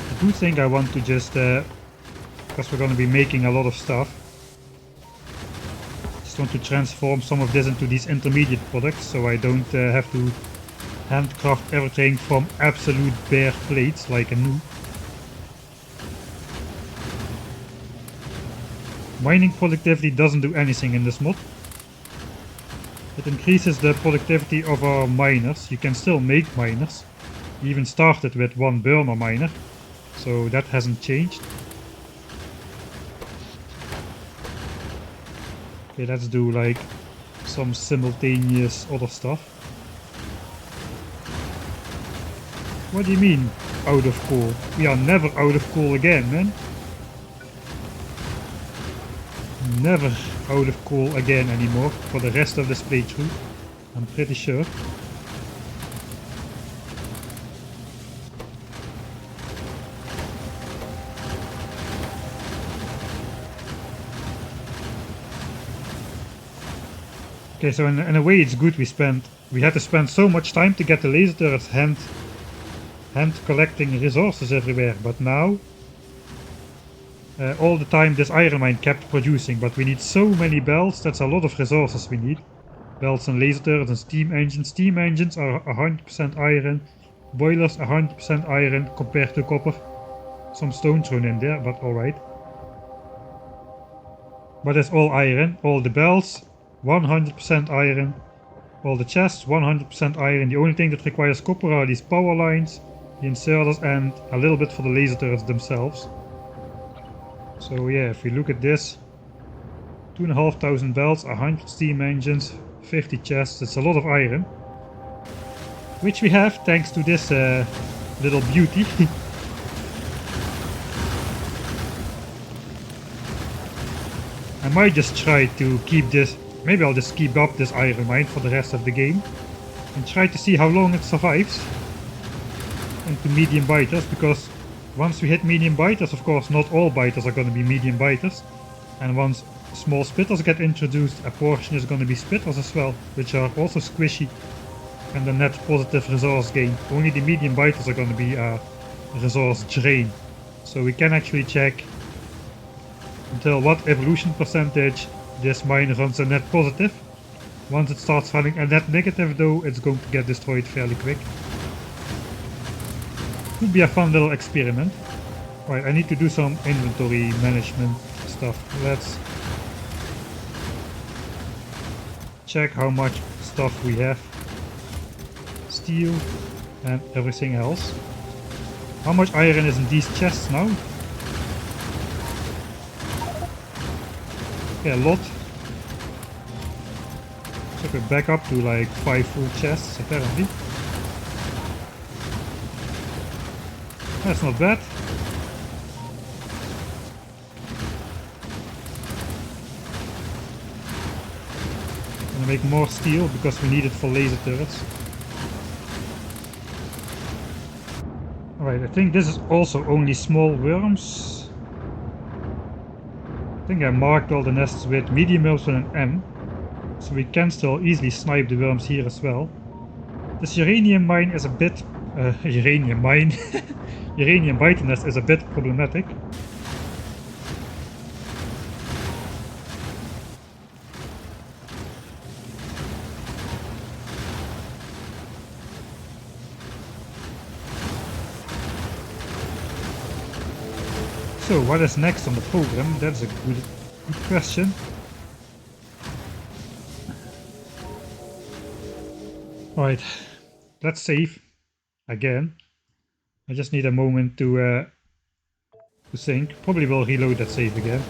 I do think I want to just, because we're going to be making a lot of stuff, just want to transform some of this into these intermediate products, so I don't have to handcraft everything from absolute bare plates like a noob. Mining productivity doesn't do anything in this mod. It increases the productivity of our miners. You can still make miners. We even started with one burner miner, so that hasn't changed. Okay, let's do like some simultaneous other stuff. What do you mean out of coal? We are never out of coal again, man. Never out of coal again anymore for the rest of this playthrough, I'm pretty sure. Okay, so in a way it's good we had to spend so much time to get the laser turrets hand collecting resources everywhere, but now all the time this iron mine kept producing, but we need so many bells, that's a lot of resources we need. Bells and laser turrets and steam engines. Steam engines are 100% iron, boilers 100% iron compared to copper. Some stone thrown in there, but alright. But it's all iron. All the bells 100% iron, all the chests 100% iron. The only thing that requires copper are these power lines, the inserters, and a little bit for the laser turrets themselves. So yeah, if we look at this, 2,500 bells, 100 steam engines, 50 chests, it's a lot of iron. Which we have thanks to this little beauty. I might just try to keep this, maybe I'll just keep up this iron mine for the rest of the game. And try to see how long it survives into medium biters, because once we hit medium biters, of course not all biters are going to be medium biters, and once small spitters get introduced, a portion is going to be spitters as well, which are also squishy and a net positive resource gain. Only the medium biters are going to be a resource drain, so we can actually check until what evolution percentage this mine runs a net positive. Once it starts running a net negative though, it's going to get destroyed fairly quick. Could be a fun little experiment. Right, I need to do some inventory management stuff. Let's check how much stuff we have. Steel and everything else. How much iron is in these chests now? Okay, a lot. So we're back up to like 5 full chests apparently. That's not bad. Gonna make more steel because we need it for laser turrets. Alright, I think this is also only small worms. I think I marked all the nests with medium worms with an M, so we can still easily snipe the worms here as well. This uranium mine is a bit... uranium mine? Uranium biter nest is a bit problematic. So what is next on the program? That's a good question. Alright, let's save again. I just need a moment to think. Probably will reload that save again.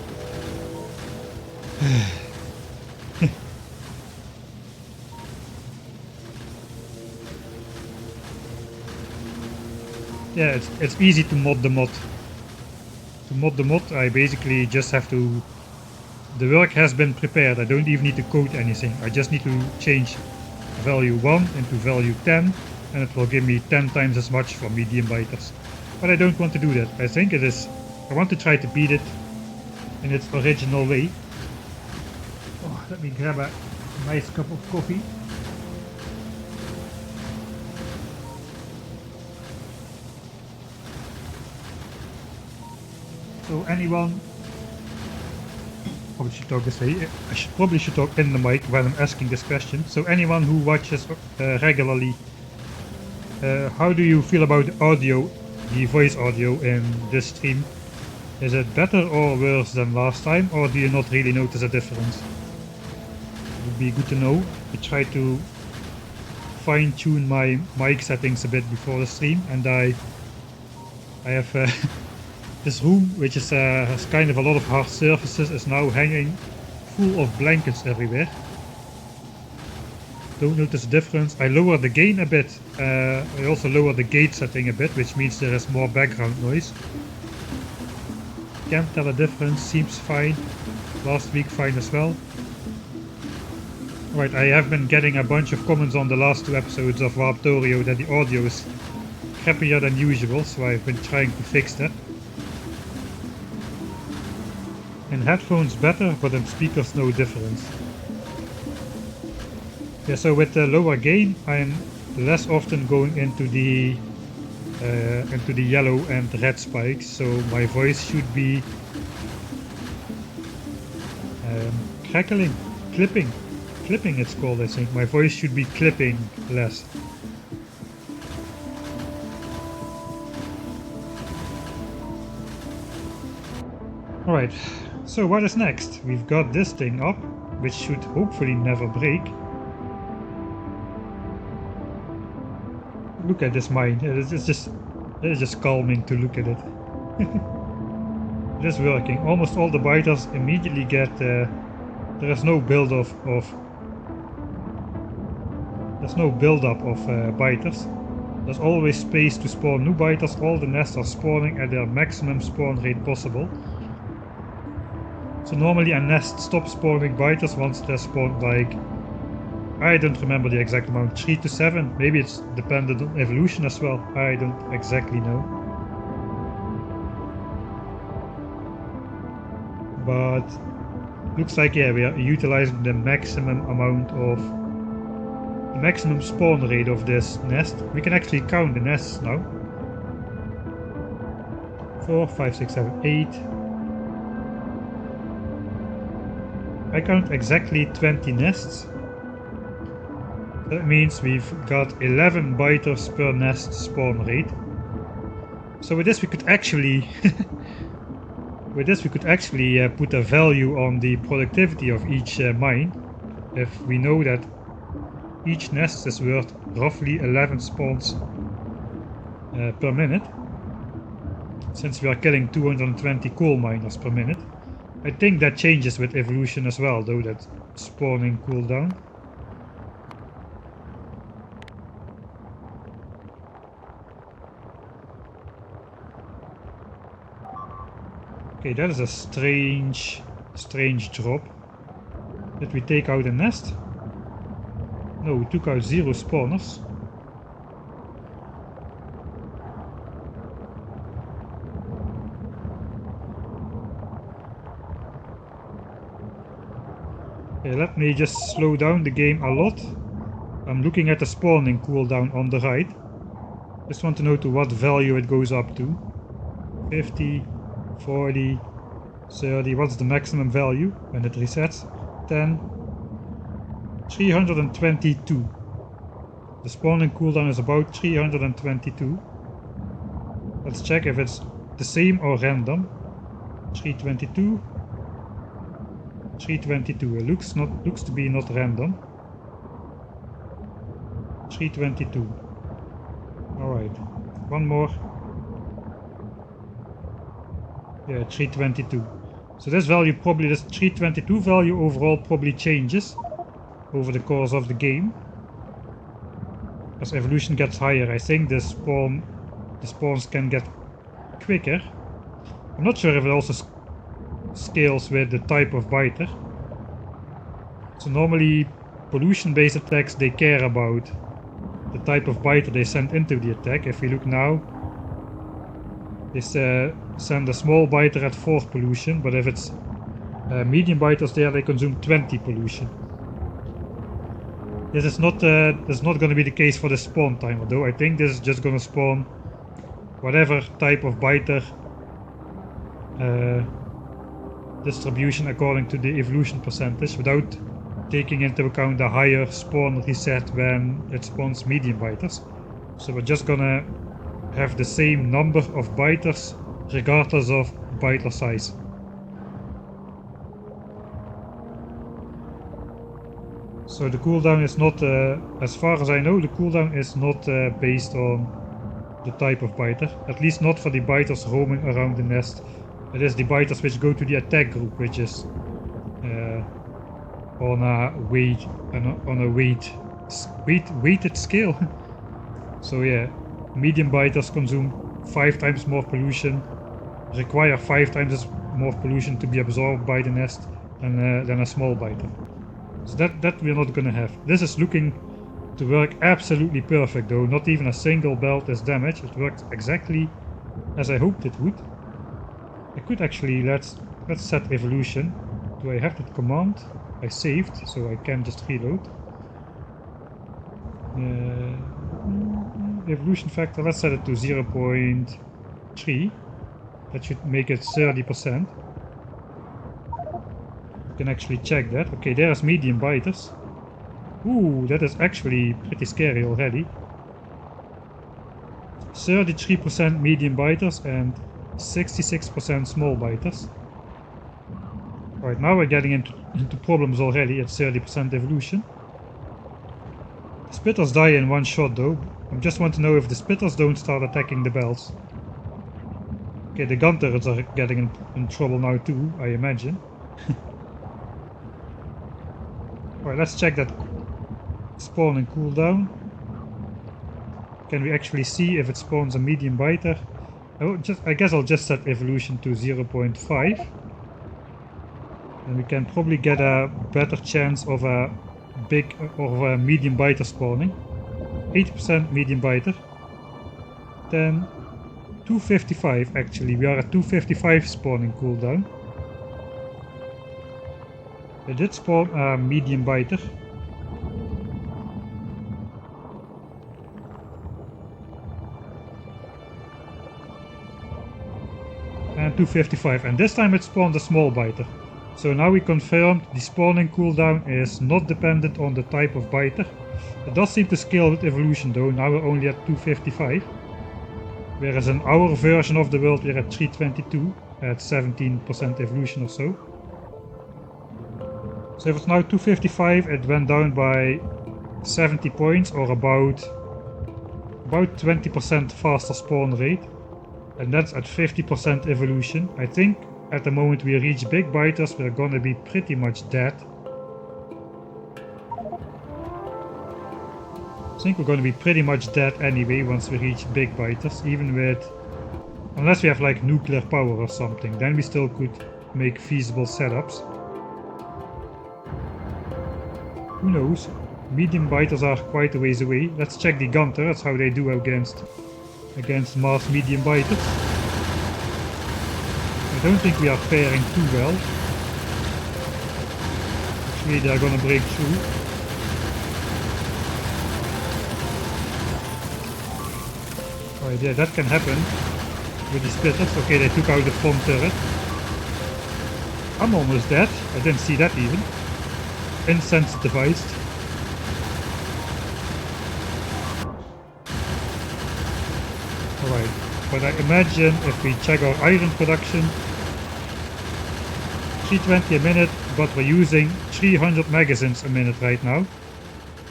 Yeah, it's easy to mod the mod. To mod the mod, I basically just have to the work has been prepared. I don't even need to code anything. I just need to change value 1 into value 10 and it will give me 10 times as much for medium biters. But I don't want to do that. I think it is... I want to try to beat it in its original way. Oh, let me grab a nice cup of coffee. So anyone... Probably should talk this way. Probably should talk in the mic when I'm asking this question. So anyone who watches regularly, how do you feel about the audio, the voice audio in this stream? Is it better or worse than last time, or do you not really notice a difference? It would be good to know. I try to fine-tune my mic settings a bit before the stream, and I have this room, which is has kind of a lot of hard surfaces, is now hanging full of blankets everywhere. Don't notice a difference. I lowered the gain a bit. I also lowered the gate setting a bit, which means there is more background noise. Can't tell a difference. Seems fine. Last week fine as well. Right, I have been getting a bunch of comments on the last 2 episodes of Factorio that the audio is crappier than usual, so I've been trying to fix that. In headphones better, but in speakers no difference. Yeah, so with the lower gain, I'm less often going into the yellow and red spikes, so my voice should be crackling, clipping it's called, I think. My voice should be clipping less. Alright, so what is next? We've got this thing up, which should hopefully never break. Look at this mine. It is just calming to look at it. It is working. Almost all the biters immediately get... there is no build-up of... There's no build-up of biters. There's always space to spawn new biters. All the nests are spawning at their maximum spawn rate possible. So normally a nest stops spawning biters once they're spawned like... I don't remember the exact amount, 3 to 7, maybe it's dependent on evolution as well, I don't exactly know. But looks like, yeah, we are utilizing the maximum amount of... the maximum spawn rate of this nest. We can actually count the nests now. 4, 5, 6, 7, 8. I count exactly 20 nests. That means we've got 11 biters per nest spawn rate. So with this we could actually put a value on the productivity of each mine, if we know that each nest is worth roughly 11 spawns per minute. Since we are killing 220 coal miners per minute. I think that changes with evolution as well, though, that spawning cooldown. Okay, that is a strange drop. Did we take out a nest? No, we took out 0 spawners. Okay, let me just slow down the game a lot. I'm looking at the spawning cooldown on the right. Just want to know to what value it goes up to. 50, 40, 30, what's the maximum value when it resets? 10, 322. The spawning cooldown is about 322. Let's check if it's the same or random. 322. 322. It looks to be not random. 322. Alright. One more. Yeah, 322. So this 322 value overall probably changes over the course of the game. As evolution gets higher, I think the spawns can get quicker. I'm not sure if it also scales with the type of biter. So normally pollution-based attacks, they care about the type of biter they send into the attack. If we look now, they send a small biter at 4 pollution, but if it's medium biters there, they consume 20 pollution. This is not going to be the case for the spawn timer though. I think this is just going to spawn whatever type of biter distribution according to the evolution percentage, without taking into account the higher spawn reset when it spawns medium biters. So we're just gonna have the same number of biters regardless of biter size. So the cooldown is not, as far as I know, the cooldown is not based on the type of biter. At least not for the biters roaming around the nest. It is the biters which go to the attack group, which is on a weighted scale. So yeah, medium biters consume 5 times more pollution, require 5 times more pollution to be absorbed by the nest than a small biter. So that we're not gonna have. This is looking to work absolutely perfect though. Not even a single belt is damaged. It worked exactly as I hoped it would. I could actually, let's set evolution. Do I have that command? I saved, so I can just reload. Evolution factor, let's set it to 0.3. That should make it 30%. You can actually check that. Okay, there's medium biters. Ooh, that is actually pretty scary already. 33% medium biters and 66% small biters. Right, now we're getting into problems already at 30% evolution. Spitters die in one shot though. I just want to know if the spitters don't start attacking the bells. Okay, the gun turrets are getting in trouble now too, I imagine. Alright, let's check that spawn and cooldown. Can we actually see if it spawns a medium biter? I guess I'll just set evolution to 0.5. And we can probably get a better chance of a medium biter spawning. 80% medium biter. Then 255 actually. We are at 255 spawning cooldown. It did spawn a medium biter. And 255, and this time it spawned a small biter. So now we confirmed the spawning cooldown is not dependent on the type of biter. It does seem to scale with evolution though. Now we're only at 255. Whereas in our version of the world we're at 322 at 17% evolution or so. So if it's now 255, it went down by 70 points, or about 20% faster spawn rate. And that's at 50% evolution. I think at the moment we reach big biters, we're gonna be pretty much dead. I think we're gonna be pretty much dead anyway once we reach big biters, even with... unless we have like nuclear power or something, then we still could make feasible setups. Who knows? Medium biters are quite a ways away. Let's check the gun turrets, how they do against Mars medium biters. I don't think we are faring too well. Actually, they're gonna break through. Alright, yeah, that can happen with the spitters. Okay, they took out the front turret. I'm almost dead. I didn't see that even. Insensitivized. Alright, but I imagine if we check our iron production, 320 a minute, but we're using 300 magazines a minute right now.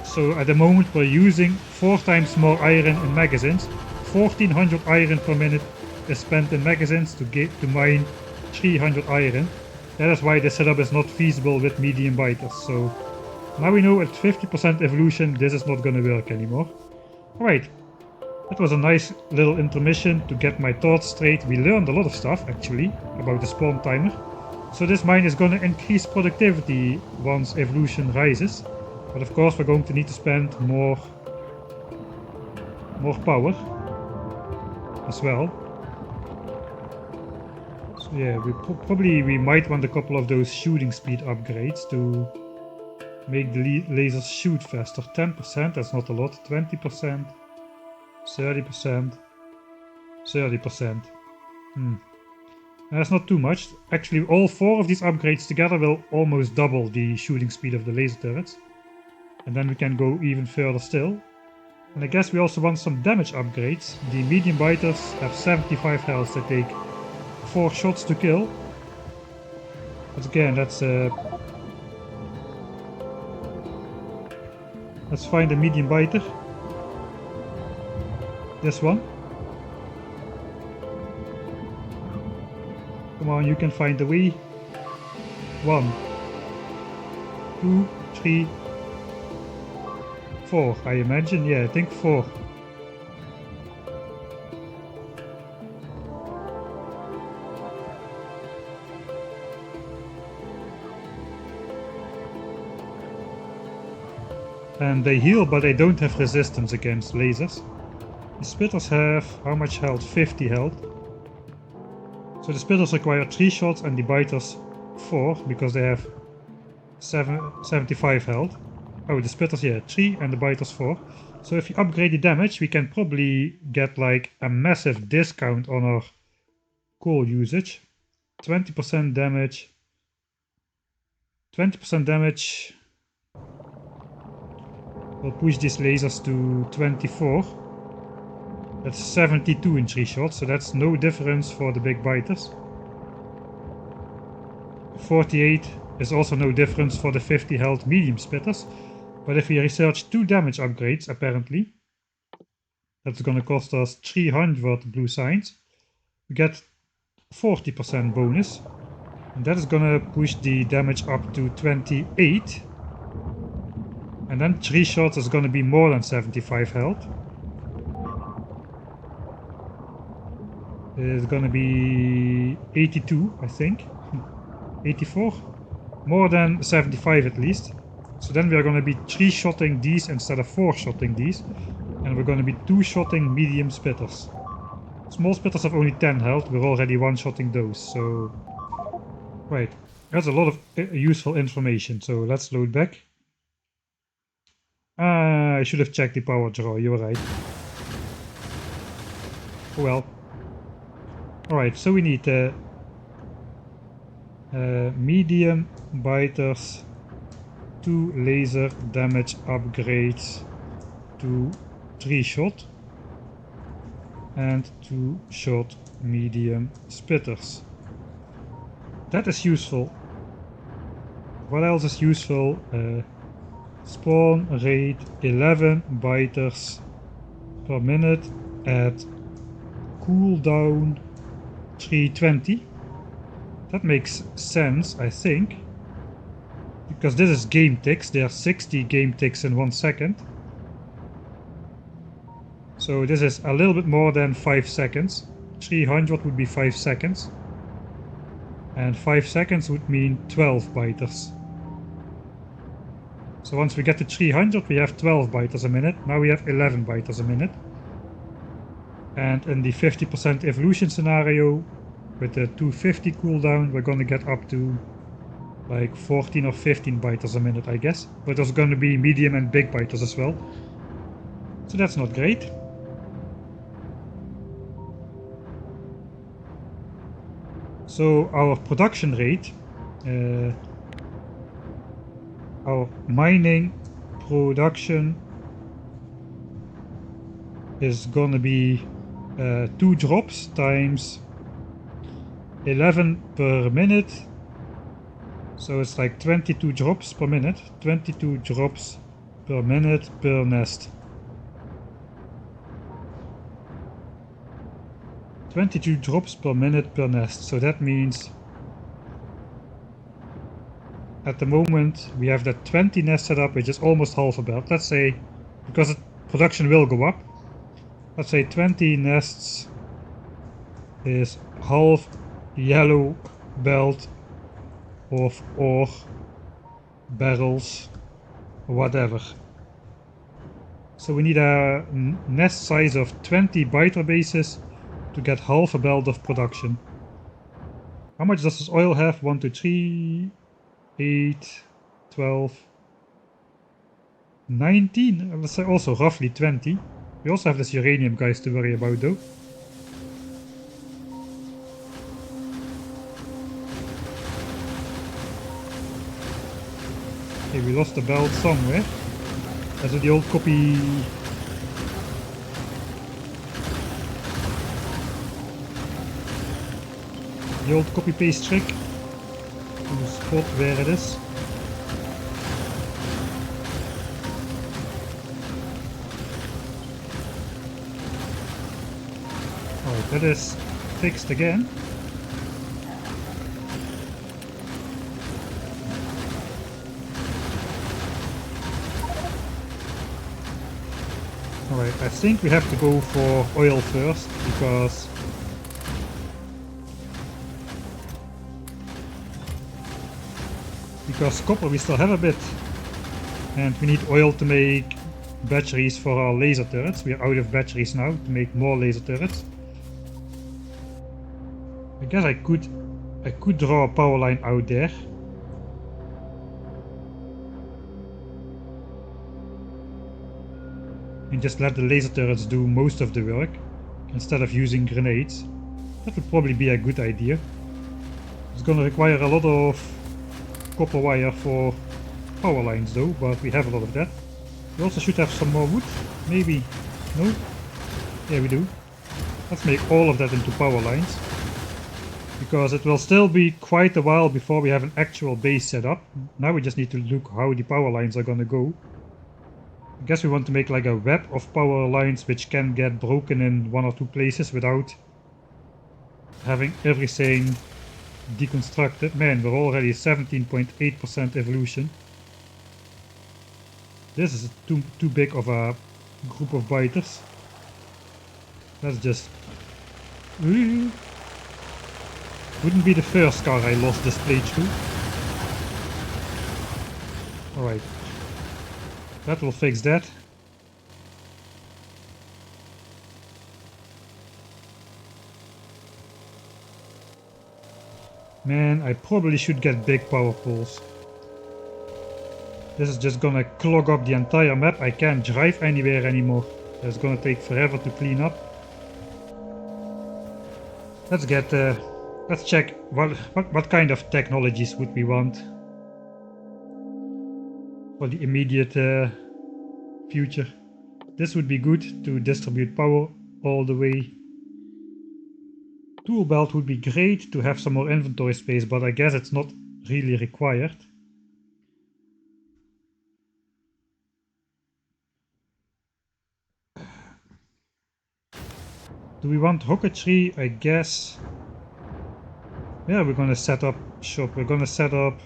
So at the moment we're using 4 times more iron in magazines. 1400 iron per minute is spent in magazines to mine 300 iron. That is why the setup is not feasible with medium biters. So now we know at 50% evolution this is not gonna work anymore. Alright. That was a nice little intermission to get my thoughts straight. We learned a lot of stuff actually about the spawn timer. So this mine is going to increase productivity once evolution rises, but of course we're going to need to spend more power as well. So yeah, we might want a couple of those shooting speed upgrades to make the lasers shoot faster. 10%, that's not a lot. 20%, 30%, 30%. That's not too much. Actually, all 4 of these upgrades together will almost double the shooting speed of the laser turrets. And then we can go even further still. And I guess we also want some damage upgrades. The medium biters have 75 health. They take 4 shots to kill. But again, let's find a medium biter. This one. Come on, you can find the way. 1, 2, 3, 4, I imagine. Yeah, I think 4. And they heal, but they don't have resistance against lasers. The spitters have how much health? 50 health. So the spitters require 3 shots and the biters 4 because they have 75 health. Oh, the spitters, yeah, 3 and the biters 4. So if you upgrade the damage, we can probably get like a massive discount on our coal usage. 20% damage. 20% damage will push these lasers to 24. That's 72 in 3 shots, so that's no difference for the big biters. 48 is also no difference for the 50 health medium spitters. But if we research 2 damage upgrades, apparently, that's gonna cost us 300 blue signs. We get 40% bonus. And that is gonna push the damage up to 28. And then 3 shots is gonna be more than 75 health. It's gonna be 82, I think. 84? More than 75 at least. So then we are gonna be 3-shotting these instead of 4-shotting these. And we're gonna be 2-shotting medium spitters. Small spitters have only 10 health, we're already 1-shotting those, so... Right, that's a lot of useful information, so let's load back. I should have checked the power draw, you were right. Oh well. Alright, so we need medium biters, 2 laser damage upgrades, 2 3-shot, and 2-shot medium spitters. That is useful. What else is useful? Spawn rate 11 biters per minute at cooldown 320. That makes sense, I think. Because this is game ticks, there are 60 game ticks in 1 second. So this is a little bit more than 5 seconds. 300 would be 5 seconds. And 5 seconds would mean 12 biters. So once we get to 300 we have 12 biters a minute. Now we have 11 biters a minute. And in the 50% evolution scenario with the 250 cooldown we're gonna get up to like 14 or 15 biters a minute, I guess. But there's gonna be medium and big biters as well. So that's not great. So our production rate, our mining production is gonna be 2 drops times 11 per minute. So it's like 22 drops per minute. 22 drops per minute per nest. 22 drops per minute per nest. So that means at the moment we have that 20 nests set up, which is almost half a belt. Let's say, because production will go up, let's say 20 nests is half yellow belt of ore, barrels, or whatever. So we need a nest size of 20 biter bases to get half a belt of production. How much does this oil have? 1, 2, 3, 8, 12, 19? Let's say also roughly 20. We also have this uranium guys to worry about though. Okay, we lost the belt somewhere. As with the old copy. The old copy paste trick to spot where it is. Alright, that is fixed again. Alright, I think we have to go for oil first because copper we still have a bit, and we need oil to make batteries for our laser turrets. We are out of batteries now to make more laser turrets. I guess I could draw a power line out there. And just let the laser turrets do most of the work instead of using grenades. That would probably be a good idea. It's gonna require a lot of copper wire for power lines though, but we have a lot of that. We also should have some more wood, maybe. No? Yeah, we do. Let's make all of that into power lines, because it will still be quite a while before we have an actual base set up. Now we just need to look how the power lines are gonna go. I guess we want to make like a web of power lines which can get broken in 1 or 2 places without having everything deconstructed. Man, we're already 17.8% evolution. This is too big of a group of biters. Let's just... Wouldn't be the first car I lost this playthrough. Alright. That will fix that. Man, I probably should get big power poles. This is just gonna clog up the entire map. I can't drive anywhere anymore. It's gonna take forever to clean up. Let's get let's check what kind of technologies would we want for the immediate future. This would be good to distribute power all the way. Tool belt would be great to have some more inventory space, but I guess it's not really required. Do we want rocketry? I guess. Yeah, we're gonna set up shop. We're gonna set up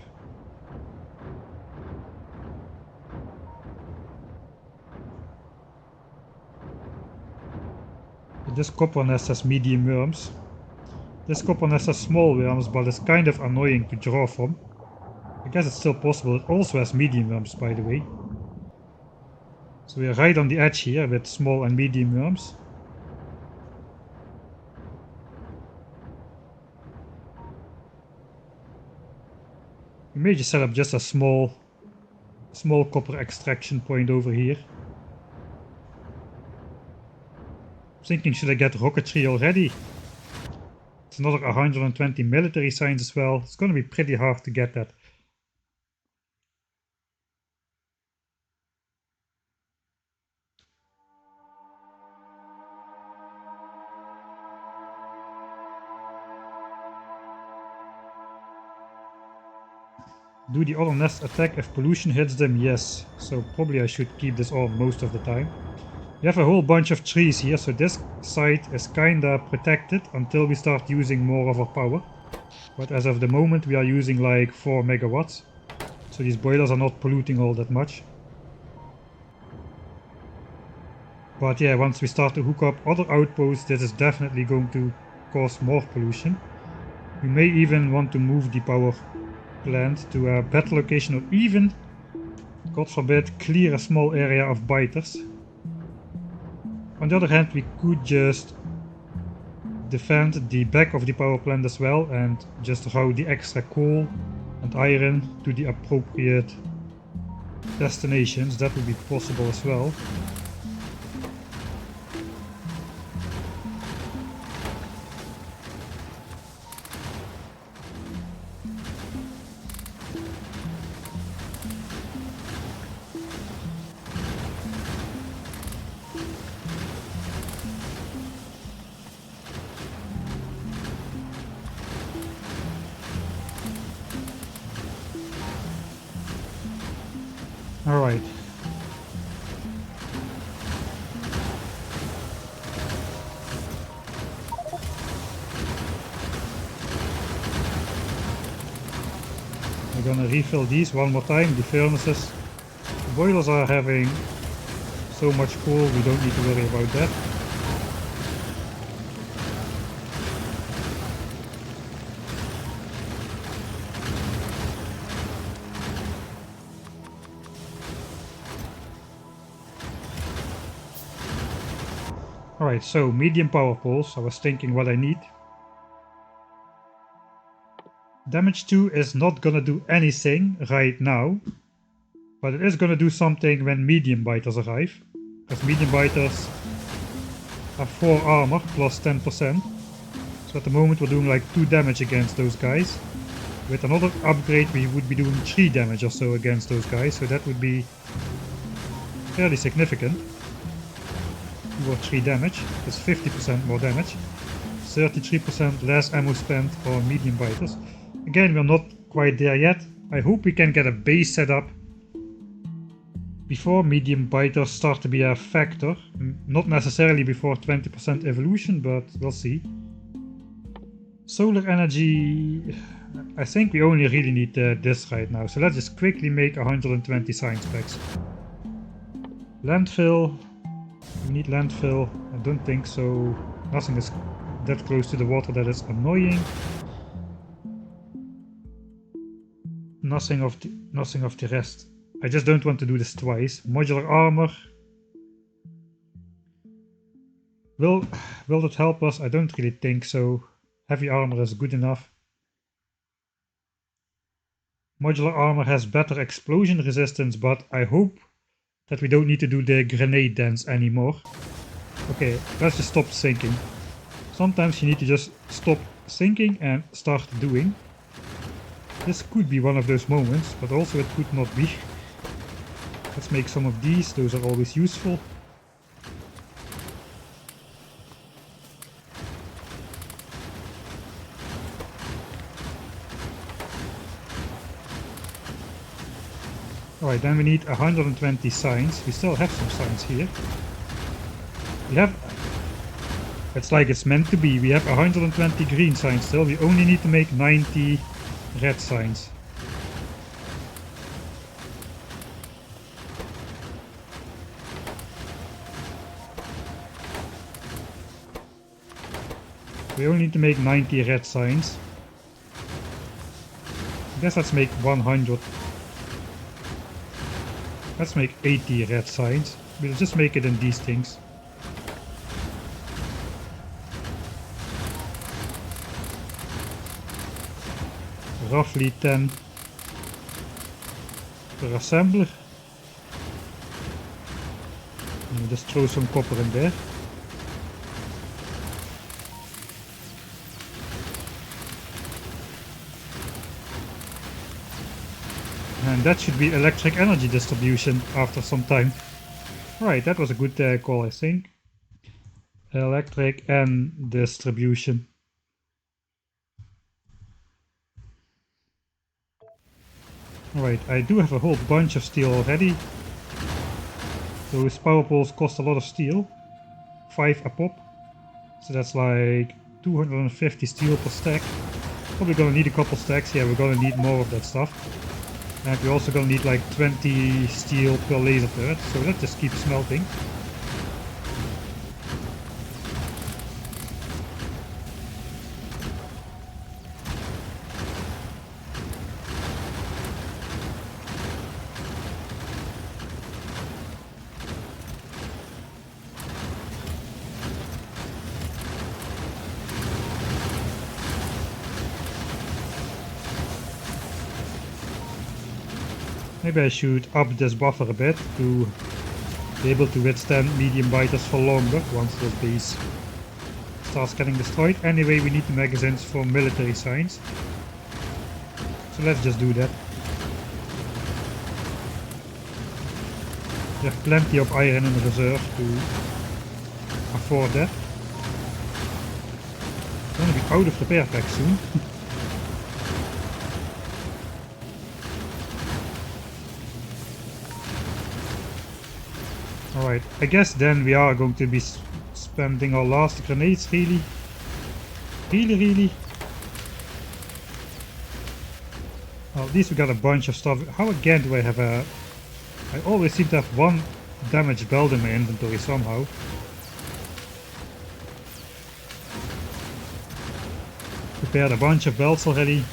this copper nest has medium worms. This copper nest has small worms, but it's kind of annoying to draw from. I guess it's still possible. It also has medium worms, by the way. So we are right on the edge here with small and medium worms. We may just set up just a small copper extraction point over here. I'm thinking, should I get rocketry already? It's another 120 military science as well. It's going to be pretty hard to get that. Do the other nests attack if pollution hits them? Yes. So probably I should keep this on most of the time. We have a whole bunch of trees here, so this site is kinda protected until we start using more of our power. But as of the moment we are using like 4 megawatts. So these boilers are not polluting all that much. But yeah, once we start to hook up other outposts, this is definitely going to cause more pollution. We may even want to move the power plant to a better location, or even, God forbid, clear a small area of biters. On the other hand, we could just defend the back of the power plant as well and just route the extra coal and iron to the appropriate destinations. That would be possible as well. Alright. We're gonna refill these one more time, the furnaces. The boilers are having so much coal, we don't need to worry about that. Alright, so medium power poles, I was thinking what I need. Damage 2 is not gonna do anything right now, but it is gonna do something when medium biters arrive, because medium biters have 4 armor plus 10%, so at the moment we're doing like 2 damage against those guys. With another upgrade we would be doing 3 damage or so against those guys, so that would be fairly significant. 2 or 3 damage, that's 50% more damage, 33% less ammo spent on medium biters. Again, we're not quite there yet. I hope we can get a base set up before medium biters start to be a factor. Not necessarily before 20% evolution, but we'll see. Solar energy, I think we only really need this right now, so let's just quickly make 120 science packs. Landfill, we need landfill, I don't think so. Nothing is that close to the water, that is annoying. Nothing of the rest. I just don't want to do this twice. Modular armor. Will that help us? I don't really think so. Heavy armor is good enough. Modular armor has better explosion resistance, but I hope that we don't need to do the grenade dance anymore. Okay, let's just stop thinking. Sometimes you need to just stop thinking and start doing. This could be one of those moments, but also it could not be. Let's make some of these, those are always useful. Alright, then we need 120 signs. We still have some signs here. We have... It's like it's meant to be. We have 120 green signs still. We only need to make 90 red signs. We only need to make 90 red signs. I guess let's make 100. Let's make 80 red signs. We'll just make it in these things. Roughly 10 per assembler. And just throw some copper in there. And that should be electric energy distribution after some time. Right, that was a good call, I think. Electric and distribution. Alright, I do have a whole bunch of steel already. Those power poles cost a lot of steel. 5 a pop. So that's like 250 steel per stack. Probably gonna need a couple stacks. Yeah, we're gonna need more of that stuff. And we're also gonna need like 20 steel per laser turret. So let's just keep smelting. Maybe I should up this buffer a bit to be able to withstand medium biters for longer once this base starts getting destroyed. Anyway, we need the magazines for military science. So let's just do that. We have plenty of iron in reserve to afford that. I'm gonna be out of repair pack soon. Alright, I guess then we are going to be spending our last grenades, really? Really? Well, at least we got a bunch of stuff. How again do I have a... I always seem to have one damaged belt in my inventory somehow. Prepared a bunch of belts already.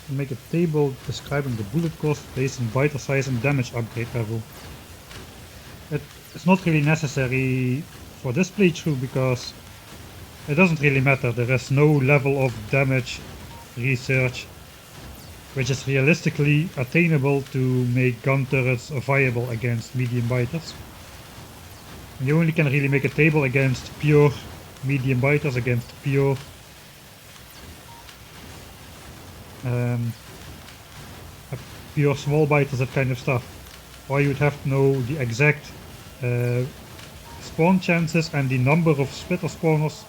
Make a table describing the bullet cost based on biter size and damage upgrade level. It's not really necessary for this playthrough because it doesn't really matter. There is no level of damage research which is realistically attainable to make gun turrets viable against medium biters. And you only can really make a table against pure medium biters, against pure pure small biters, that kind of stuff. Or you would have to know the exact spawn chances and the number of splitter spawners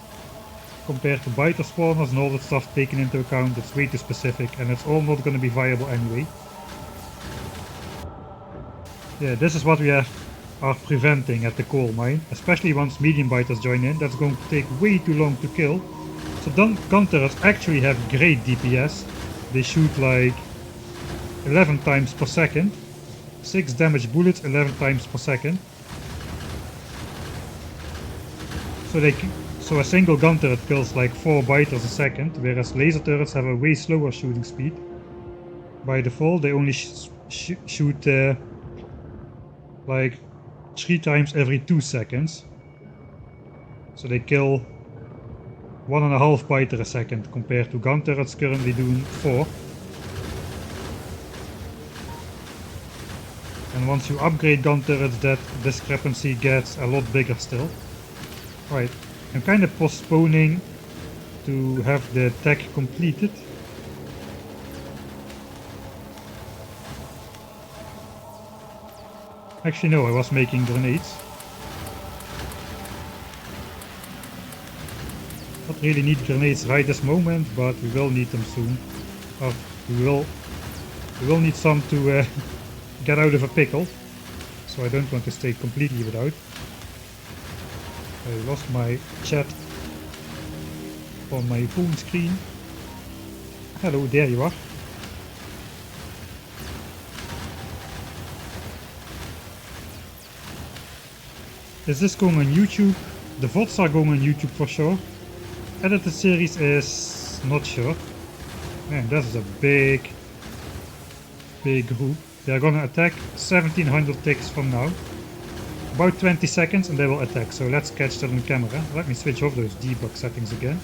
compared to biter spawners and all that stuff taken into account. It's way too specific and it's all not going to be viable anyway. Yeah, this is what we are preventing at the coal mine, especially once medium biters join in. That's going to take way too long to kill. So gun turrets actually have great DPS. They shoot like 11 times per second. 6 damage bullets 11 times per second. So a single gun turret kills like 4 biters a second, whereas laser turrets have a way slower shooting speed. By default they only shoot like 3 times every 2 seconds. So they kill 1.5 biter a second compared to gun turrets currently doing 4. And once you upgrade gun turrets, that discrepancy gets a lot bigger still. Right, I'm kind of postponing to have the tech completed. Actually no, I was making grenades. Not really need grenades right this moment, but we will need them soon. Or we will need some to get out of a pickle. So I don't want to stay completely without. I lost my chat on my phone screen. Hello, there you are. Is this going on YouTube? The VODs are going on YouTube for sure. Edited series is not sure. Man, this is a big group. They are gonna attack 1700 ticks from now. About 20 seconds and they will attack, so let's catch that on camera. Let me switch off those debug settings again.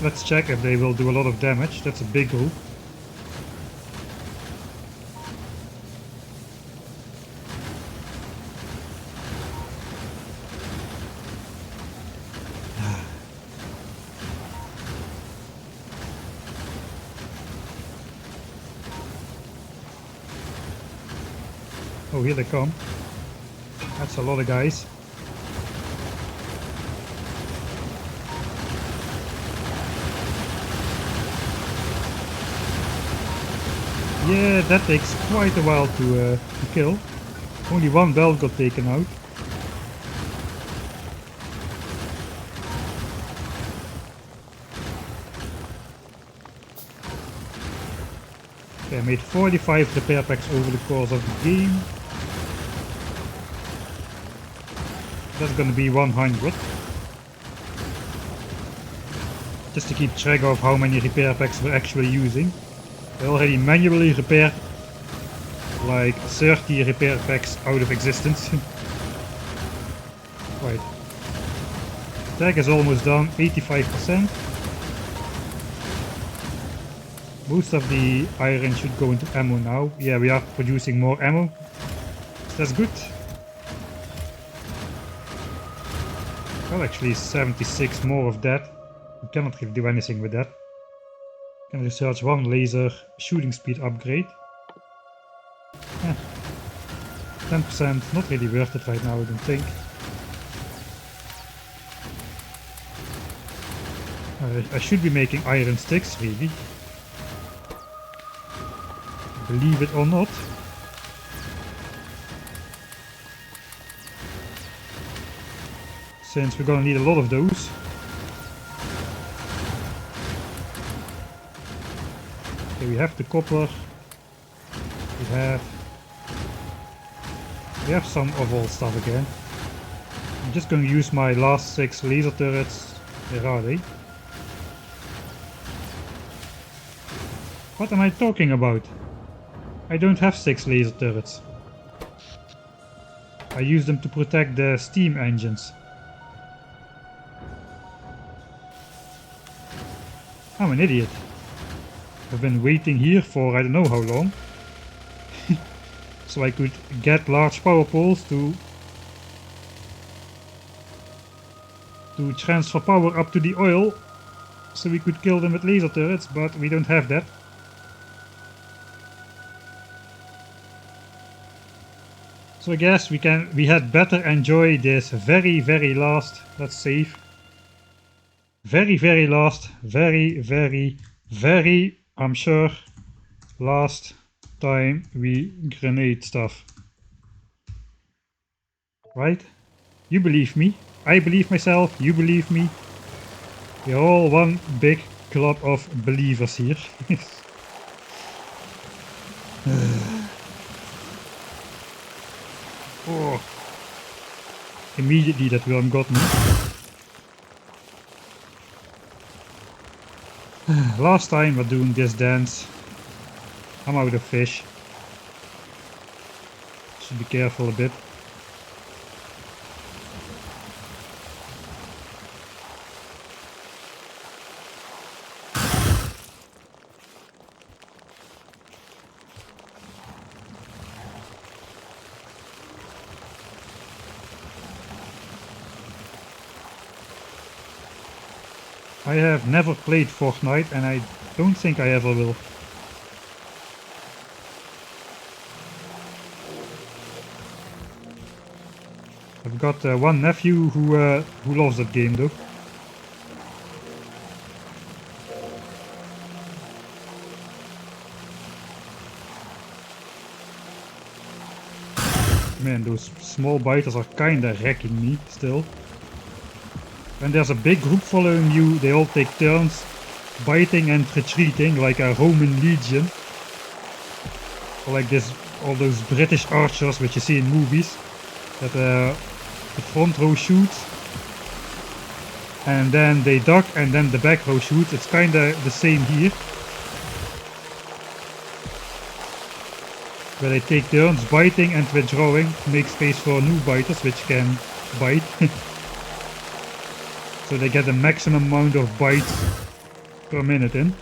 Let's check if they will do a lot of damage. That's a big group. Oh, here they come. That's a lot of guys. Yeah, that takes quite a while to kill. Only one belt got taken out. Okay, I made 45 repair packs over the course of the game. That's gonna be 100. Just to keep track of how many repair packs we're actually using. I already manually repaired like 30 repair packs out of existence. Right. Attack is almost done, 85%. Most of the iron should go into ammo now. Yeah, we are producing more ammo. That's good. Well, actually 76 more of that. We cannot really do anything with that. Can research one laser shooting speed upgrade. 10%, not really worth it right now, I don't think. I should be making iron sticks, really. Believe it or not. Since we're gonna need a lot of those. Okay, we have the copper. We have some of all stuff again. I'm just going to use my last 6 laser turrets. Where are they? What am I talking about? I don't have 6 laser turrets. I use them to protect the steam engines. I'm an idiot. I've been waiting here for I don't know how long. So I could get large power poles to transfer power up to the oil, so we could kill them with laser turrets, but we don't have that. So I guess we had better enjoy this very last, let's save. Very last, very, I'm sure, last time we grenade stuff. Right? You believe me. I believe myself. You believe me. We're all one big club of believers here. Oh. Immediately that worm got me. Last time we're doing this dance. I'm out of fish. Should be careful a bit. I have never played Fortnite and I don't think I ever will. I've got one nephew who loves that game though. Man, those small biters are kinda wrecking me still. When there's a big group following you, they all take turns biting and retreating like a Roman legion. Or like all those British archers which you see in movies. That the front row shoots and then they duck and then the back row shoots. It's kinda the same here. Where they take turns biting and withdrawing to make space for new biters which can bite. So they get the maximum amount of bites per minute in.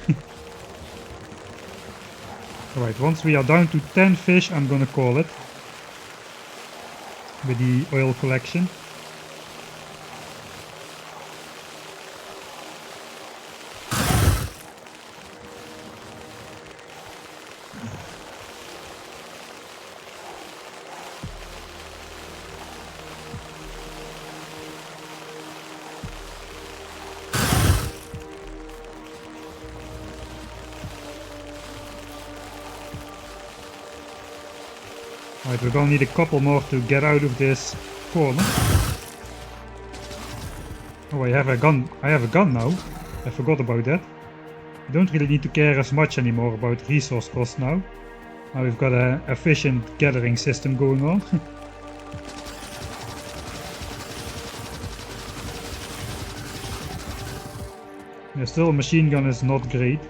Alright, once we are down to 10 fish, I'm gonna call it. With the oil collection. Right, we're gonna need a couple more to get out of this corner. Oh, I have a gun. I have a gun now. I forgot about that. We don't really need to care as much anymore about resource cost now. Now we've got an efficient gathering system going on. Yeah, still a machine gun is not great.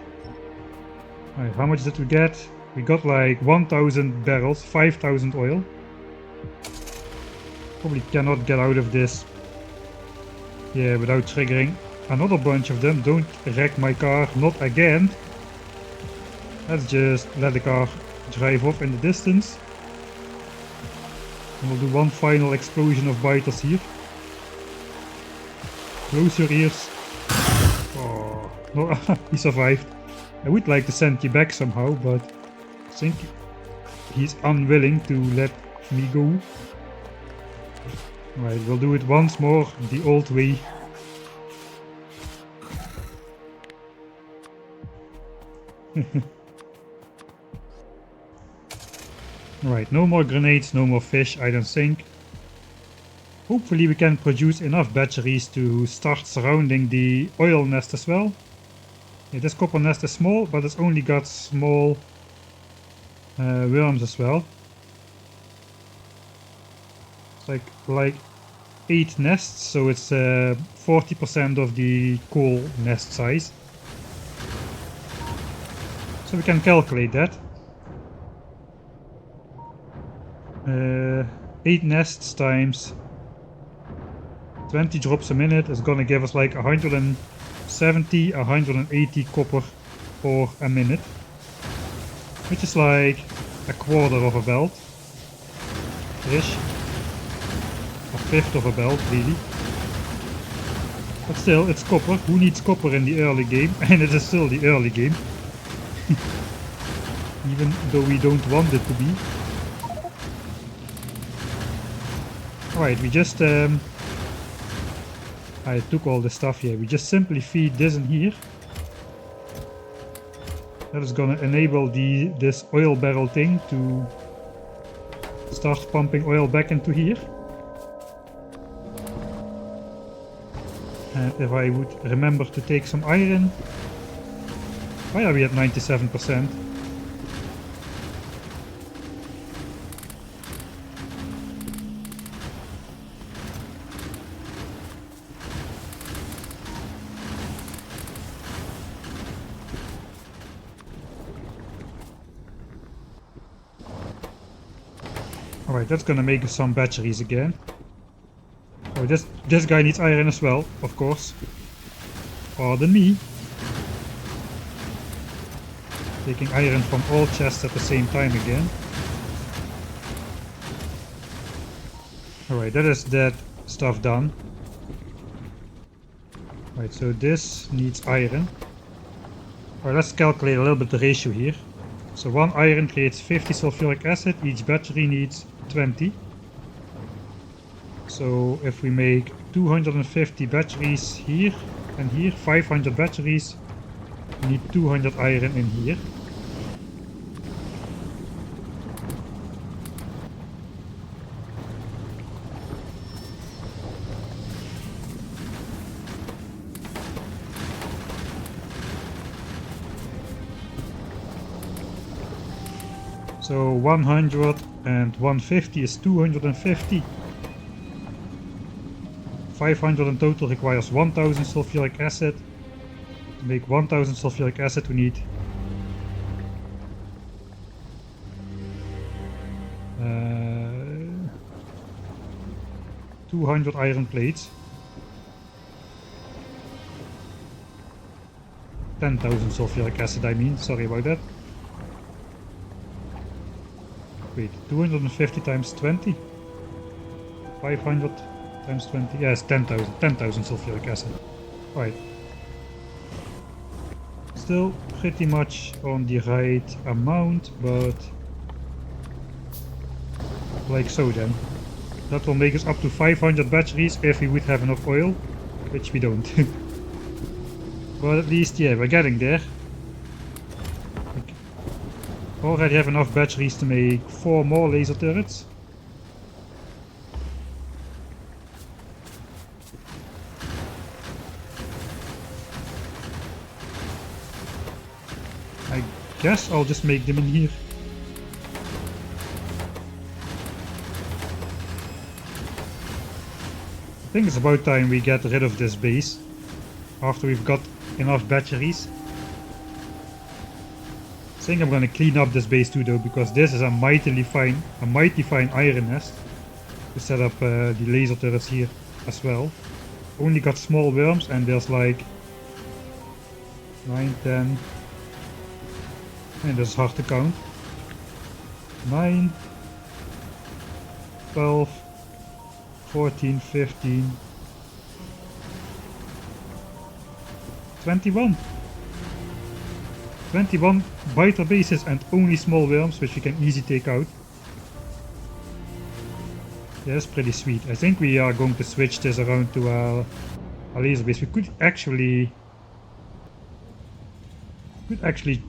Alright, how much did we get? We got like 1000 barrels, 5000 oil. Probably cannot get out of this, yeah, without triggering another bunch of them. Don't wreck my car, not again. Let's just let the car drive off in the distance. And we'll do one final explosion of biters here. Close your ears. Oh, no, he survived. I would like to send you back somehow, but I think he's unwilling to let me go. Right, we'll do it once more the old way. Right, no more grenades, no more fish, I don't think. Hopefully we can produce enough batteries to start surrounding the oil nest as well. Yeah, this copper nest is small, but it's only got small worms as well. It's like 8 nests, so it's 40% of the coal nest size. So we can calculate that. 8 nests times 20 drops a minute is gonna give us like 170, 180 copper ore a minute, which is like a quarter of a belt ish, a fifth of a belt really. But still, it's copper. Who needs copper in the early game? And it is still the early game, even though we don't want it to be. Alright, we just I took all the stuff here. We just simply feed this in here. That is gonna enable this oil barrel thing to start pumping oil back into here. And if I would remember to take some iron. Why are we at 97%? Alright, that's gonna make us some batteries again. Oh, this guy needs iron as well, of course. Pardon me. Taking iron from all chests at the same time again. Alright, that is that stuff done. Right, so this needs iron. Alright, let's calculate a little bit the ratio here. So 1 iron creates 50 sulfuric acid, each battery needs 20. So if we make 250 batteries here and here, 500 batteries, we need 200 iron in here. So 100 and 150 is 250. 500 in total requires 1000 sulfuric acid. To make 1000 sulfuric acid we need 200 iron plates. 10,000 sulfuric acid I mean, sorry about that. Wait, 250 times 20? 500 times 20? Yes, 10,000 sulfuric acid. Right. Still pretty much on the right amount, but like so then. That will make us up to 500 batteries if we would have enough oil, which we don't. But at least, yeah, we're getting there. Already have enough batteries to make 4 more laser turrets. I guess I'll just make them in here. I think it's about time we get rid of this base after we've got enough batteries. I think I'm gonna clean up this base too though, because this is a mighty fine iron nest to set up the laser turrets here as well. Only got small worms and there's like 9, 10, and that's hard to count. 9, 12, 14, 15, 21. 21 biter bases and only small worms, which we can easily take out. Yeah, that's pretty sweet. I think we are going to switch this around to a laser base. We could actually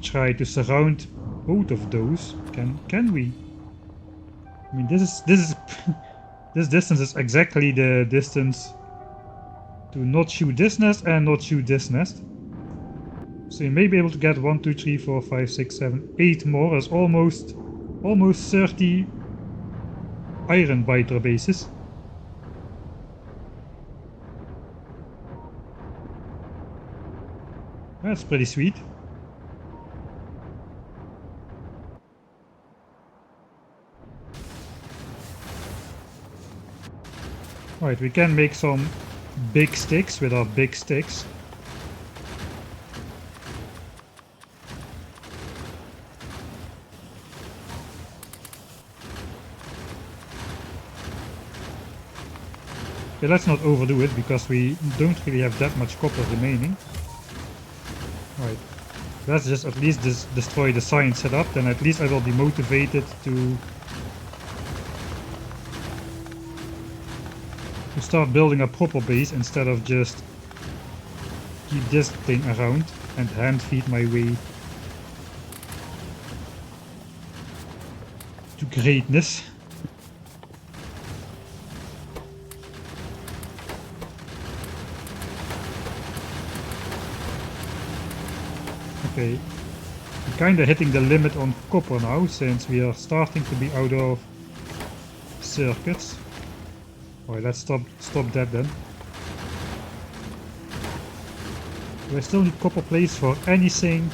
try to surround both of those. Can we? I mean, this is this distance is exactly the distance to not shoot this nest and not shoot this nest. So you may be able to get 1, 2, 3, 4, 5, 6, 7, 8 more. That's almost 30 iron biter bases. That's pretty sweet. Alright, we can make some big sticks with our big sticks. Okay, let's not overdo it because we don't really have that much copper remaining. Alright, let's just at least destroy the science setup, then at least I will be motivated to start building a proper base instead of just keep this thing around and hand feed my way to greatness. Okay, we're kinda hitting the limit on copper now, since we are starting to be out of circuits. Alright, let's stop that then. Do I still need copper plates for anything?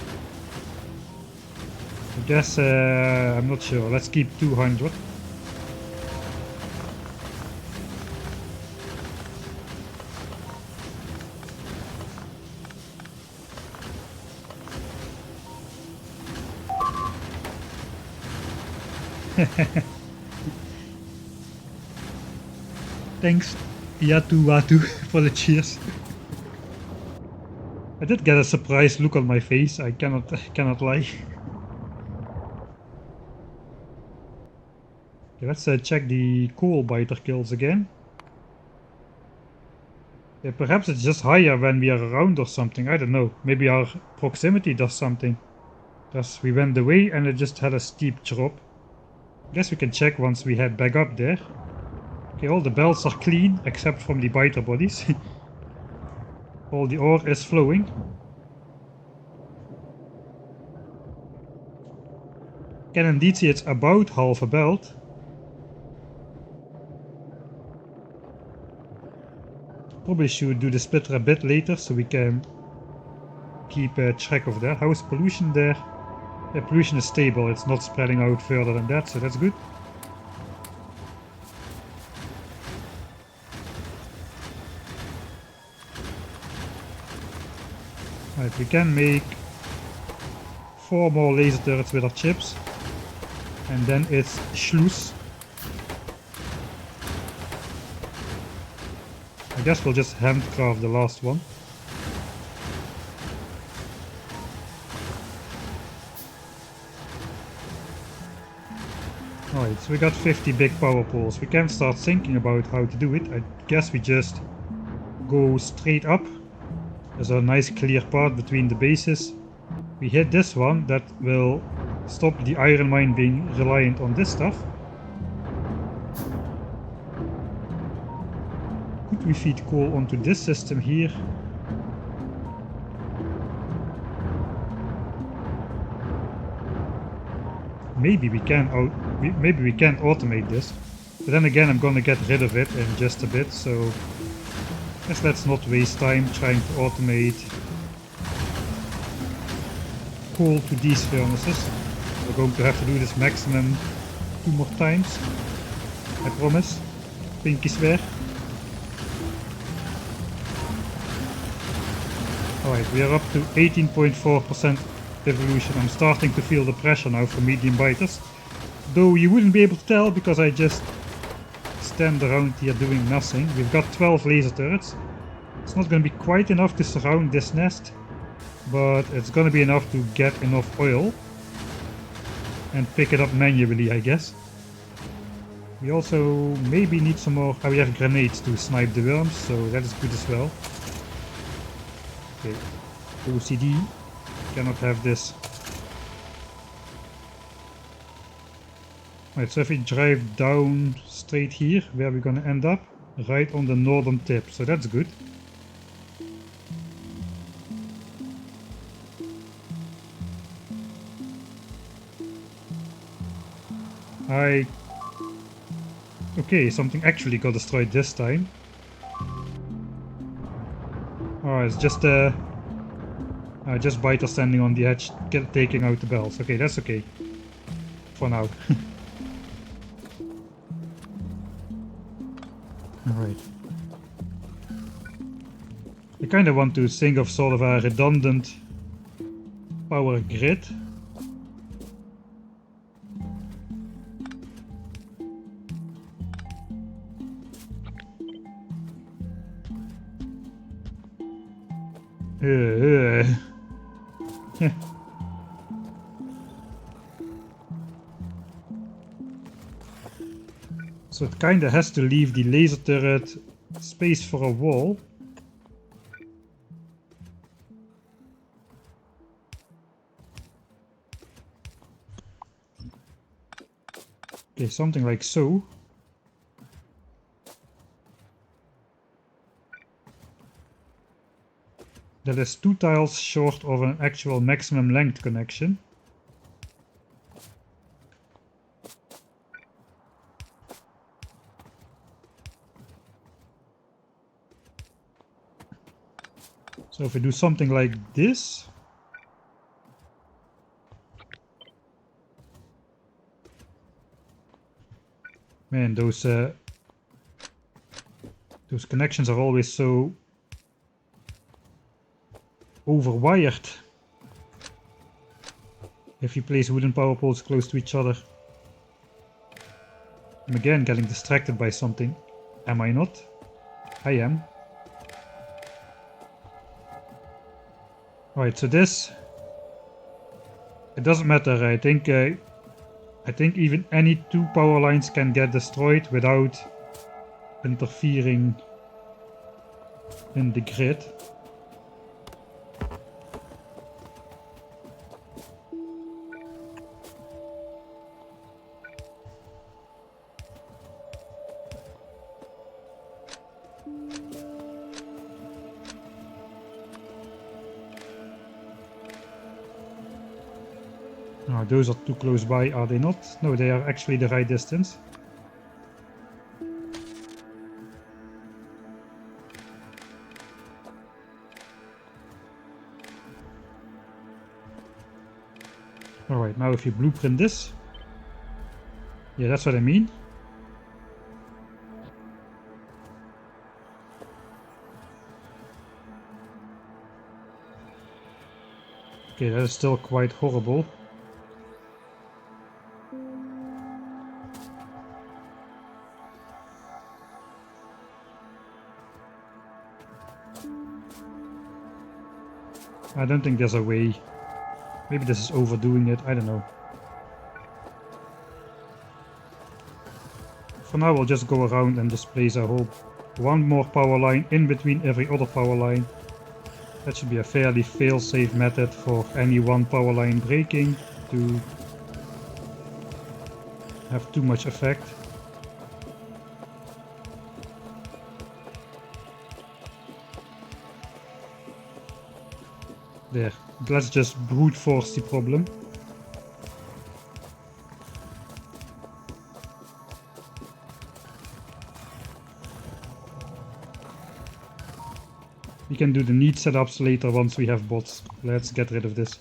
I guess, I'm not sure. Let's keep 200. Thanks, Watu, for the cheers. I did get a surprised look on my face, I cannot lie. Okay, let's check the coal biter kills again. Yeah, perhaps it's just higher when we are around or something, I don't know. Maybe our proximity does something. Because we went away and it just had a steep drop. I guess we can check once we head back up there. Okay, all the belts are clean, except from the biter bodies. All the ore is flowing. Can indeed see it's about half a belt. Probably should do the splitter a bit later, so we can keep track of that. How is pollution there? Yeah, pollution is stable, it's not spreading out further than that, so that's good. Right, we can make 4 more laser turrets with our chips. And then it's Schluss. I guess we'll just handcraft the last one. Alright, so we got 50 big power poles. We can start thinking about how to do it. I guess we just go straight up. There's a nice clear path between the bases. We hit this one, that will stop the iron mine being reliant on this stuff. Could we feed coal onto this system here? Maybe we can automate this, but then again I'm gonna get rid of it in just a bit, so let's not waste time trying to automate coal to these furnaces. We're going to have to do this maximum 2 more times, I promise. Pinky swear. Alright, we are up to 18.4% evolution. I'm starting to feel the pressure now for medium biters. Though you wouldn't be able to tell because I just stand around here doing nothing. We've got 12 laser turrets. It's not going to be quite enough to surround this nest, but it's going to be enough to get enough oil and pick it up manually, I guess. We also maybe need some more. We have grenades to snipe the worms, so that is good as well. Okay, OCD. Cannot have this. Right, so if we drive down straight here, where are we gonna end up? Right on the northern tip, so that's good. Okay, something actually got destroyed this time. Oh, it's just biter standing on the edge, taking out the bells. Okay, that's okay. For now. Alright. I kinda want to think of sort of a redundant power grid. So it kinda has to leave the laser turret space for a wall. Okay, something like so. That is 2 tiles short of an actual maximum length connection. So if we do something like this, man, those connections are always so overwired if you place wooden power poles close to each other. I'm again getting distracted by something. Am I not? I am. Alright, so this, it doesn't matter. I think even any 2 power lines can get destroyed without interfering in the grid. Now those are too close by, are they not? No, they are actually the right distance. Alright, now if you blueprint this. Yeah, that's what I mean. Okay, that is still quite horrible. I don't think there's a way. Maybe this is overdoing it, I don't know. For now we'll just go around and just place a whole one more power line in between every other power line. That should be a fairly fail-safe method for any one power line breaking to have too much effect. There, let's just brute force the problem. We can do the need setups later once we have bots. Let's get rid of this.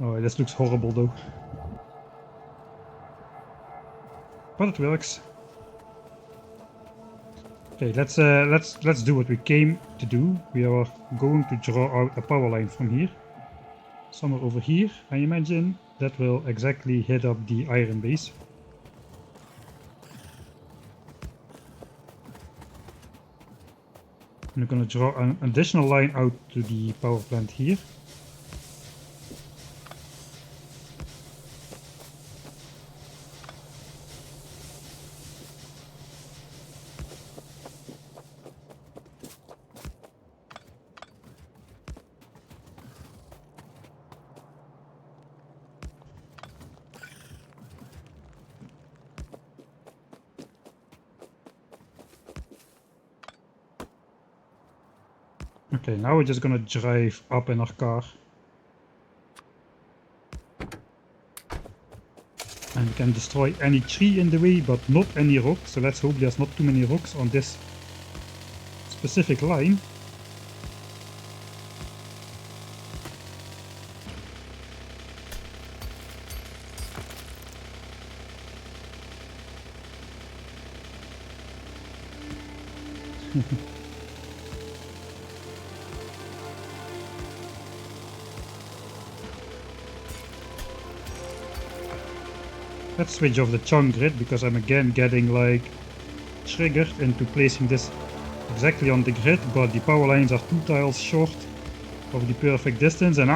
Oh, this looks horrible though. But it works. Okay, let's do what we came to do. We are going to draw out a power line from here. Somewhere over here, I imagine. That will exactly hit up the iron base. I'm gonna draw an additional line out to the power plant here. Okay, now we're just gonna drive up in our car. And we can destroy any tree in the way, but not any rock. So let's hope there's not too many rocks on this specific line. Let's switch off the chunk grid because I'm again getting like triggered into placing this exactly on the grid, but the power lines are 2 tiles short of the perfect distance and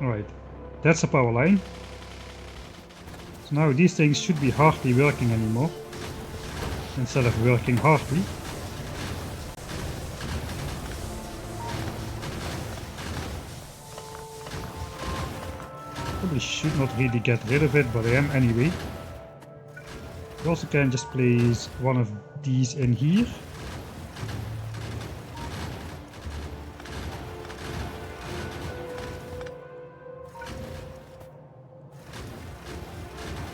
Alright, that's a power line. So now these things should be hardly working anymore instead of working hardly. Probably should not really get rid of it, but I am anyway. You also can just place one of these in here.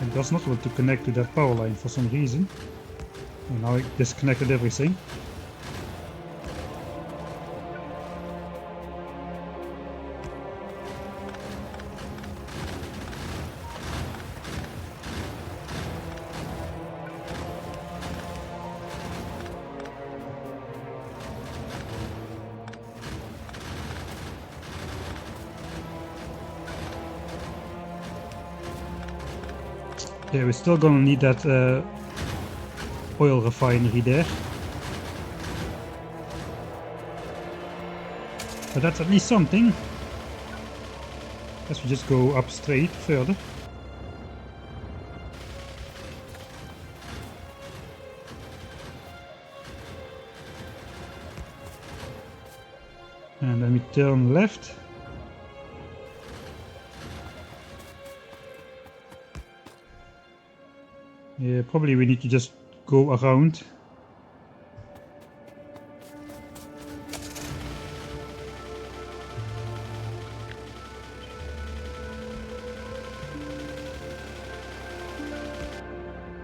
It does not want to connect to that power line for some reason. And now I disconnected everything. Yeah, we're still gonna need that oil refinery there. But that's at least something. Let's just go up straight further. And then we turn left. Yeah, probably we need to just go around.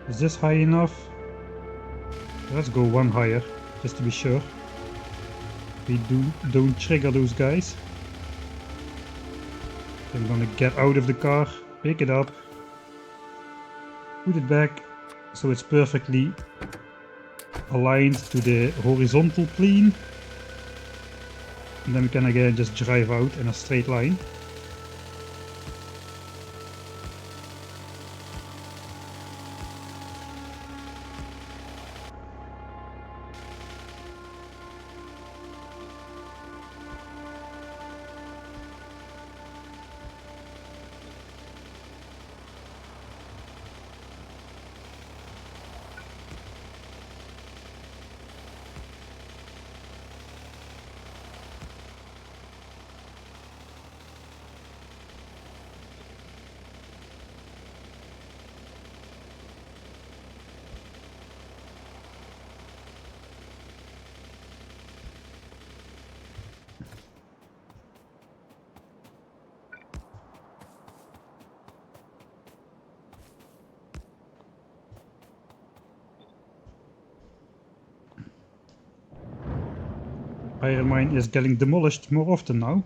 Is this high enough? Let's go one higher, just to be sure. We don't trigger those guys. I'm gonna get out of the car, pick it up, put it back so it's perfectly aligned to the horizontal plane. And then we can again just drive out in a straight line. iron mine is getting demolished more often now.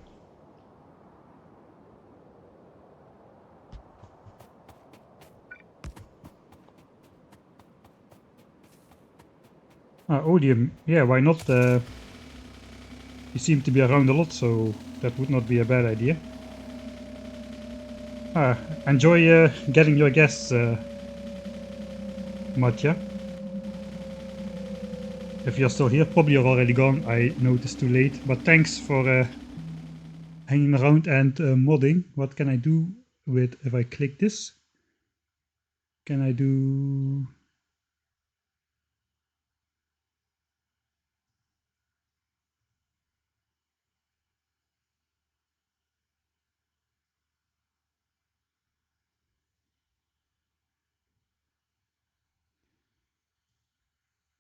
Odium, yeah, why not? You seem to be around a lot, so that would not be a bad idea. Enjoy getting your guests, Matja. If you're still here, probably you're already gone. I know it's too late, but thanks for hanging around and modding. What can I do with if I click this? Can I do?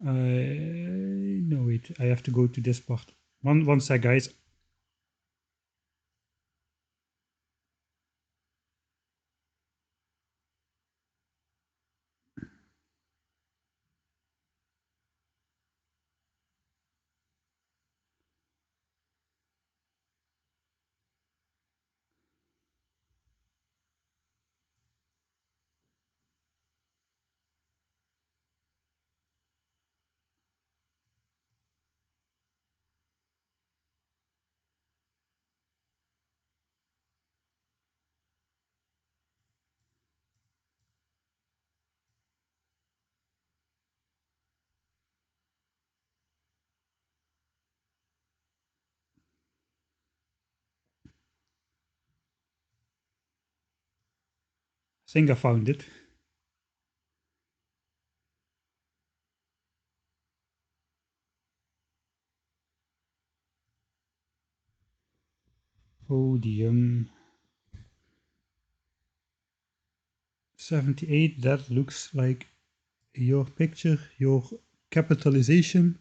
No, wait. I have to go to this part. One sec, guys. I think I found it. Podium 78. That looks like your picture, your capitalization.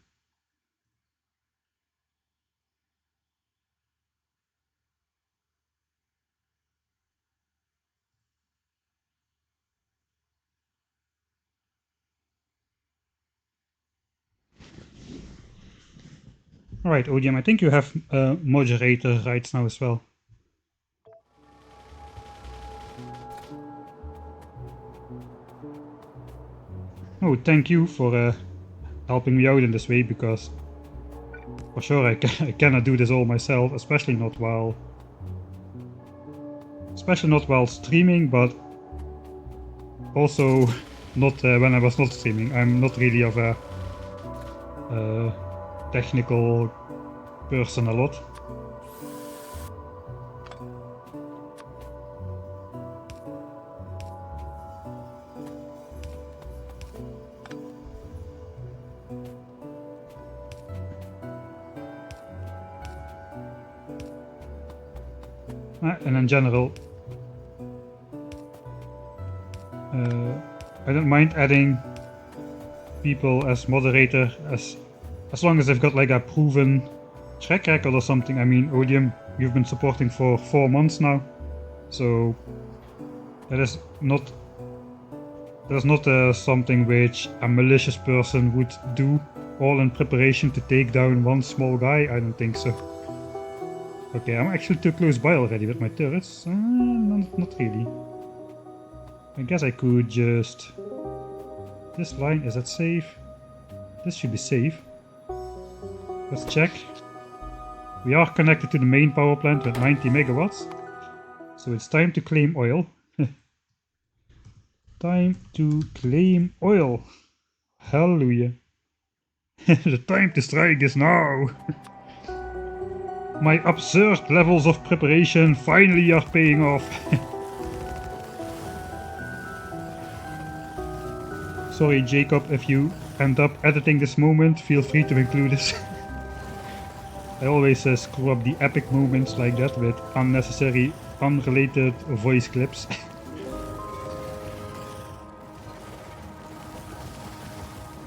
Alright, Odium, I think you have moderator rights now as well. Oh, thank you for helping me out in this way, because for sure I cannot do this all myself, especially not while streaming, but also not when I was not streaming. I'm not really of a technical person a lot. And in general, I don't mind adding people as moderator as long as they've got like a proven track record or something. I mean, Odium, you've been supporting for 4 months now, so that is not something which a malicious person would do, all in preparation to take down one small guy. I don't think so. Okay, I'm actually too close by already with my turrets. Not really. I guess I could just... This line, is that safe? This should be safe. Let's check. We are connected to the main power plant with 90 megawatts. So it's time to claim oil. Time to claim oil. Hallelujah. The time to strike is now. My absurd levels of preparation finally are paying off. Sorry, Jacob, if you end up editing this moment, feel free to include this. I always screw up the epic moments like that with unnecessary, unrelated voice clips.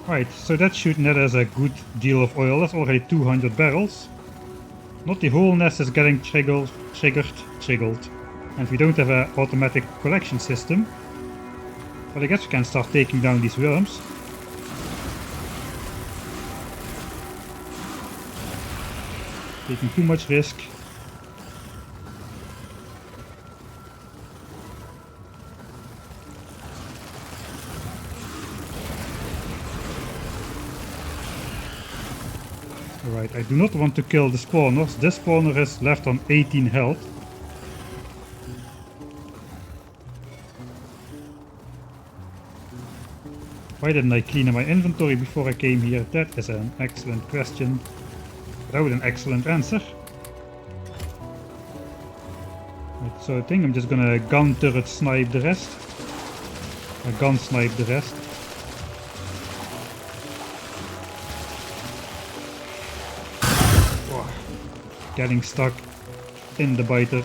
Right, so that should net us a good deal of oil. That's already 200 barrels. Not the whole nest is getting triggered, and we don't have an automatic collection system. But I guess we can start taking down these worms. Taking too much risk. Alright, I do not want to kill the spawners. This spawner is left on 18 health. Why didn't I clean up my inventory before I came here? That is an excellent question. Without an excellent answer. Right, so I think I'm just gonna gun turret snipe the rest. Gun snipe the rest. Oh, getting stuck in the biter.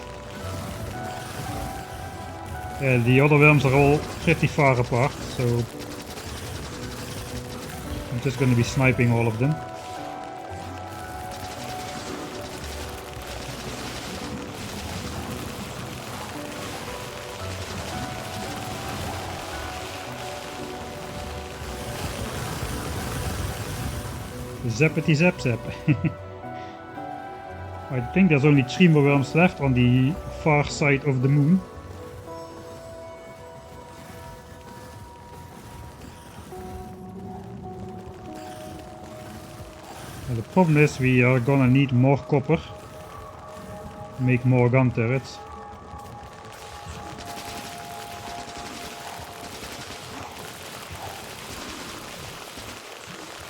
The other worms are all pretty far apart, so I'm just gonna be sniping all of them. Zappity zap zap. I think there's only 3 more worms left on the far side of the moon. And the problem is we are gonna need more copper to make more gun turrets.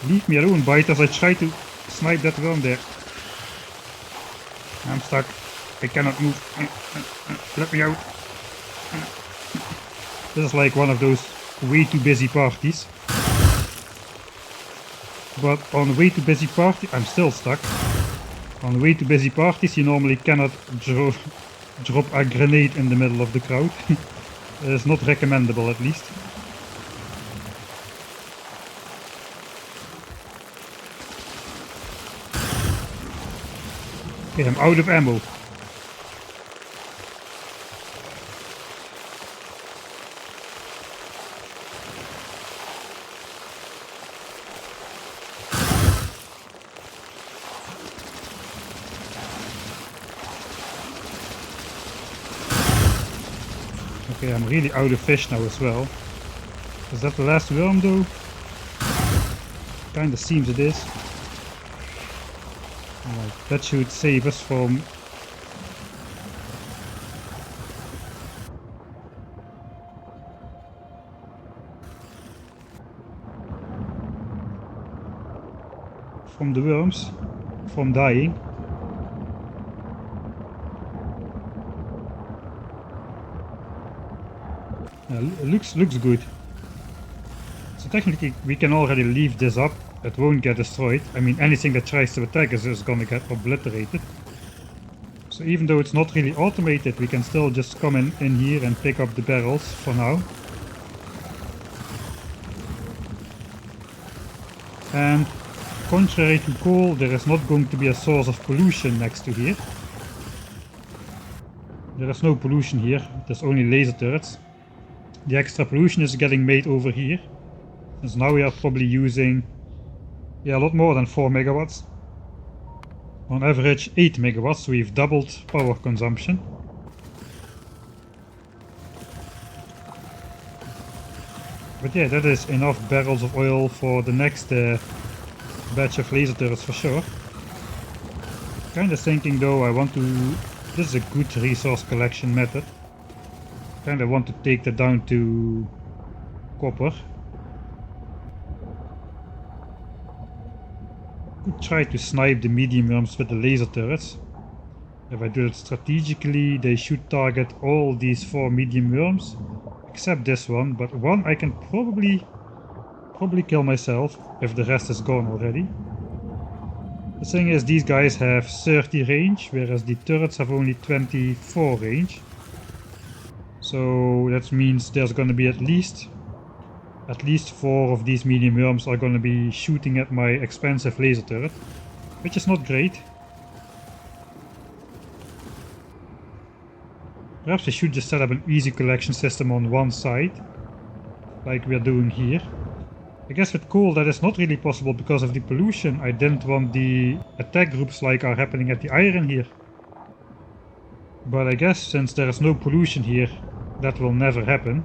Leave me alone, biters. I try to snipe that worm there. I'm stuck. I cannot move. Let me out. This is like one of those way too busy parties. But on way too busy party, I'm still stuck. On way too busy parties, you normally cannot drop a grenade in the middle of the crowd. It's not recommendable, at least. Okay, I'm out of ammo. Okay, I'm really out of fish now as well. Is that the last worm though? Kinda seems it is. Alright, that should save us from... from the worms, from dying. Looks good. So technically we can already leave this up. It won't get destroyed. I mean, anything that tries to attack us is gonna get obliterated. So even though it's not really automated, we can still just come in here and pick up the barrels for now. And contrary to coal, there is not going to be a source of pollution next to here. There is no pollution here, there's only laser turrets. The extra pollution is getting made over here. So now we are probably using a lot more than 4 megawatts. On average 8 megawatts, so we've doubled power consumption. But yeah, that is enough barrels of oil for the next batch of laser turrets for sure. Kinda thinking though, I want to... This is a good resource collection method. Kinda want to take that down to copper. Could try to snipe the medium worms with the laser turrets. If I do it strategically, they should target all these 4 medium worms, except this one. But one I can probably kill myself if the rest is gone already. The thing is, these guys have 30 range, whereas the turrets have only 24 range. So that means there's gonna be at least 4 of these medium worms are gonna be shooting at my expensive laser turret, which is not great. Perhaps I should just set up an easy collection system on one side, like we are doing here. I guess with coal that is not really possible because of the pollution. I didn't want the attack groups like are happening at the iron here. But I guess since there is no pollution here, that will never happen.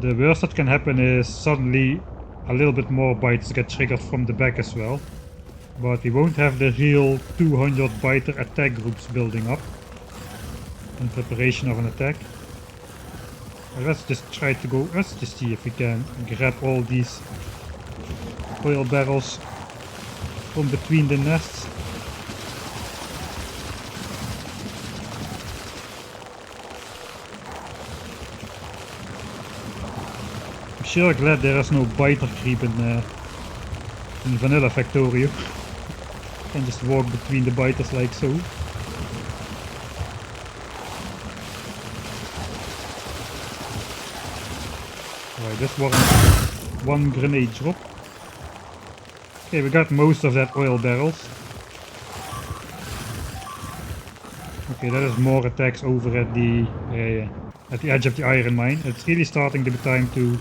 The worst that can happen is suddenly a little bit more biters get triggered from the back as well. But we won't have the real 200 biter attack groups building up in preparation of an attack. Let's just try to go, let's just see if we can grab all these oil barrels from between the nests. I'm sure glad there is no biter creep in vanilla Factorio. You can just walk between the biters like so. Alright, this was one grenade drop. Okay, we got most of that oil barrels. Okay, that is more attacks over at the edge of the iron mine. It's really starting to be time to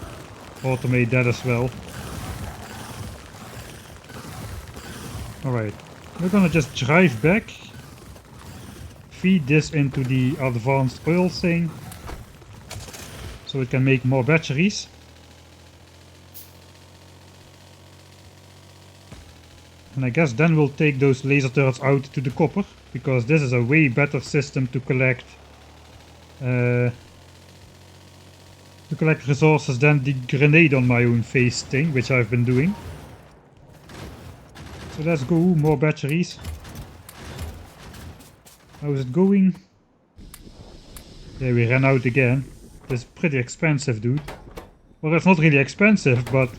automate that as well. Alright, we're gonna just drive back, feed this into the advanced oil thing, so it can make more batteries. And I guess then we'll take those laser turrets out to the copper, because this is a way better system to collect resources than the grenade on my own face thing, which I've been doing. So let's go, more batteries. How's it going? Yeah, we ran out again. It's pretty expensive, dude. Well, it's not really expensive, but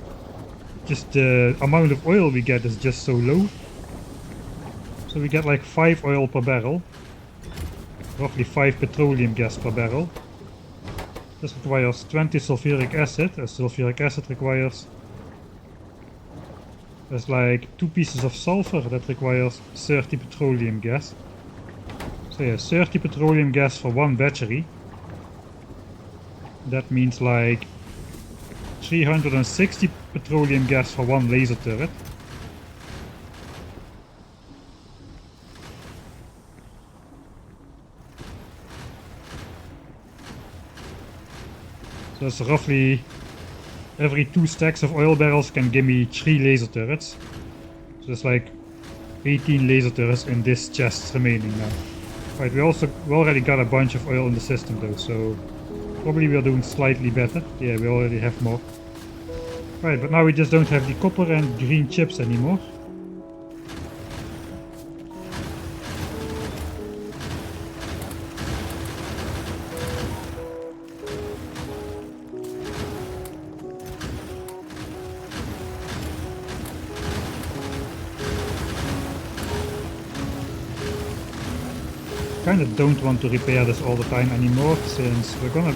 just the amount of oil we get is just so low. So we get like 5 oil per barrel. Roughly 5 petroleum gas per barrel. This requires 20 sulfuric acid. Sulfuric acid requires... There's like 2 pieces of sulfur that requires 30 petroleum gas. So yeah, 30 petroleum gas for 1 battery. That means like 360 petroleum gas for 1 laser turret. So that's roughly every 2 stacks of oil barrels can give me 3 laser turrets. So there's like 18 laser turrets in this chest remaining now. Right, we already got a bunch of oil in the system though, so probably we are doing slightly better. Yeah, we already have more. Right, but now we just don't have the copper and green chips anymore. Kinda don't want to repair this all the time anymore, since we're gonna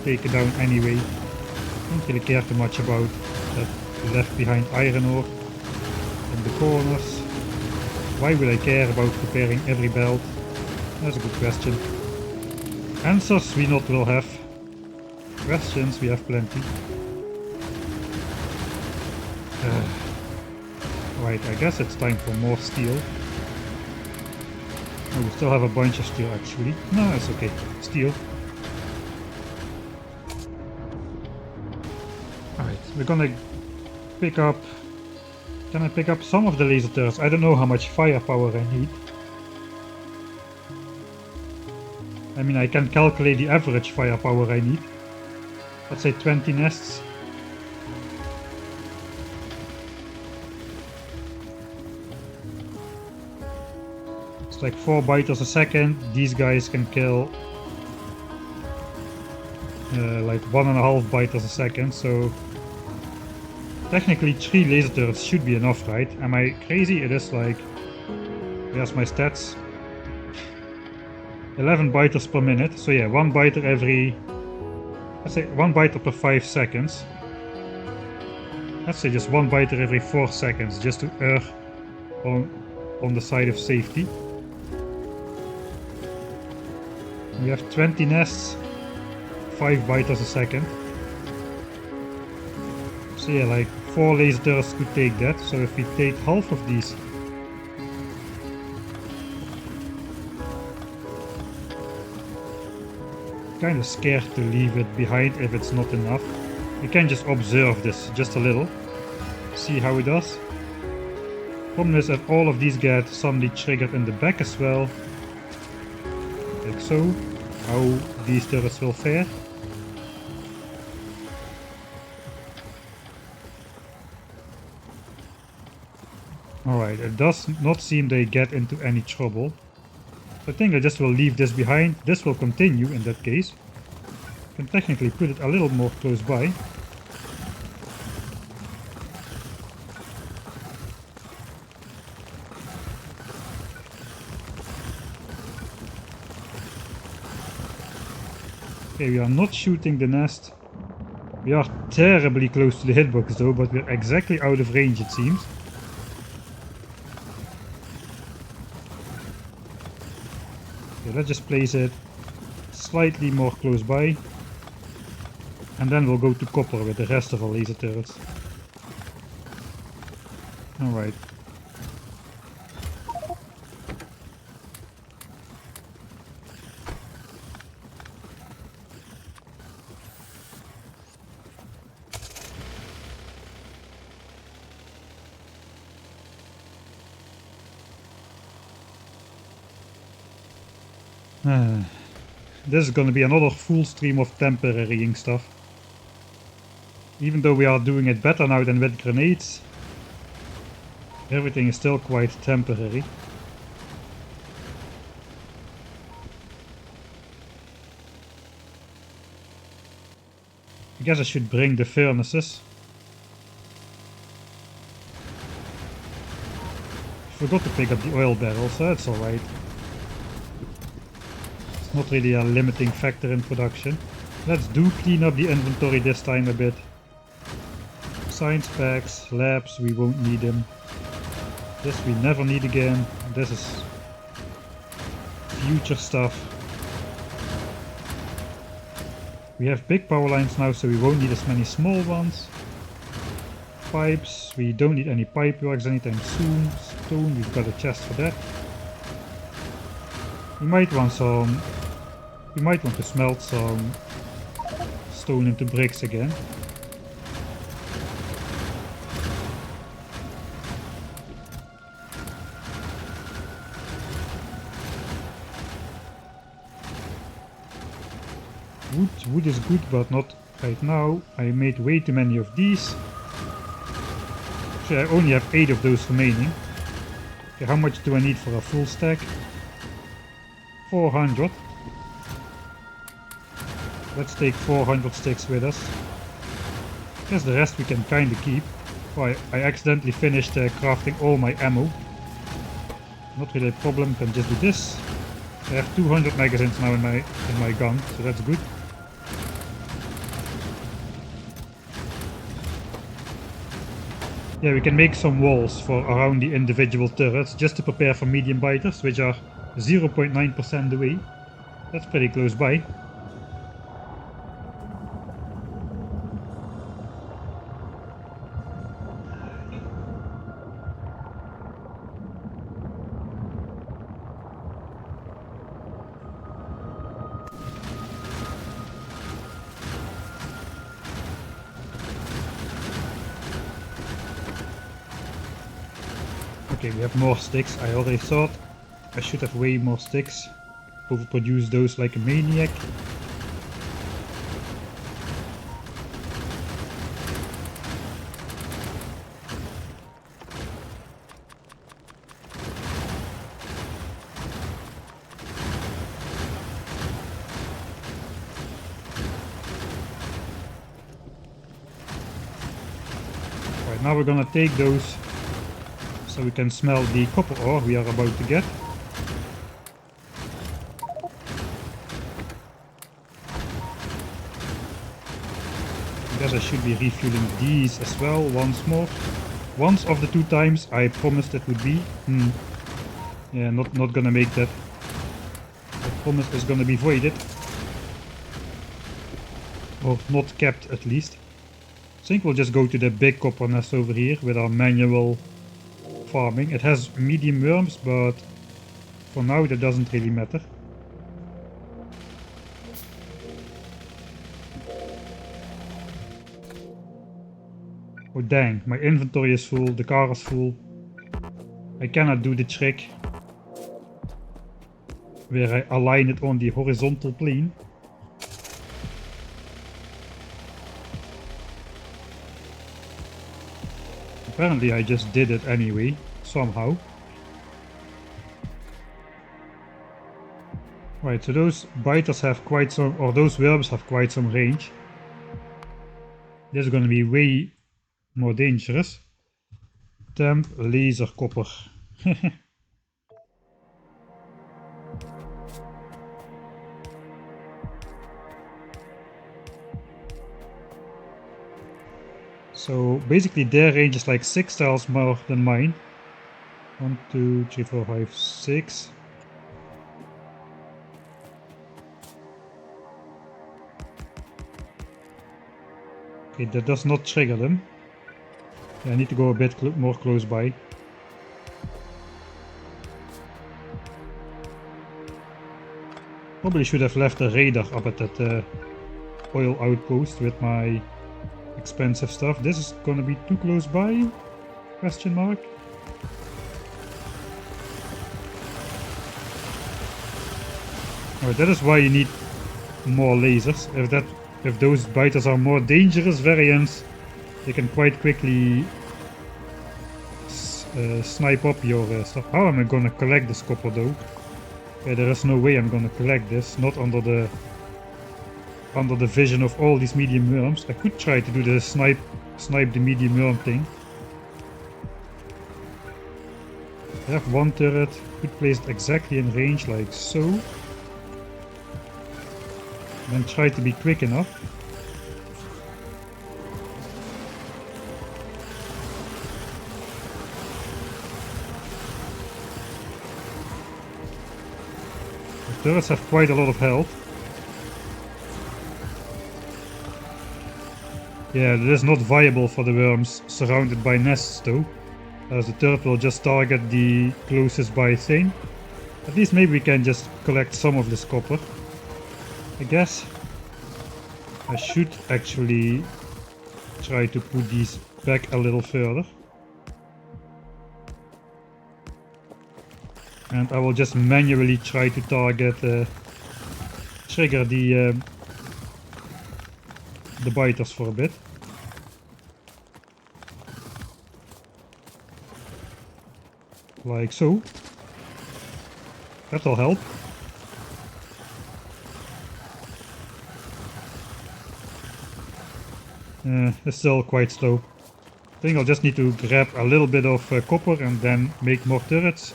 take it down anyway. Don't really care too much about that left behind iron ore in the corners. Why would I care about repairing every belt? That's a good question. Answers we not will have. Questions we have plenty. Right, I guess it's time for more steel. Oh, we still have a bunch of steel actually. No, it's okay. Steel. Alright, we're gonna pick up... Can I pick up some of the laser turrets? I don't know how much firepower I need. I mean, I can calculate the average firepower I need. Let's say 20 nests. It's like 4 biters a second. These guys can kill like 1.5 biters a second, so technically 3 laser turrets should be enough, right? Am I crazy? It is like... There's my stats. 11 biters per minute, so yeah, 1 biter every... Let's say 1 biter per 5 seconds. Let's say just 1 biter every 4 seconds, just to err on the side of safety. We have 20 nests, 5 biters a second. So yeah, like 4 laser turrets could take that. So if we take half of these, kind of scared to leave it behind if it's not enough. We can just observe this just a little, see how it does. Problem is if all of these get suddenly triggered in the back as well, like so, how these turrets will fare. Alright, it does not seem they get into any trouble. So I think I just will leave this behind. This will continue in that case. Can technically put it a little more close by. Okay, we are not shooting the nest. We are terribly close to the hitbox though, but we're exactly out of range it seems. Okay, let's just place it slightly more close by. And then we'll go to copper with the rest of our laser turrets. Alright. This is gonna be another full stream of temporarying stuff. Even though we are doing it better now than with grenades, everything is still quite temporary. I guess I should bring the furnaces. Forgot to pick up the oil barrels, so that's alright. It's not really a limiting factor in production. Let's do clean up the inventory this time a bit. Science packs, labs, we won't need them. This we never need again. This is future stuff. We have big power lines now, so we won't need as many small ones. Pipes, we don't need any pipe works anytime soon. Stone, we've got a chest for that. We might want to smelt some stone into bricks again. Wood is good, but not right now. I made way too many of these. So I only have 8 of those remaining. Okay, how much do I need for a full stack? 400. Let's take 400 sticks with us. I guess the rest we can kinda keep. Oh, I accidentally finished crafting all my ammo. Not really a problem, can just do this. I have 200 magazines now in my gun, so that's good. Yeah, we can make some walls for around the individual turrets just to prepare for medium biters, which are 0.9% away. That's pretty close by. Okay, we have more sticks. I already thought I should have way more sticks. Overproduce those like a maniac. Right, now we're gonna take those so we can smell the copper ore we are about to get. I guess I should be refueling these as well once more. Once of the 2 times I promised it would be. Yeah, not gonna make that. The promise is gonna be voided. Or not kept at least. think we'll just go to the big copper nest over here with our manual farming. It has medium worms, but for now that doesn't really matter. Oh dang, my inventory is full, the car is full. I cannot do the trick where I align it on the horizontal plane. Apparently I just did it anyway, somehow. Right, so those biters have quite some, or those worms have quite some range. This is going to be way more dangerous. Temp laser copper. So basically their range is like 6 tiles more than mine. 1, 2, 3, 4, 5, 6. Okay, that does not trigger them. Yeah, I need to go a bit more close by. Probably should have left a radar up at that oil outpost with my expensive stuff. This is gonna be too close by? Question mark. Alright, that is why you need more lasers. If those biters are more dangerous variants, they can quite quickly snipe up your stuff. How am I gonna collect this copper though? Yeah, there is no way I'm gonna collect this, not under the vision of all these medium worms. I could try to do the snipe the medium worm thing. I have one turret, could place it exactly in range like so. Then try to be quick enough. The turrets have quite a lot of health. Yeah, that is not viable for the worms surrounded by nests though, as the turret will just target the closest by thing. At least maybe we can just collect some of this copper. I guess I should actually try to put these back a little further. And I will just manually try to target, trigger the biters for a bit. Like so. That'll help. It's still quite slow. I think I'll just need to grab a little bit of copper and then make more turrets.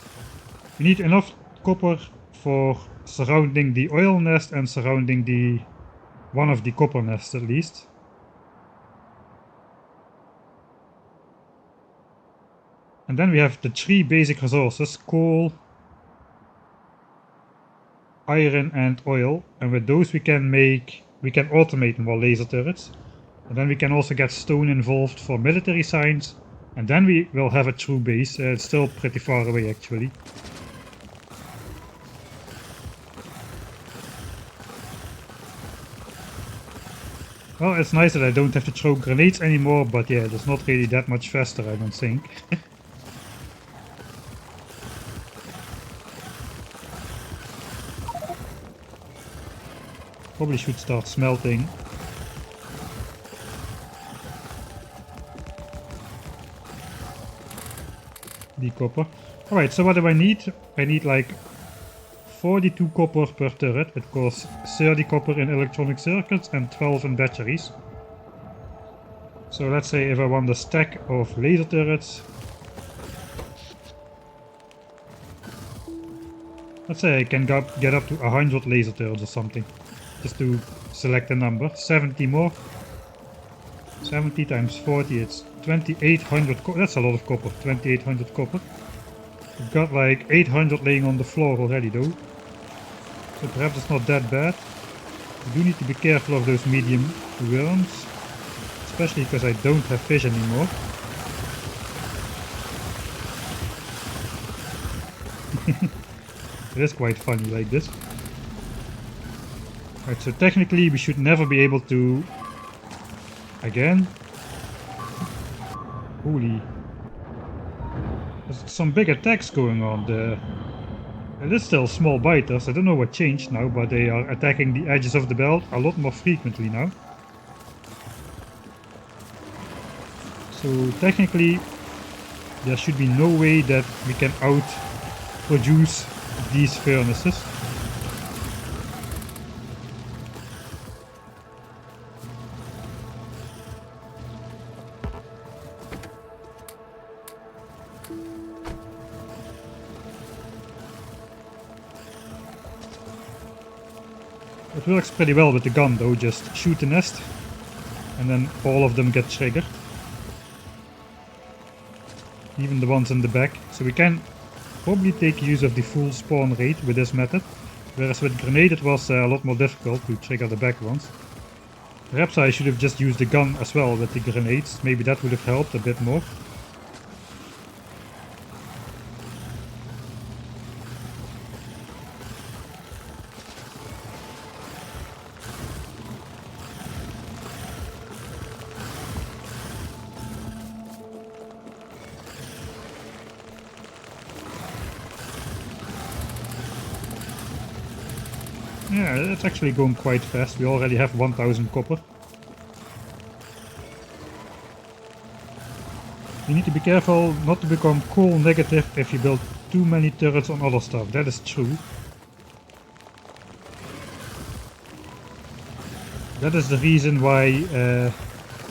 We need enough copper for surrounding the oil nest and surrounding one of the copper nests at least. And then we have the 3 basic resources: coal, iron and oil, and with those we can automate more laser turrets. And then we can also get stone involved for military science, and then we will have a true base. It's still pretty far away actually. Well, it's nice that I don't have to throw grenades anymore, but yeah, it's not really that much faster, I don't think. Probably should start smelting. The copper. Alright, so what do I need? I need like 42 copper per turret. It costs 30 copper in electronic circuits and 12 in batteries. So let's say if I want a stack of laser turrets. Let's say I can get up to 100 laser turrets or something. Just to select a number. 70 more. 70 times 40, it's 2800 copper. That's a lot of copper. 2800 copper. We've got like 800 laying on the floor already though. So perhaps it's not that bad. We do need to be careful of those medium worms. especially because I don't have fish anymore. It is quite funny like this. Right, so technically we should never be able to... Again? Holy. There's some big attacks going on there. It is still small biters, I don't know what changed now, but they are attacking the edges of the belt a lot more frequently now. So technically there should be no way that we can outproduce these furnaces. It works pretty well with the gun though, just shoot the nest and then all of them get triggered. Even the ones in the back. So we can probably take use of the full spawn rate with this method. Whereas with grenade it was a lot more difficult to trigger the back ones. Perhaps I should have just used the gun as well with the grenades. Maybe that would have helped a bit more. Yeah, it's actually going quite fast. We already have 1000 copper. You need to be careful not to become coal negative if you build too many turrets on other stuff. That is true. That is the reason why...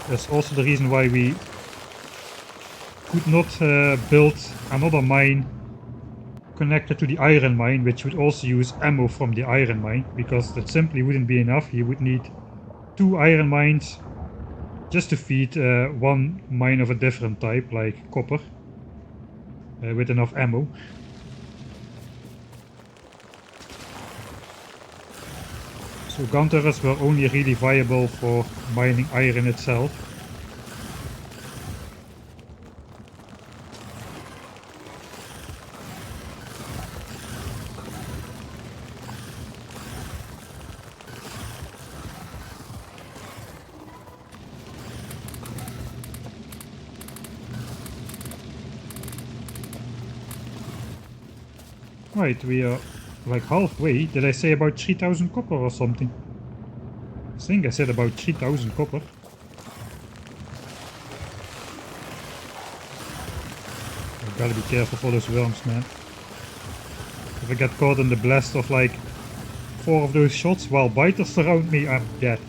that's also the reason why we could not build another mine connected to the iron mine, which would also use ammo from the iron mine, because that simply wouldn't be enough. You would need 2 iron mines just to feed one mine of a different type, like copper, with enough ammo. So gun turrets were only really viable for mining iron itself. Right, we are like halfway. Did I say about 3000 copper or something? I think I said about 3000 copper. I gotta be careful for those worms, man. If I get caught in the blast of like 4 of those shots while biters surround me, I'm dead.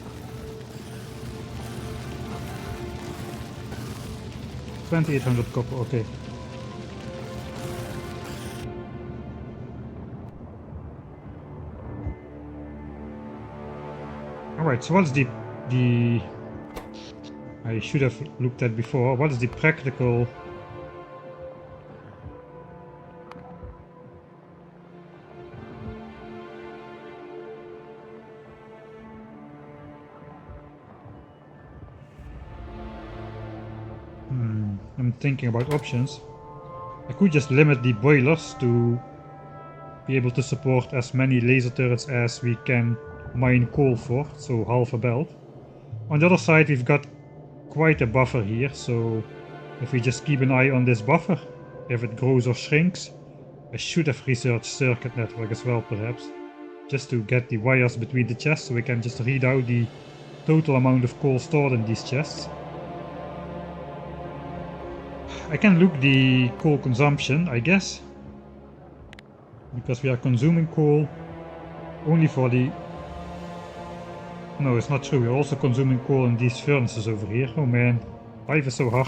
2800 copper, okay. Alright, so what's the... I should have looked at before. What is the practical... I'm thinking about options. I could just limit the boilers to be able to support as many laser turrets as we can mine coal for, so half a belt. On the other side we've got quite a buffer here, so if we just keep an eye on this buffer, if it grows or shrinks, I should have researched circuit network as well perhaps, just to get the wires between the chests so we can just read out the total amount of coal stored in these chests. I can look the coal consumption, I guess, because we are consuming coal only for the... No, it's not true, we're also consuming coal in these furnaces over here. Oh man, life is so hard.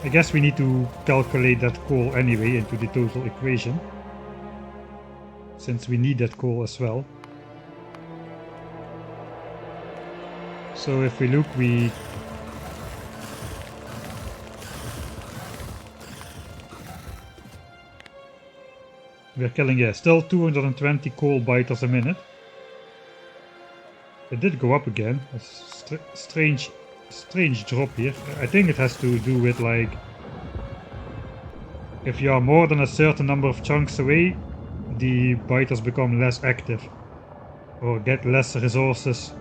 I guess we need to calculate that coal anyway into the total equation, since we need that coal as well. So if we look, we're killing, yeah, still 220 coal biters a minute. It did go up again. A strange drop here. I think it has to do with like if you are more than a certain number of chunks away, the biters become less active or get less resources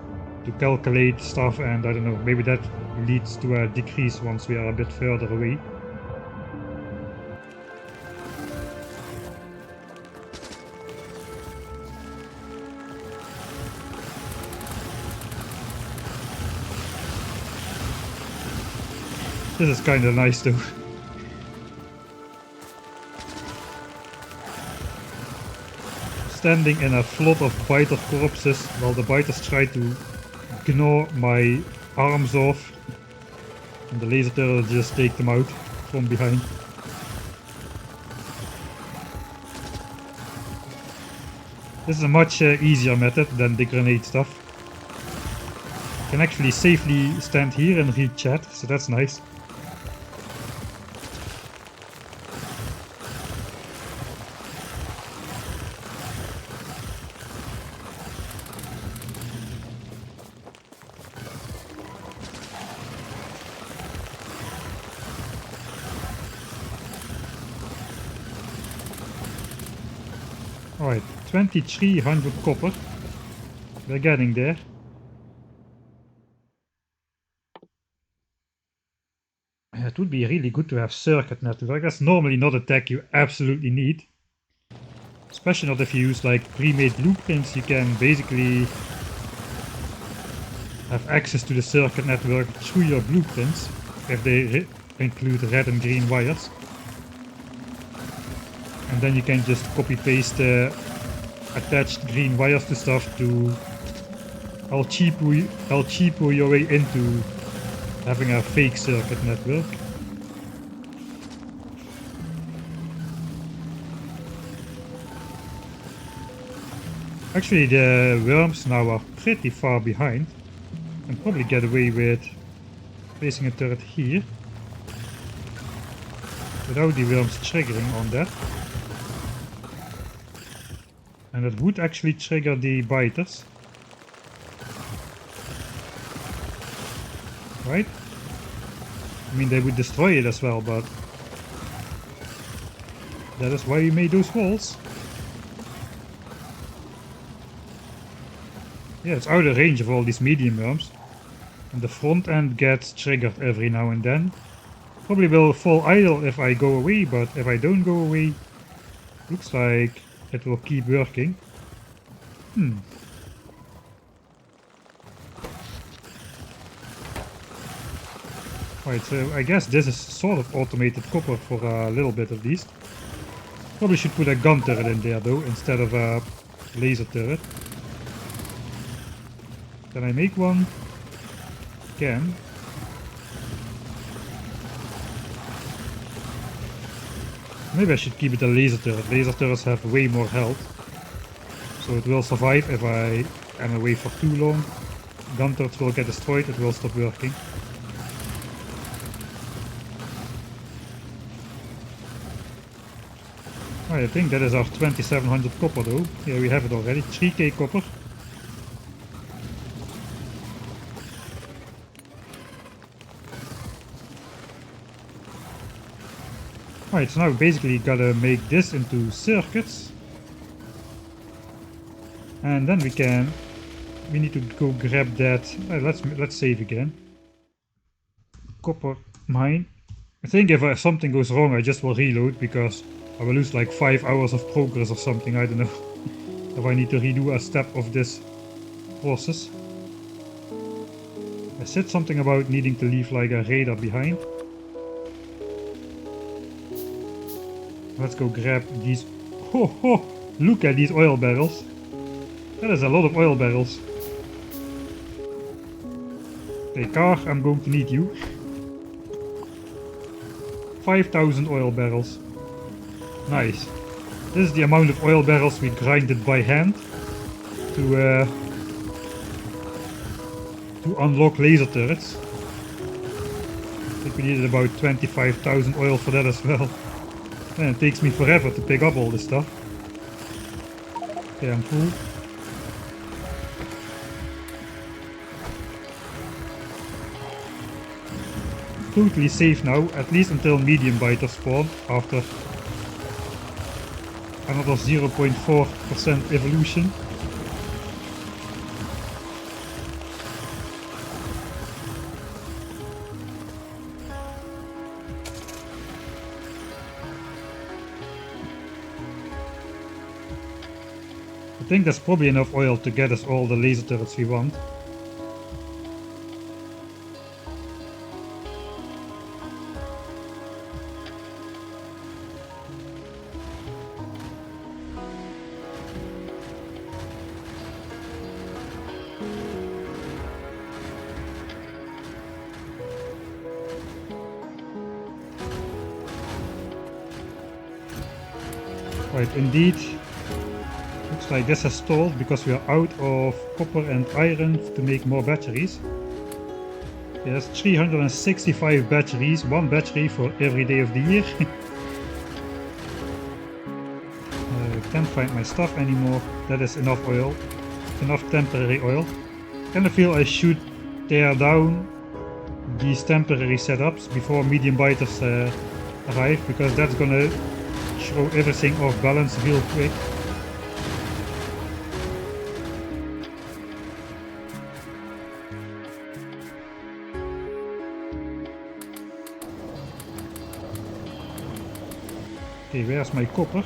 to calculate stuff, and I don't know, maybe that leads to a decrease once we are a bit further away. This is kind of nice though. Standing in a flood of biter corpses while the biters try to gnaw my arms off, and the laser turret just take them out from behind. This is a much easier method than the grenade stuff. I can actually safely stand here and read chat, so that's nice. Alright, 2300 copper. We're getting there. Yeah, it would be really good to have circuit network. That's normally not a tech you absolutely need. Especially not if you use like pre-made blueprints. You can basically have access to the circuit network through your blueprints if they include red and green wires. And then you can just copy paste attached green wires to stuff to help cheaper your way into having a fake circuit network. Actually, the worms now are pretty far behind. Can probably get away with placing a turret here without the worms triggering on that. And that would actually trigger the biters. Right? I mean, they would destroy it as well, but that is why we made those walls. Yeah, it's out of range of all these medium worms. And the front end gets triggered every now and then. Probably will fall idle if I go away, but if I don't go away, looks like it will keep working. Right, so I guess this is sort of automated copper for a little bit at least. Probably should put a gun turret in there though, instead of a laser turret. Can I make one? Can. Maybe I should keep it a laser turret. Laser turrets have way more health, so it will survive if I am away for too long. Gun turrets will get destroyed, it will stop working. I think that is our 2700 copper though. Yeah, we have it already. 3k copper. Alright, so now we basically gotta make this into circuits. And then we need to go grab that. Let's save again. Copper mine. I think if something goes wrong, I just will reload because I will lose like 5 hours of progress or something, I don't know. If I need to redo a step of this process. I said something about needing to leave like a radar behind. Let's go grab these. Oh, look at these oil barrels. That is a lot of oil barrels. Okay, car, I'm going to need you. 5000 oil barrels. Nice. This is the amount of oil barrels we grinded by hand to unlock laser turrets. I think we needed about 25,000 oil for that as well. And it takes me forever to pick up all this stuff. Okay, I'm full. totally safe now, at least until medium biters spawn after another 0.4% evolution. I think that's probably enough oil to get us all the laser turrets we want. Right, indeed. Looks like this has stalled because we are out of copper and iron to make more batteries. Yes, 365 batteries, one battery for every day of the year. Can't find my stuff anymore. That is enough oil, enough temporary oil. Kind of feel I should tear down these temporary setups before medium biters arrive, because that's gonna throw everything off balance real quick. Okay, where's my copper?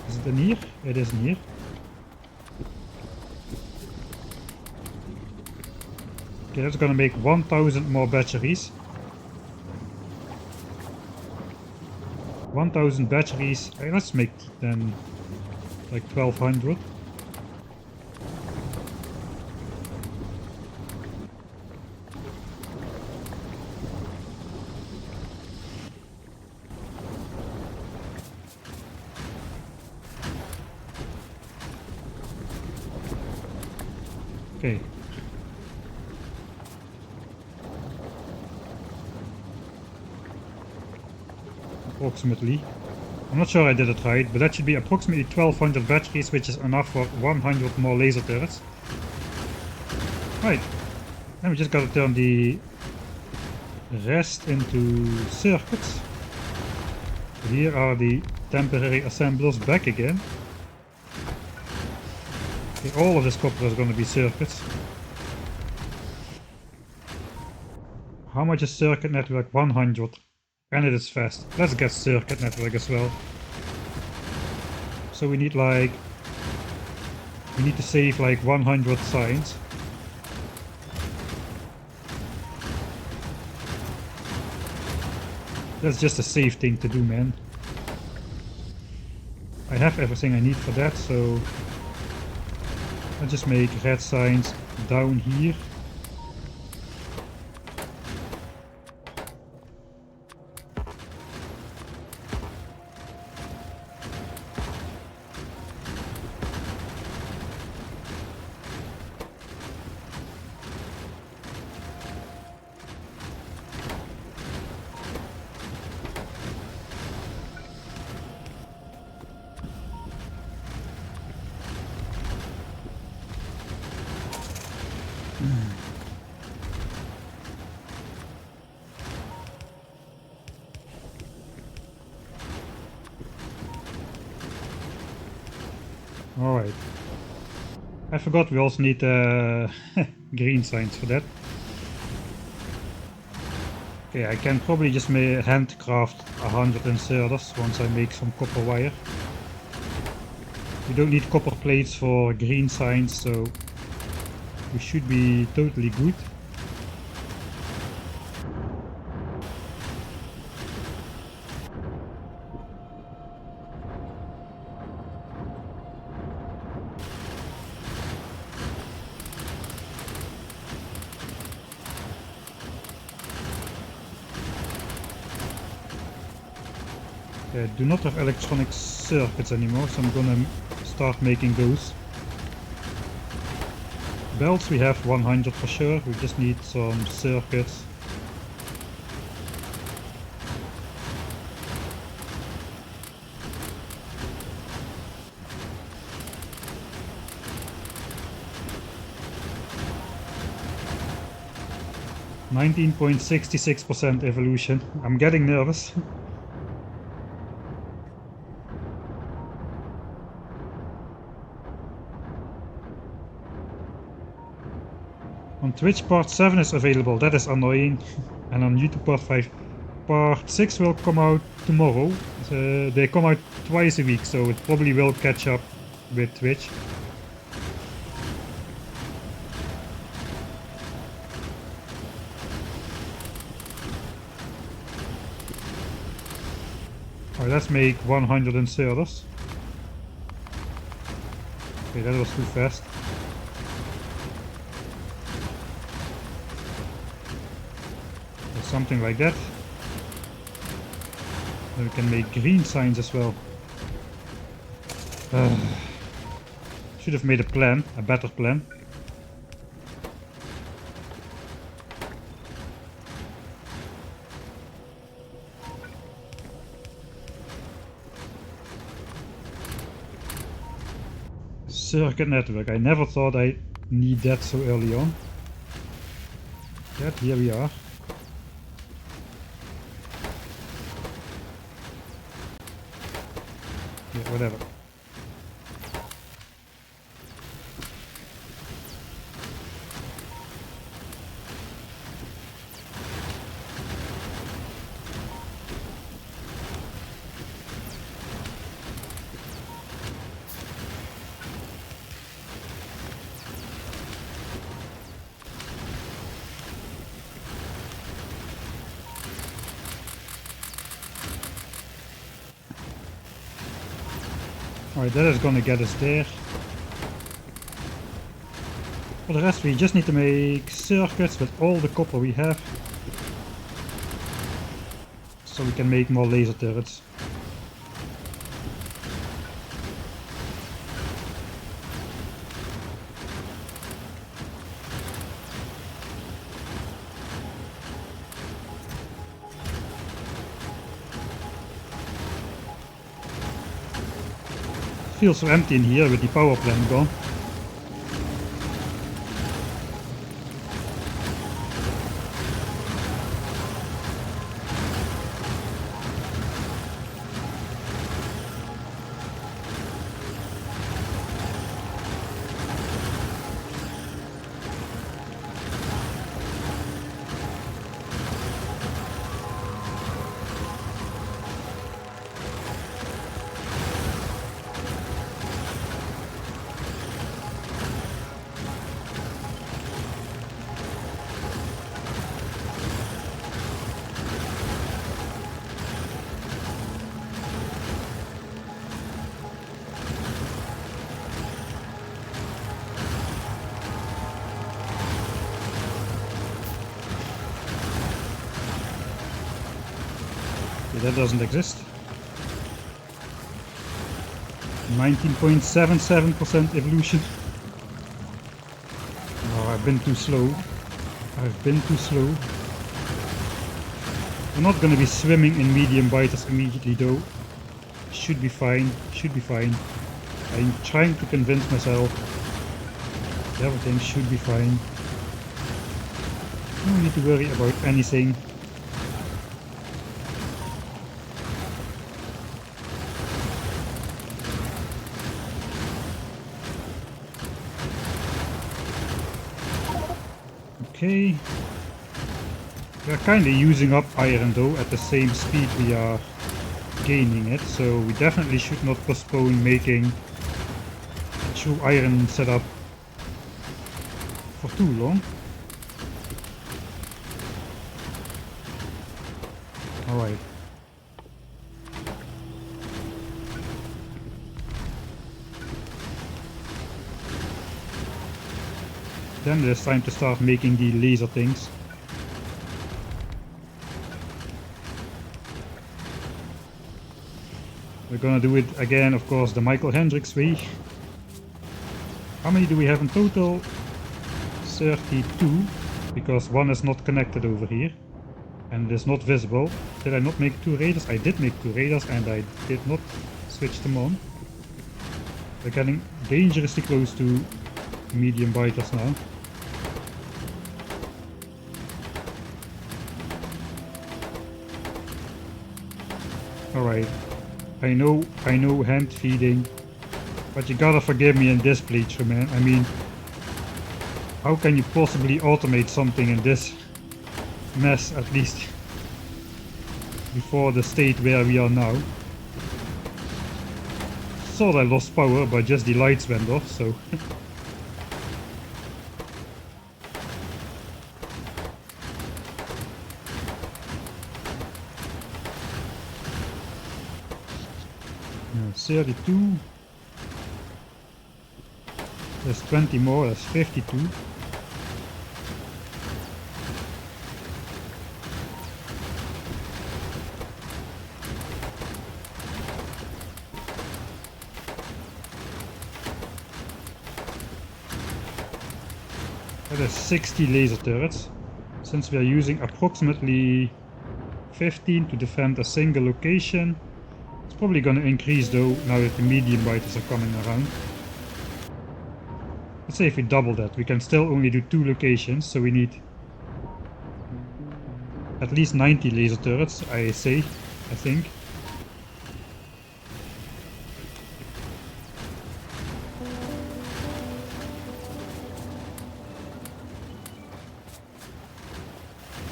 Is it in here? It is in here. Okay, that's gonna make 1000 more batteries. 1000 batteries. Let's make then like 1200. Okay. Approximately. I'm not sure I did it right, but that should be approximately 1200 batteries, which is enough for 100 more laser turrets. Right. Then we just gotta turn the rest into circuits. Here are the temporary assemblers back again. Okay, all of this copper is gonna be circuits. How much is circuit network? 100. And it is fast. Let's get circuit network as well. So we need to save like 100 signs. That's just a safe thing to do, man. I have everything I need for that, so I'll just make red signs down here. Alright. I forgot we also need green signs for that. Okay, I can probably just handcraft 100 inserters once I make some copper wire. We don't need copper plates for green signs, so we should be totally good. I do not have electronic circuits anymore, so I'm gonna start making those. Belts we have 100 for sure, we just need some circuits. 19.66% evolution. I'm getting nervous. On Twitch part 7 is available, that is annoying. And on YouTube part 5. Part 6 will come out tomorrow. They come out twice a week, so it probably will catch up with Twitch. Alright, let's make 100 inserters. Okay, that was too fast. Or something like that. Then we can make green signs as well. Should have made a plan, a better plan. Circuit network. I never thought I'd need that so early on. Yet here we are. Yeah, whatever. Alright, that is gonna get us there. For the rest we just need to make circuits with all the copper we have. So we can make more laser turrets. Feels so empty in here with the power plant gone. That doesn't exist. 19.77% evolution. Oh, I've been too slow. I've been too slow. I'm not gonna be swimming in medium biters immediately though. Should be fine, should be fine. I'm trying to convince myself everything should be fine. No need to worry about anything. Okay, we are kind of using up iron though at the same speed we are gaining it, so we definitely should not postpone making a true iron setup for too long. Alright. Then it's time to start making the laser things. We're gonna do it again, of course, the Michael Hendricks way. How many do we have in total? 32, because one is not connected over here and it is not visible. Did I not make 2 radars? I did make 2 radars and I did not switch them on. We're getting dangerously close to medium biters now. Alright, I know hand feeding, but you gotta forgive me in this playthrough, man. I mean, how can you possibly automate something in this mess, at least before the state where we are now? Thought I lost power, but just the lights went off, so... Yeah, 32. There's 20 more, that's 52. That is 60 laser turrets. Since we are using approximately 15 to defend a single location, it's probably gonna increase though now that the medium biters are coming around. Let's say if we double that, we can still only do 2 locations, so we need at least 90 laser turrets, I think.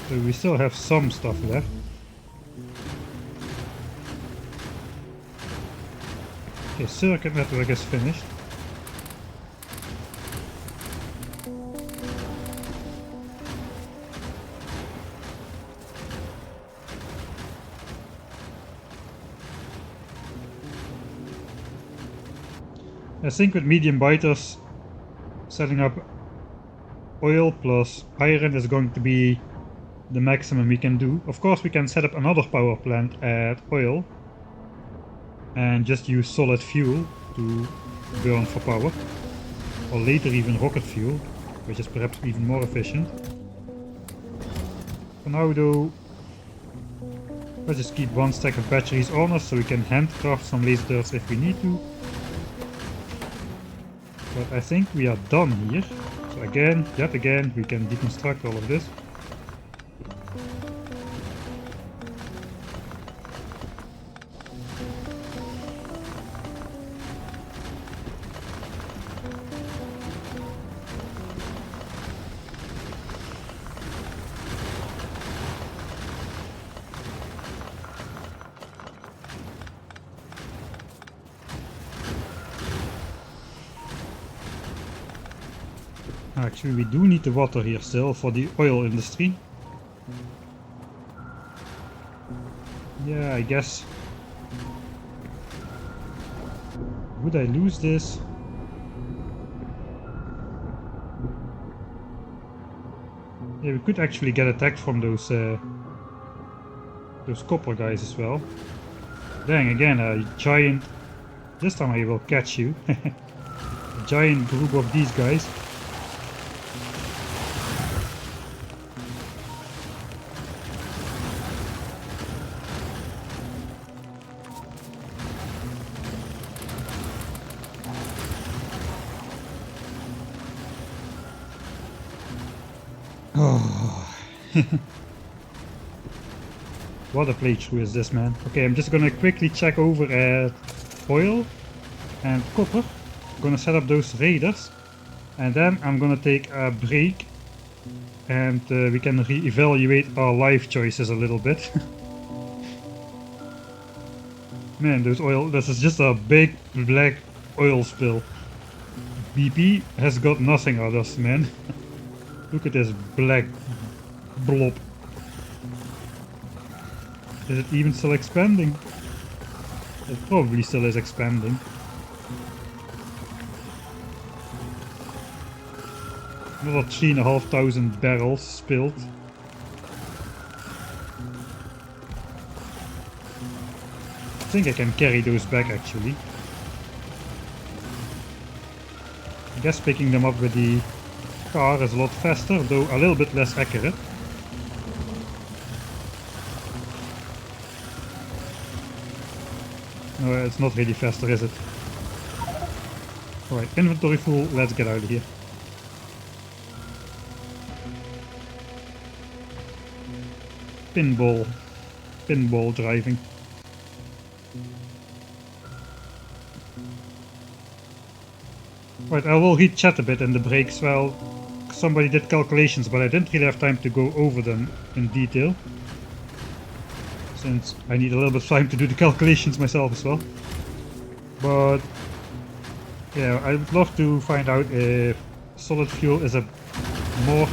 So we still have some stuff left. Okay, circuit network is finished. I think with medium biters, setting up oil plus iron is going to be the maximum we can do. Of course we can set up another power plant at oil and just use solid fuel to burn for power, or later even rocket fuel, which is perhaps even more efficient. For now though, let's just keep one stack of batteries on us so we can handcraft some laser turrets if we need to. But I think we are done here. So again, yet again, we can deconstruct all of this. Actually, we do need the water here still for the oil industry. Yeah, I guess. Would I lose this? Yeah, we could actually get attacked from those copper guys as well. Dang, again, a giant... This time I will catch you. A giant group of these guys. Oh. What a playthrough is this, man. Okay, I'm just gonna quickly check over at oil and copper. I'm gonna set up those raiders and then I'm gonna take a break and we can re-evaluate our life choices a little bit. Man, this is just a big black oil spill. BP has got nothing on us, man. Look at this black blob. Is it even still expanding? It probably still is expanding. Another 3,500 barrels spilled. I think I can carry those back actually. I guess picking them up with the car is a lot faster, though a little bit less accurate. No, it's not really faster, is it? Alright, inventory full, let's get out of here. Pinball driving. Right, I will read chat a bit in the breaks. Well, somebody did calculations, but I didn't really have time to go over them in detail, since I need a little bit of time to do the calculations myself as well. But yeah, I would love to find out if solid fuel is a more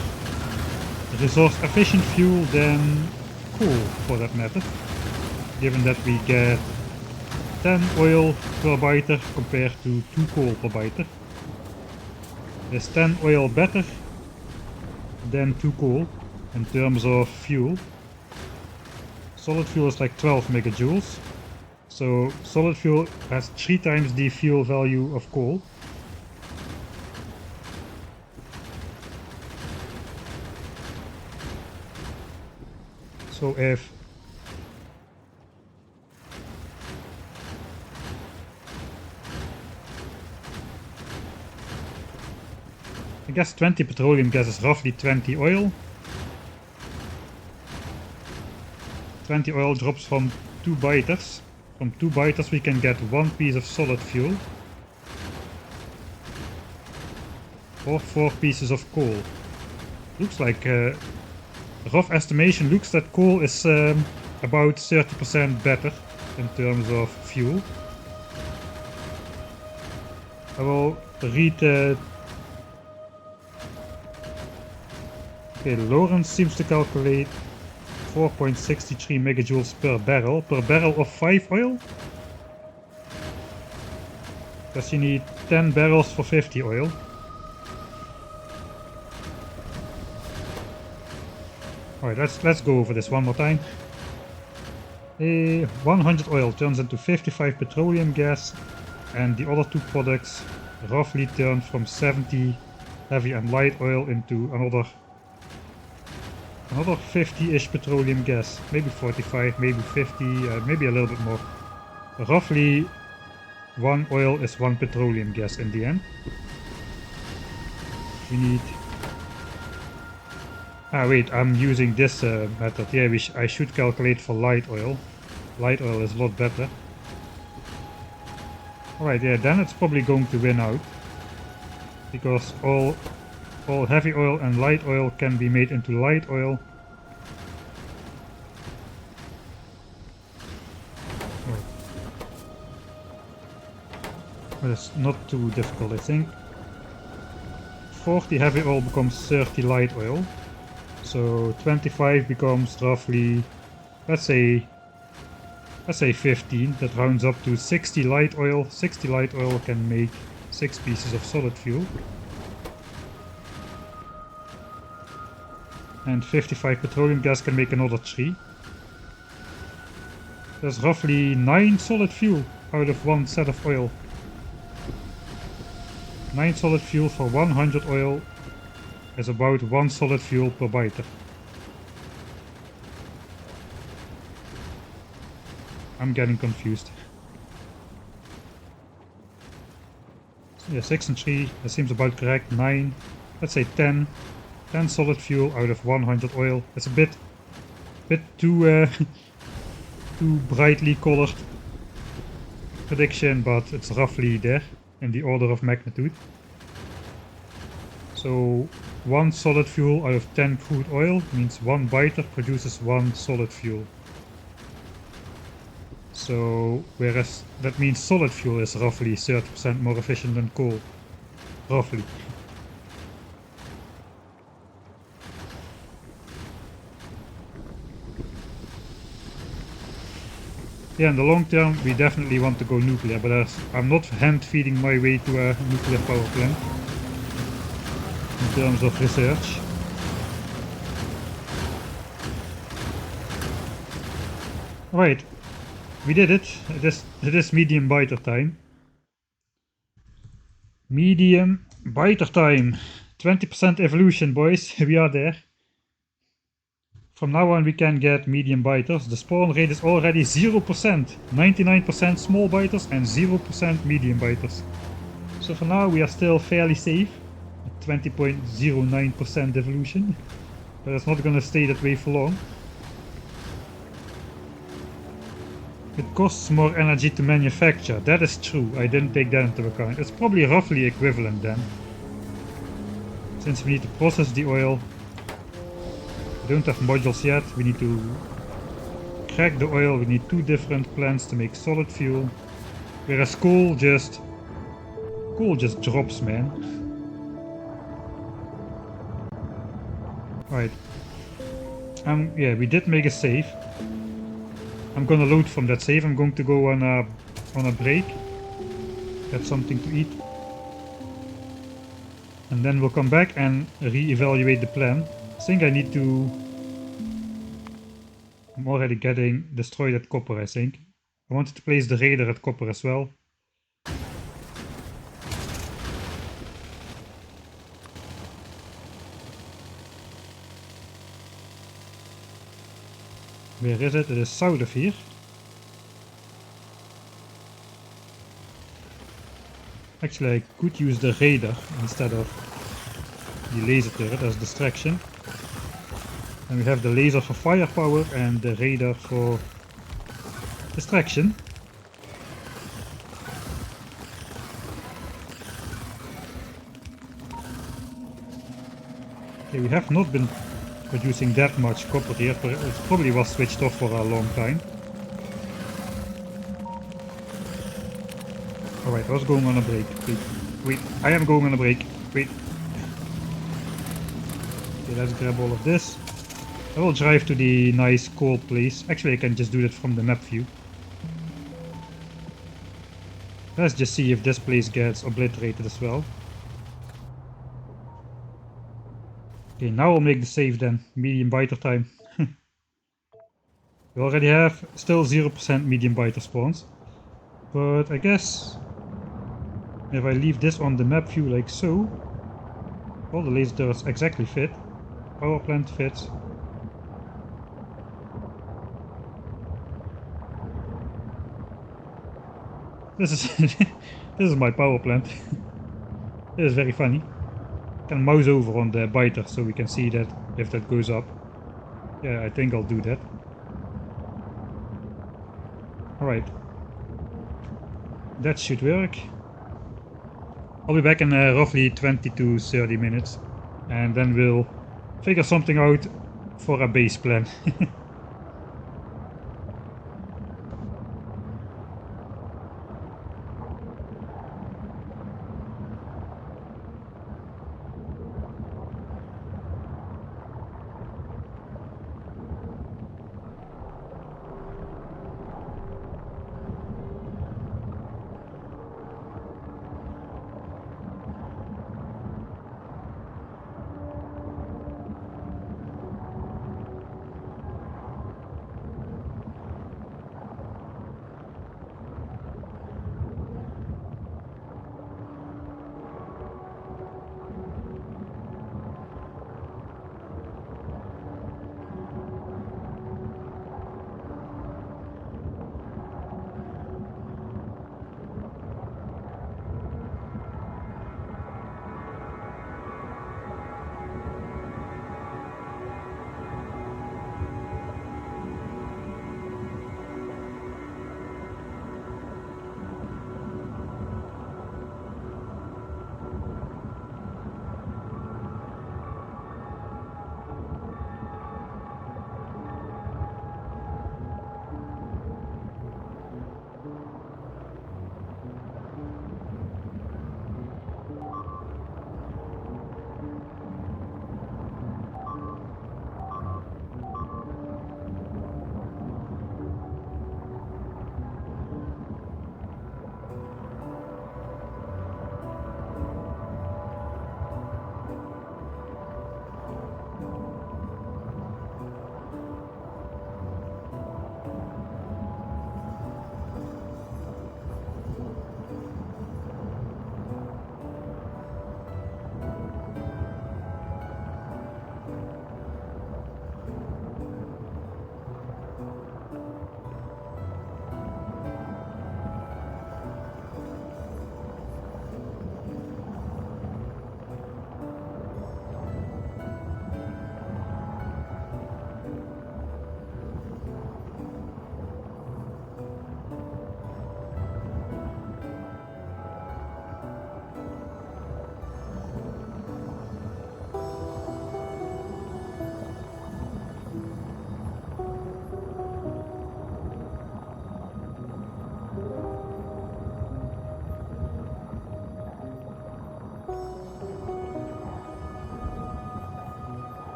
resource efficient fuel than coal, for that matter, given that we get 10 oil per biter compared to 2 coal per biter. Is 10 oil better than 2 coal in terms of fuel? Solid fuel is like 12 megajoules, so solid fuel has 3 times the fuel value of coal. So if I guess 20 petroleum gas is roughly 20 oil. 20 oil drops from 2 biters. From 2 biters we can get 1 piece of solid fuel. Or 4 pieces of coal. Looks like a rough estimation looks that coal is about 30% better in terms of fuel. I will read okay, Lawrence seems to calculate 4.63 megajoules per barrel of 5 oil? Because you need 10 barrels for 50 oil. Alright, let's go over this one more time. 100 oil turns into 55 petroleum gas, and the other 2 products roughly turn from 70 heavy and light oil into another 50-ish petroleum gas, maybe 45, maybe 50, maybe a little bit more. Roughly 1 oil is 1 petroleum gas in the end. We need... Ah wait, I'm using this method. Yeah, I should calculate for light oil. Light oil is a lot better. Alright, yeah, then it's probably going to win out. Because all heavy oil and light oil can be made into light oil. But it's not too difficult, I think. 40 heavy oil becomes 30 light oil. So 25 becomes roughly, let's say 15. That rounds up to 60 light oil. 60 light oil can make 6 pieces of solid fuel. And 55 petroleum gas can make another 3. There's roughly 9 solid fuel out of 1 set of oil. 9 solid fuel for 100 oil is about 1 solid fuel per biter. I'm getting confused. Yeah, 6 and 3, that seems about correct. 9, let's say 10. 10 solid fuel out of 100 oil. It's a bit too too brightly colored prediction, but it's roughly there in the order of magnitude. So 1 solid fuel out of 10 crude oil means 1 biter produces 1 solid fuel. So whereas that means solid fuel is roughly 30% more efficient than coal. Roughly. Yeah, in the long term we definitely want to go nuclear, but I'm not hand feeding my way to a nuclear power plant in terms of research. Right, we did it. It is medium biter time. Medium biter time. 20% evolution, boys. We are there. From now on we can get medium biters. The spawn rate is already 0%. 99% small biters and 0% medium biters. So for now we are still fairly safe. At 20.09% evolution. But it's not gonna stay that way for long. It costs more energy to manufacture. That is true. I didn't take that into account. It's probably roughly equivalent then. Since we need to process the oil. We don't have modules yet. We need to crack the oil. We need 2 different plants to make solid fuel. Whereas coal just drops, man. Alright. Yeah, we did make a save. I'm gonna load from that save. I'm going to go on a break. Get something to eat. And then we'll come back and re-evaluate the plan. I think I need to... I'm already getting destroyed at copper, I think. I wanted to place the radar at copper as well. Where is it? It is south of here. Actually, I could use the radar instead of the laser turret as distraction. And we have the laser for firepower and the radar for distraction. Okay, we have not been producing that much copper here, but it probably was switched off for a long time. Alright, I was going on a break. Wait, I am going on a break. Wait. Okay, let's grab all of this. I will drive to the nice coal place. Actually, I can just do that from the map view. Let's just see if this place gets obliterated as well. Okay, now I'll make the save then. Medium biter time. We already have still 0% medium biter spawns. But I guess if I leave this on the map view like so, all the laser turrets exactly fit. Power plant fits. This is this is my power plant. This is very funny. I can mouse over on the biter so we can see that if that goes up. Yeah, I think I'll do that. Alright. That should work. I'll be back in roughly 20 to 30 minutes. And then we'll figure something out for a base plan.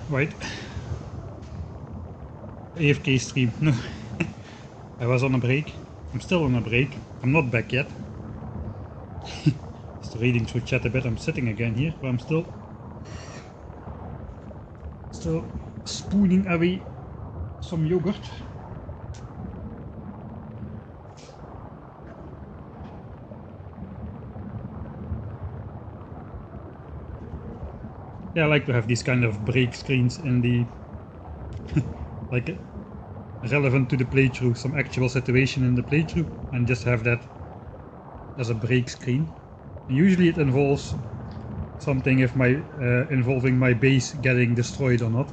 Wait. AFK stream. No. I was on a break. I'm still on a break. I'm not back yet. Just reading through chat a bit. I'm sitting again here, but I'm still spooning away some yogurt. Yeah, I like to have these kind of break screens in the like relevant to the playthrough, some actual situation in the playthrough, and just have that as a break screen. And usually it involves something if involving my base getting destroyed or not.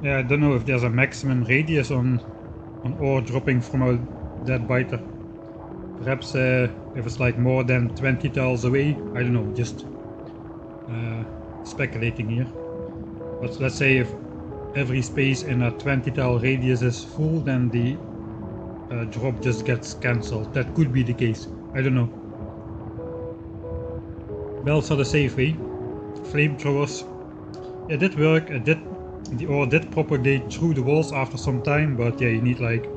Yeah, I don't know if there's a maximum radius on ore dropping from a dead biter. Perhaps if it's like more than 20 tiles away, I don't know, just speculating here. But let's say if every space in a 20 tile radius is full, then the drop just gets cancelled. That could be the case, I don't know. Belts are the safe way. Flamethrowers, it did work, the ore did propagate through the walls after some time, but yeah, you need like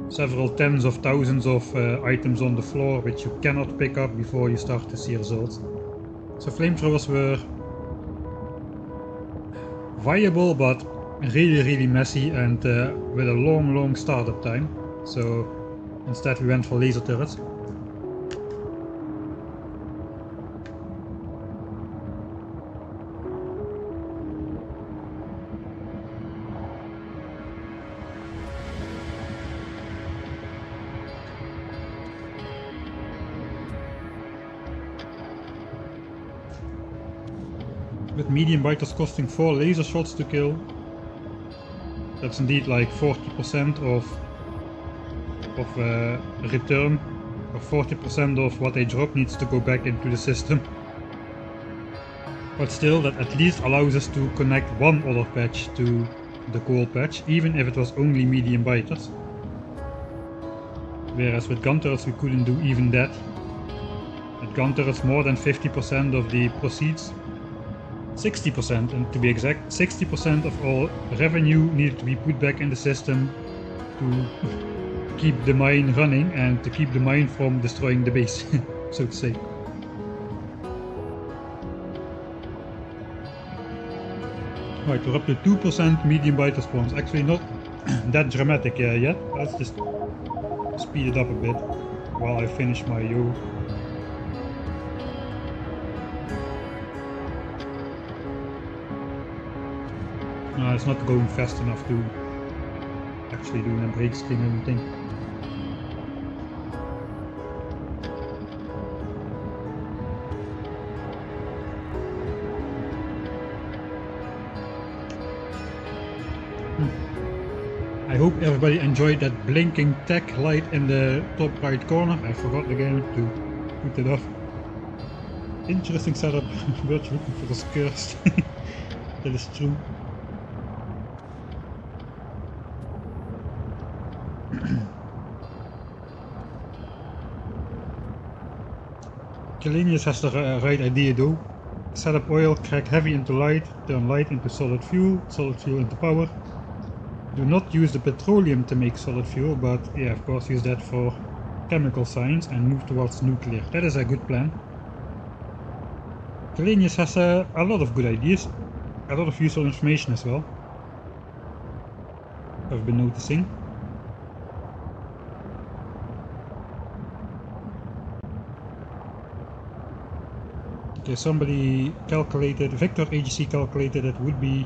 several tens of thousands of items on the floor which you cannot pick up before you start to see results. So flamethrowers were viable but really messy and with a long startup time. So instead we went for laser turrets. With medium biters costing 4 laser shots to kill, that's indeed like 40% of return, or 40% of what they drop needs to go back into the system. But still, that at least allows us to connect one other patch to the coal patch, even if it was only medium biters. Whereas with gun turrets we couldn't do even that. With gun turrets more than 50% of the proceeds, 60% and to be exact, 60% of all revenue needed to be put back in the system to keep the mine running and to keep the mine from destroying the base, so to say. Right, we're up to 2% medium biter spawns. Actually not that dramatic yet. Let's just speed it up a bit while I finish my yo. No, it's not going fast enough to actually do a break screen and everything. I hope everybody enjoyed that blinking tech light in the top right corner. I forgot again to put it off. Interesting setup. Birds looking for the cursed. That is true. Kalenius has the right idea though. Set up oil, crack heavy into light, turn light into solid fuel into power. Do not use the petroleum to make solid fuel, but yeah, of course use that for chemical science and move towards nuclear. That is a good plan. Kalenius has a lot of good ideas, a lot of useful information as well, I've been noticing. Okay, somebody calculated, Victor AGC calculated it would be,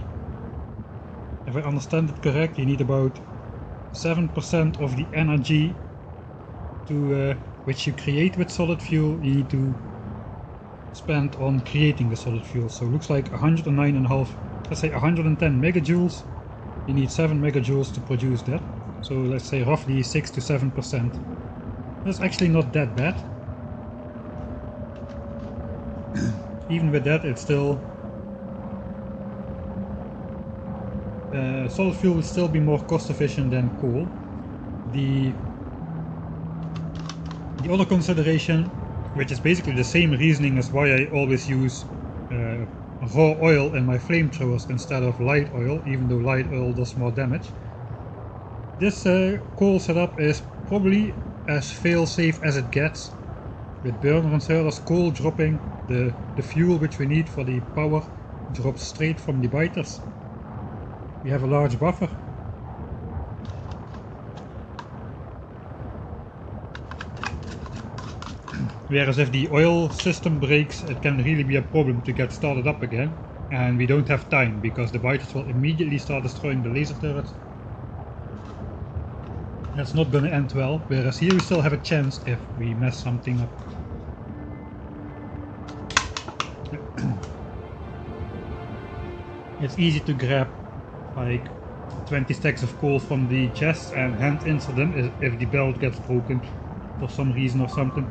if I understand it correct, you need about 7% of the energy to which you create with solid fuel, you need to spend on creating the solid fuel. So it looks like 109.5, let's say 110 megajoules You need 7 megajoules to produce that. So let's say roughly 6 to 7%. That's actually not that bad. Even with that, it's still... solid fuel will still be more cost efficient than coal. The other consideration, which is basically the same reasoning as why I always use raw oil in my flamethrowers instead of light oil, even though light oil does more damage. This coal setup is probably as fail-safe as it gets, with burner inserters, coal dropping, the fuel which we need for the power drops straight from the biters. We have a large buffer. Whereas if the oil system breaks, it can really be a problem to get started up again. And we don't have time, because the biters will immediately start destroying the laser turrets. That's not gonna end well, whereas here we still have a chance if we mess something up. It's easy to grab like 20 stacks of coal from the chest and hand insert them if the belt gets broken for some reason or something.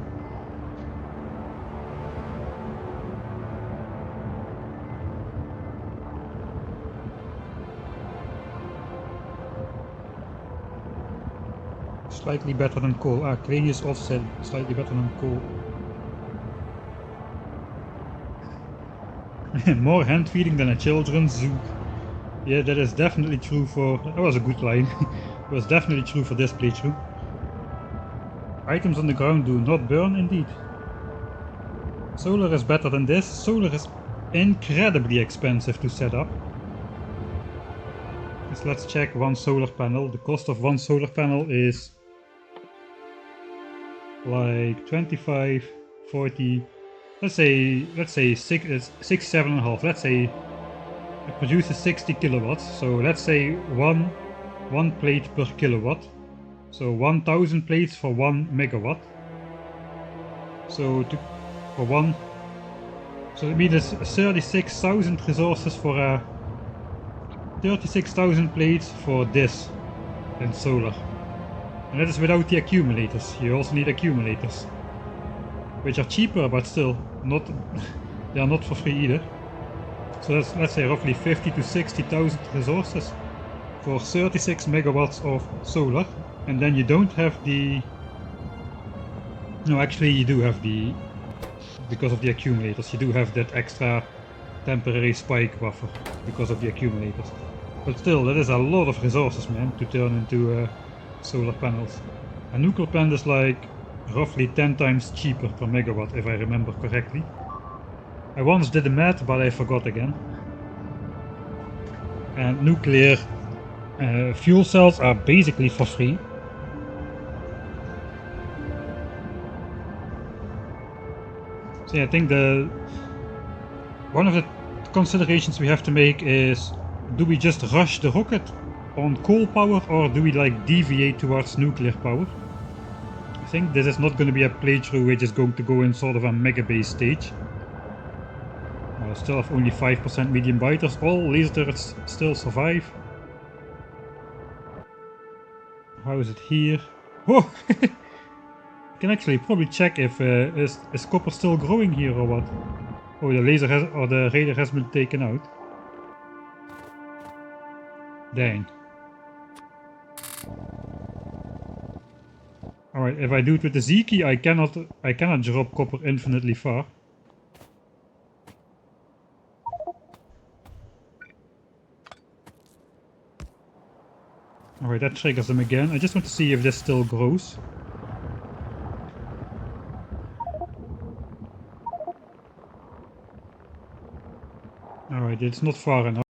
Slightly better than coal. Cranius offset, slightly better than coal. More hand feeding than a children's zoo. Yeah, that is definitely true for... That was a good line. It was definitely true for this playthrough. Items on the ground do not burn, indeed. Solar is better than this. Solar is incredibly expensive to set up. So let's check one solar panel. The cost of one solar panel is like 25, 40, let's say 7.5. Let's say it produces 60 kilowatts. So let's say one plate per kilowatt. So 1000 plates for 1 megawatt. So it means 36,000 resources for 36,000 plates for this in solar. And that is without the accumulators. You also need accumulators, which are cheaper, but still not. They are not for free either. So that's, let's say, roughly 50 to 60,000 resources for 36 megawatts of solar. And then you don't have the... No, actually you do have the... Because of the accumulators, you do have that extra temporary spike buffer because of the accumulators. But still, that is a lot of resources, man, to turn into solar panels. A nuclear plant is like roughly 10 times cheaper per megawatt, if I remember correctly. I once did the math, but I forgot again. And nuclear fuel cells are basically for free. So yeah, I think one of the considerations we have to make is, do we just rush the rocket on coal power, or do we like deviate towards nuclear power? I think this is not going to be a playthrough which is going to go in sort of a mega base stage. I still have only 5% medium biters. All laser turrets still survive. How is it here? Whoa! I can actually probably check if is copper still growing here or what? Oh, the laser has, or the radar has been taken out. Dang. Alright, if I do it with the Z key, I cannot drop copper infinitely far. Alright, that triggers them again. I just want to see if this still grows. Alright, it's not far enough.